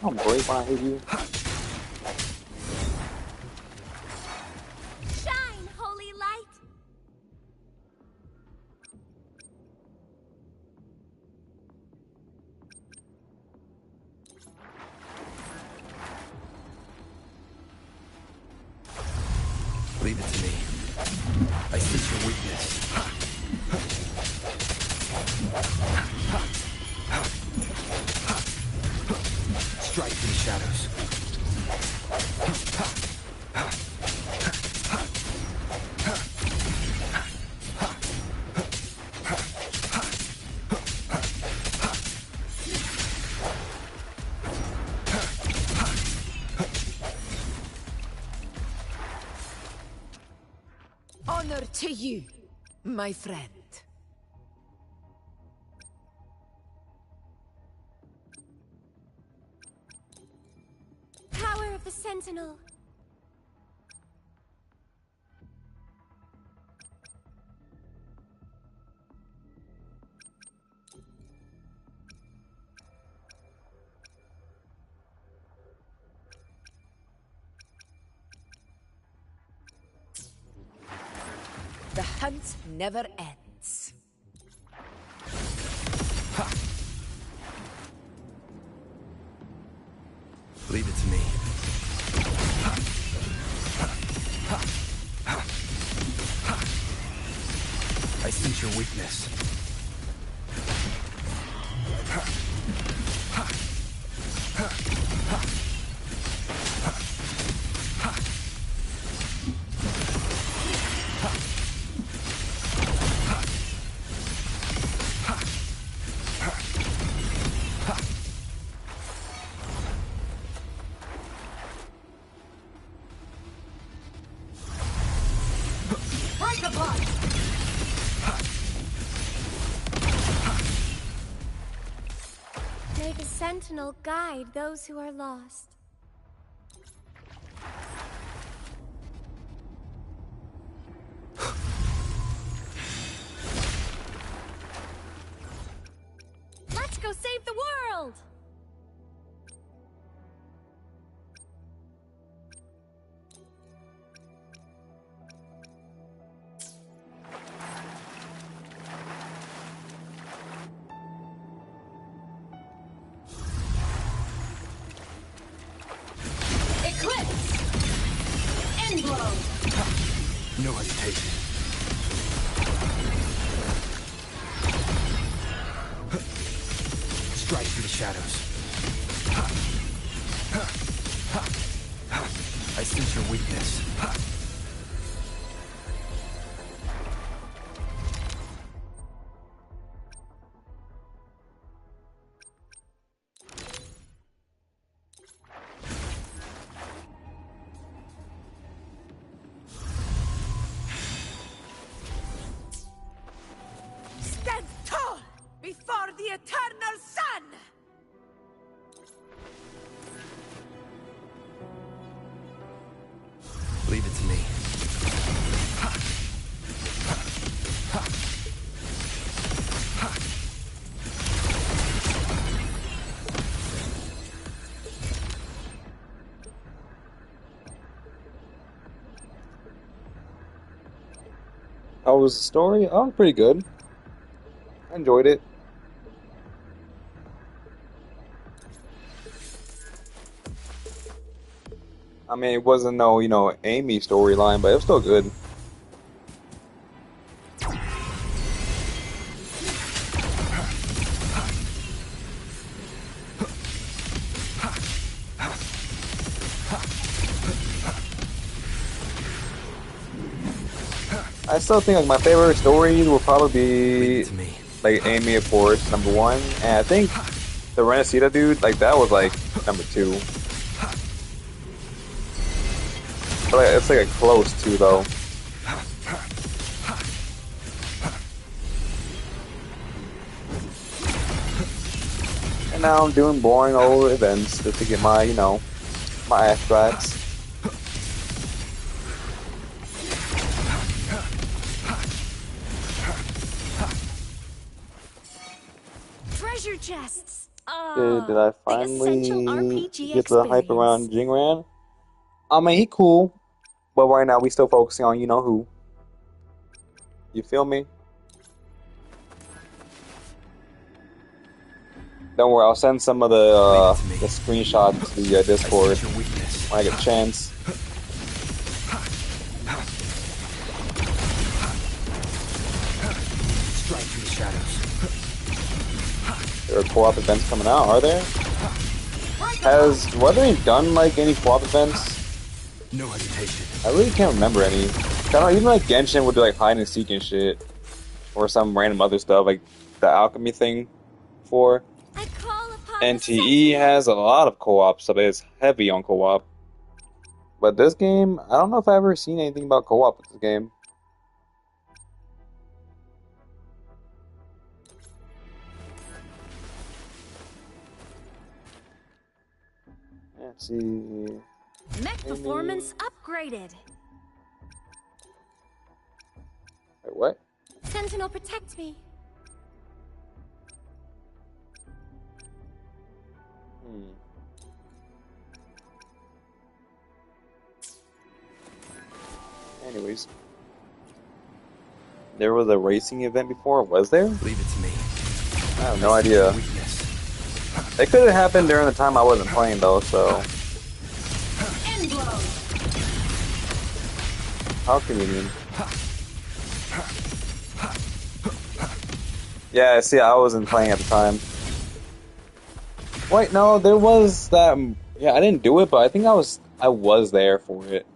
I'll break when I hit you. Shine, holy light! Leave it to me. I sense your weakness. Strike in the shadows. Honor to you, my friend. Power of the Sentinel. The hunt never ends. Leave it to me. I sense your weakness. Break apart! May the Sentinel guide those who are lost. Let's go save the world! Eclipse! Endblow! No hesitation. Strike through the shadows. I sense your weakness. Stand tall before the eternal sun! Leave it to me. How was the story? Oh, pretty good. I enjoyed it. I mean, it wasn't no, Amy storyline, but it was still good. I still think like my favorite stories will probably be like Amy, of course, #1, and I think the Renacida dude, like that was like #2. But like, it's like a close 2 though. And now I'm doing boring old events just to get my, my extracts. Treasure chests! Did I essential finally RPG get the hype around Jingran? I mean, he cool, but right now we still focusing on you-know-who. You feel me? Don't worry, I'll send some of the screenshots to the Discord when I get a chance. Strike through the shadows. There are co-op events coming out, are there? Has Wuthering done like any co-op events? No hesitation. I really can't remember any. Even like Genshin would do like hide and seek and shit, or some random other stuff like the alchemy thing. For NTE has a lot of co-op stuff. It's heavy on co-op. But this game, I don't know if I've ever seen anything about co-op with this game. Let's see. Mech performance upgraded. Wait, what? Sentinel, protect me. Anyways. There was a racing event before, was there? Leave it to me. I have no idea. It could have happened during the time I wasn't playing though, so. How convenient. Yeah, see, I wasn't playing at the time. Wait, no, there was that. Yeah, I didn't do it, but I think I was there for it.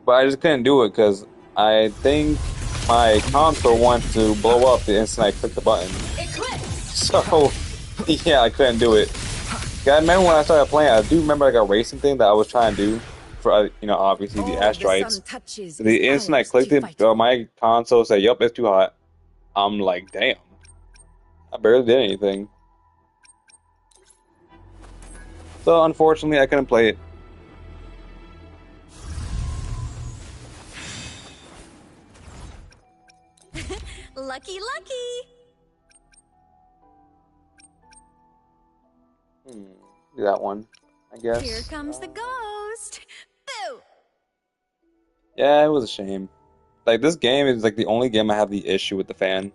But I just couldn't do it because I think my console wanted to blow up the instant I clicked the button. So, yeah, I couldn't do it. I remember when I started playing, I do remember like a racing thing that I was trying to do for, you know, obviously the asteroids. The instant I clicked it, my console said, "Yup, it's too hot." I'm like, damn. I barely did anything. So, unfortunately, I couldn't play it. Lucky, lucky! Do that one, I guess. Here comes the ghost! Boo! Yeah, it was a shame. Like, this game is like the only game I have the issue with the fan.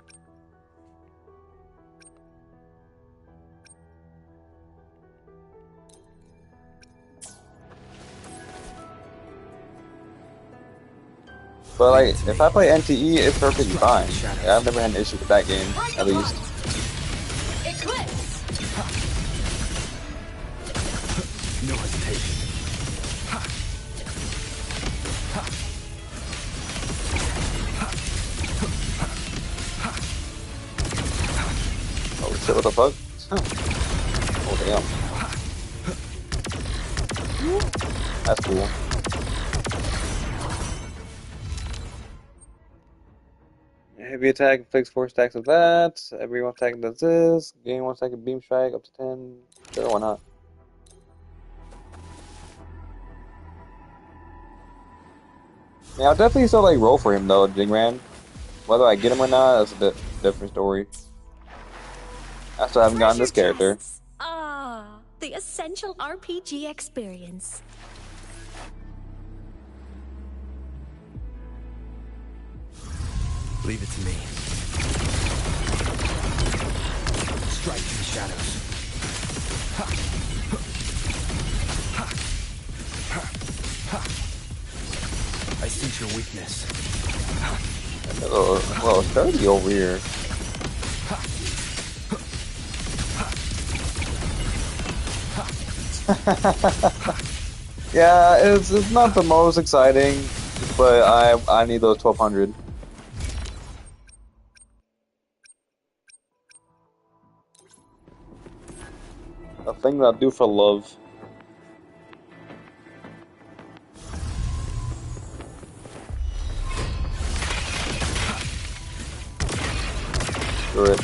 But like, if I play NTE, it's perfectly fine. Yeah, I've never had an issue with that game, at least. No hesitation. Oh shit, what the fuck? Oh damn. That's cool. Heavy attack inflicts 4 stacks of that. Every one attack does this. Gain 1 second beam strike up to 10. Sure, why not? Yeah, I'll definitely still like roll for him though, Jingran. Whether I get him or not, that's a different story. I still haven't gotten this character. Ah, the essential RPG experience. Leave it to me. Strike in the shadows. I sense your weakness. Well, sturdy over here. Yeah, it's not the most exciting, but I need those 1200. A thing that I do for love. Do it.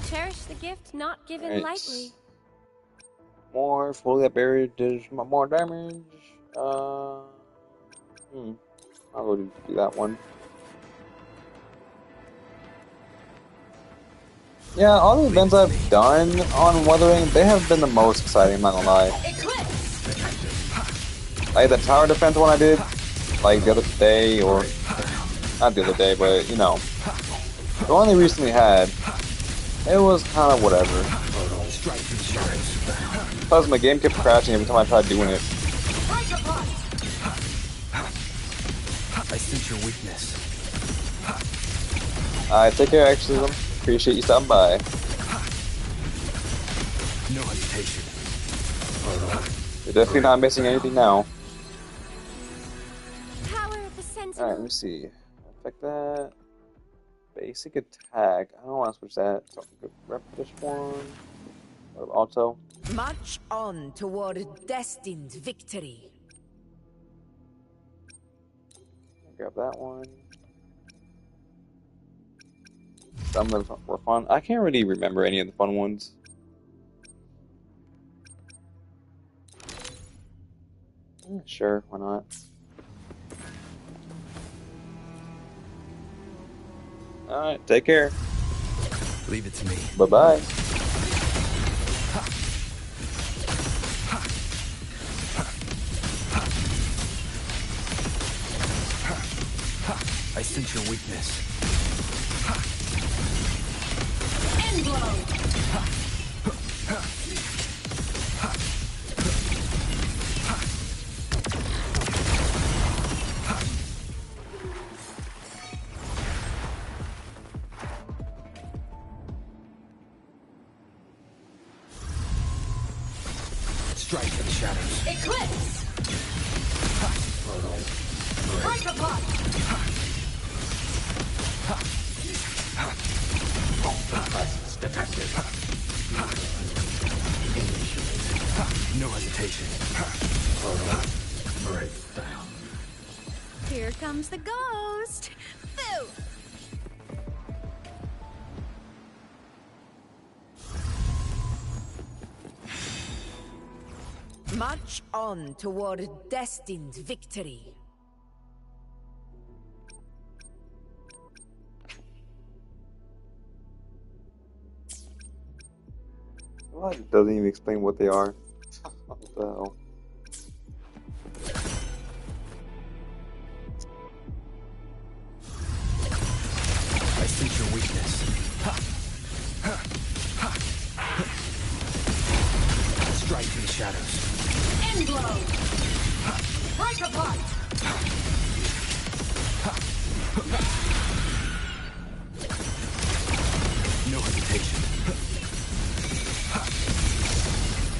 Cherish the gift not given Right. lightly. More fully up area does more damage. I'll go do that one. Yeah, all the events I've done on Wuthering, they have been the most exciting, I'm not gonna lie. Like the tower defense one I did, like the other day, or not the other day, but you know, the one they recently had, it was kind of whatever. Plus my game kept crashing every time I tried doing it. I sense your weakness. Alright, take care, Exorcism. Appreciate you stopping by. No hesitation. You're definitely not missing anything now. Power of the sentinel. Alright, let me see. Affect that. Basic attack. I don't want to switch that. So rep this one. Or auto. March on toward destined victory. Grab that one. Some of them were fun. I can't really remember any of the fun ones. Sure, why not? Alright, take care. Leave it to me. Bye-bye. I sense your weakness. End blow. Strike for the shadows. Eclipse. Break apart. Presence detected. No hesitation. Breakdown. Here comes the ghost. Boo! March on toward destined victory. Well, it doesn't even explain what they are. What the hell? I sense your weakness. Strike for the shadows. End blow. Break apart. No hesitation.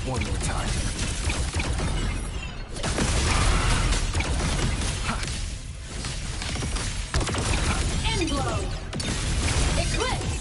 One more time. End blow. Eclipse.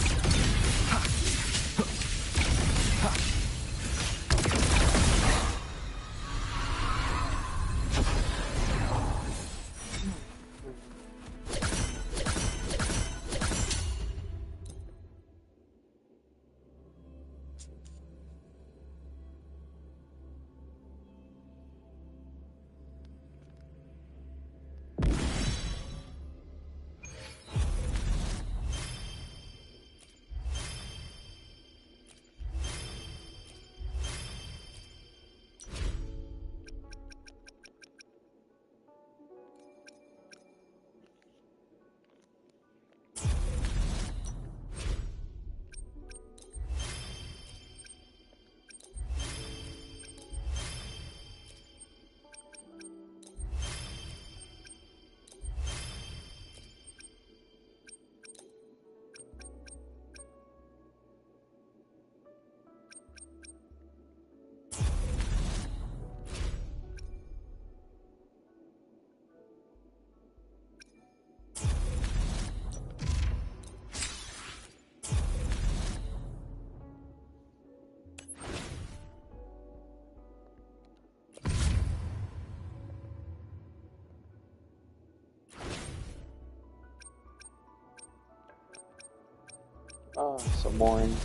Oh, so boring.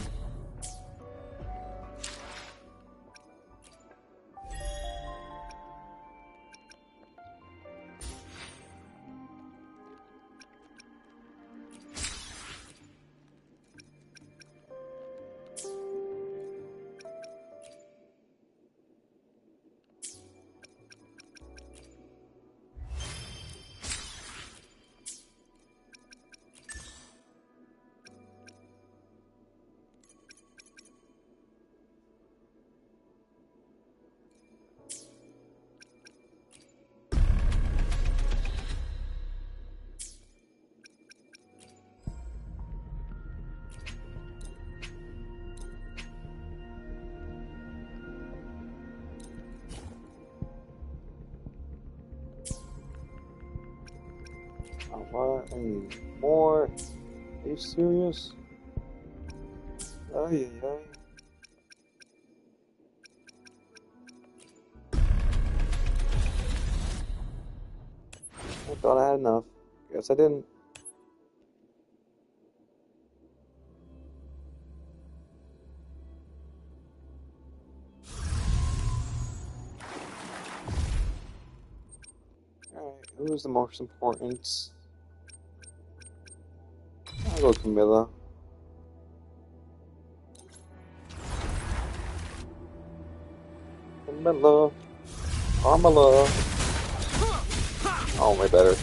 What? I need more. Are you serious? Ay, ay, ay. I thought I had enough. Guess I didn't. Alright, who's the most important? I'll go Camilla. Carmilla. Carmilla. Oh, way better.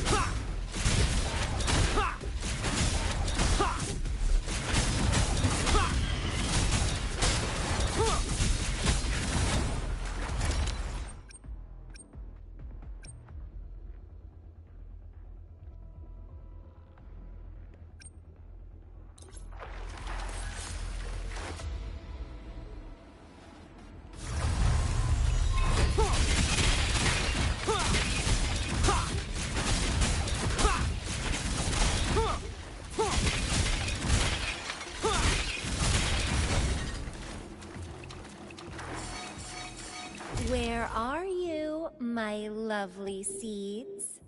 Where are you, my lovely seeds?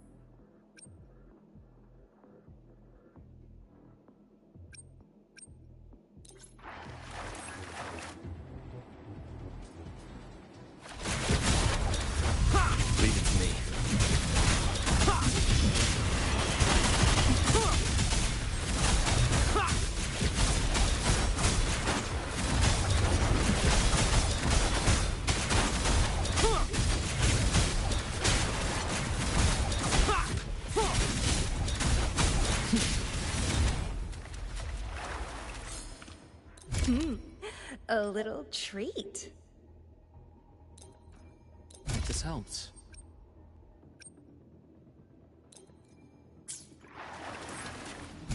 Leave it to me. A little treat. Hope this helps.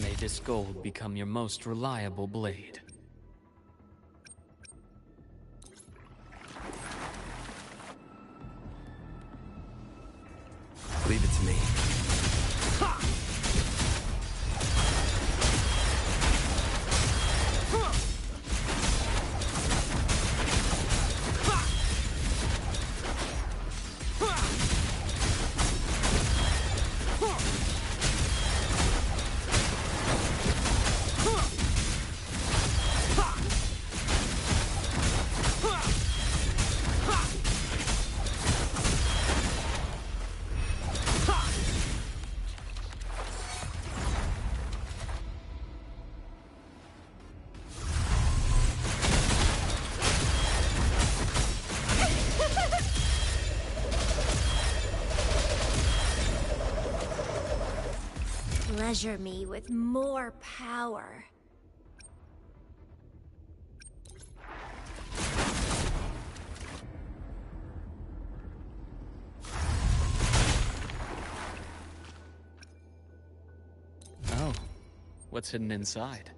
May this gold become your most reliable blade. Leave it to me. Pleasure me with more power. Oh, what's hidden inside?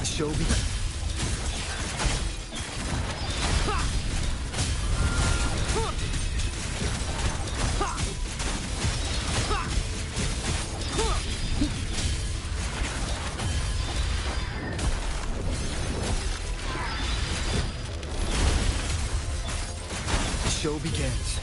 Show me. Show begins.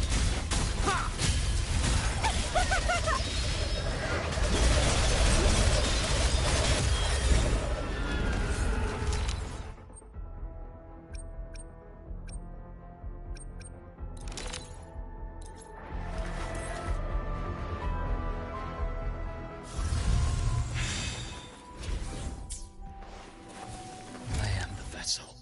I am the vessel.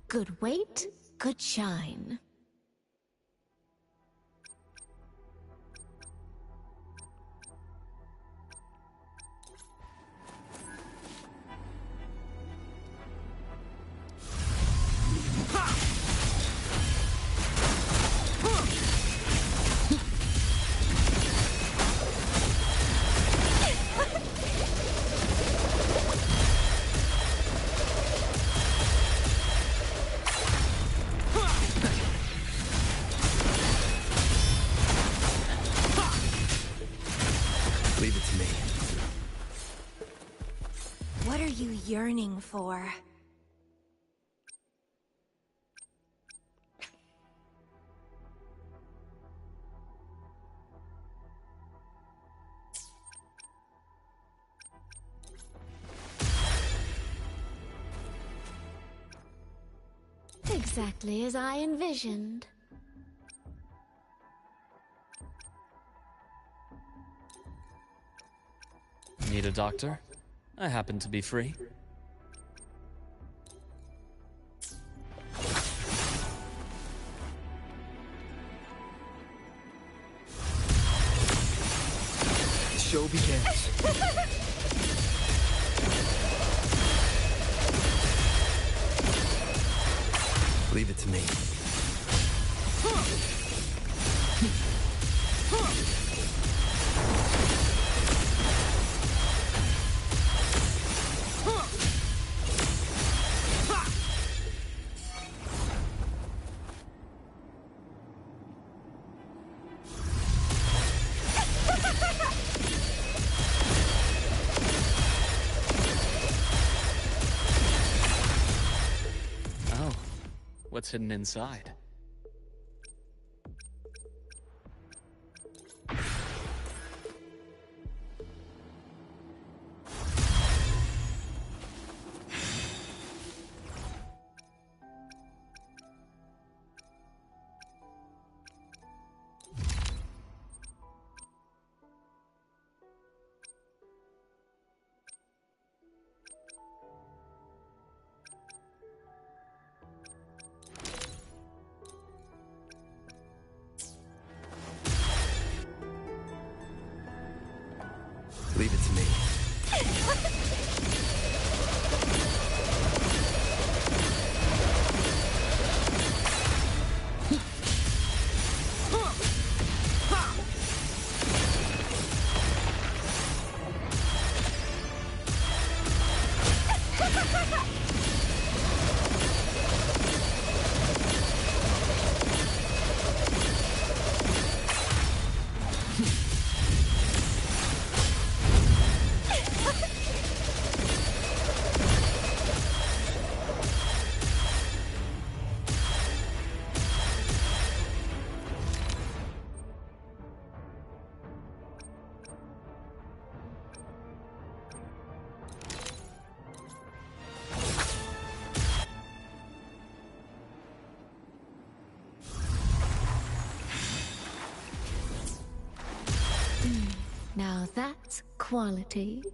Good weight, good shine. Leave it to me. What are you yearning for? Exactly as I envisioned. Need a doctor? I happen to be free. The show begins. Leave it to me. Oh, what's hidden inside? Leave it to me. Now that's quality.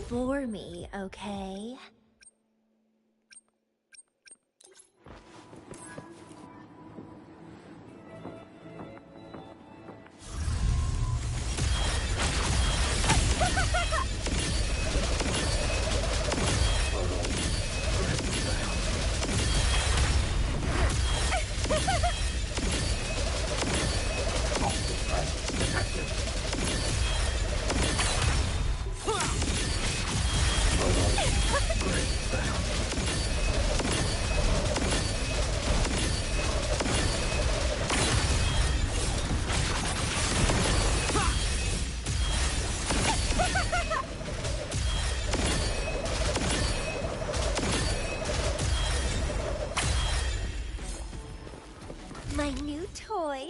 bore me, okay? My new toy.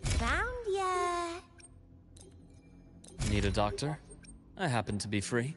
Found ya. Need a doctor? I happen to be free.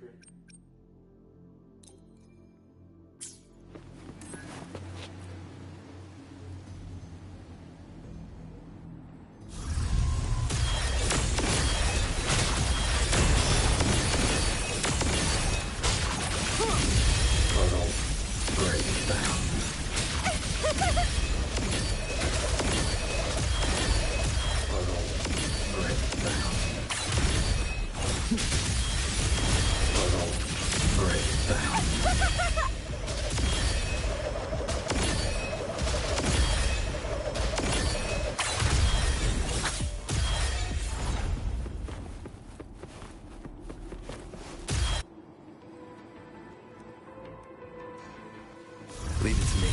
Leave it to me.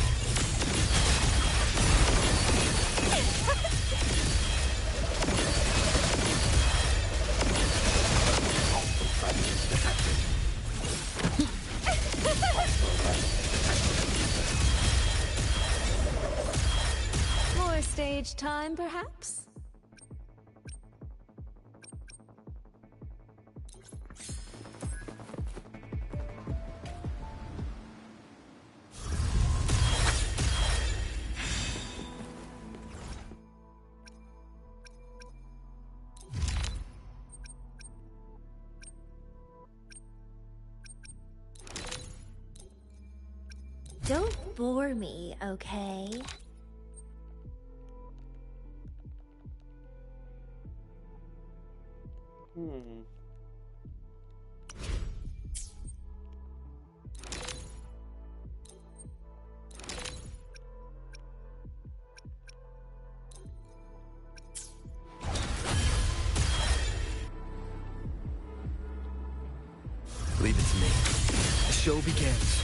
More stage time, perhaps? Don't bore me, okay? Leave it to me. The show begins.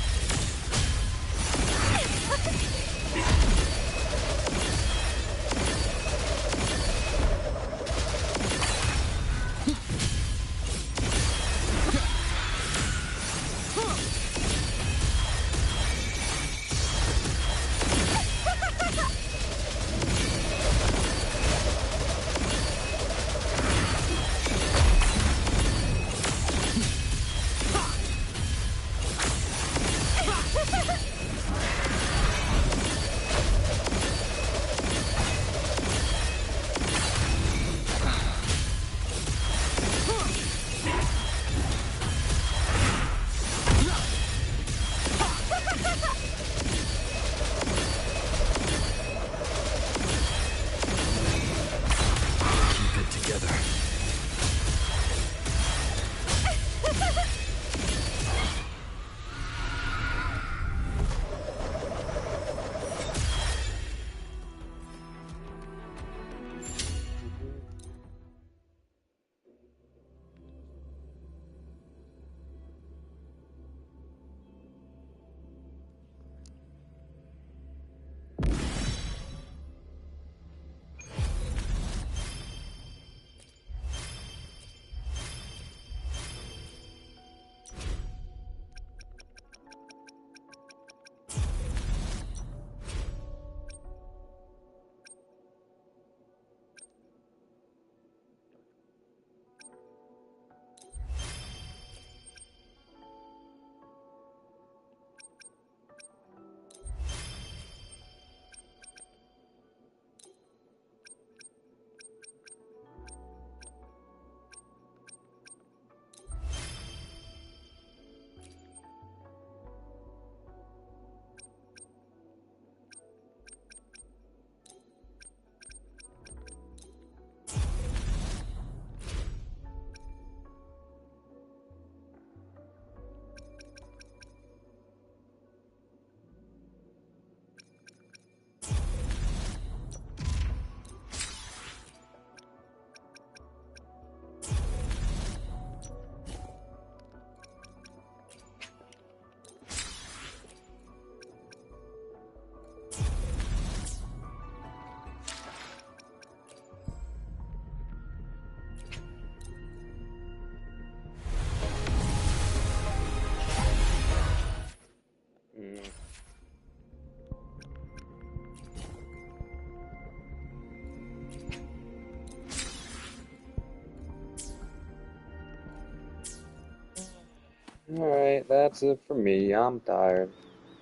Alright, that's it for me. I'm tired.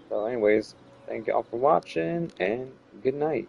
So anyways, thank y'all for watching, and good night.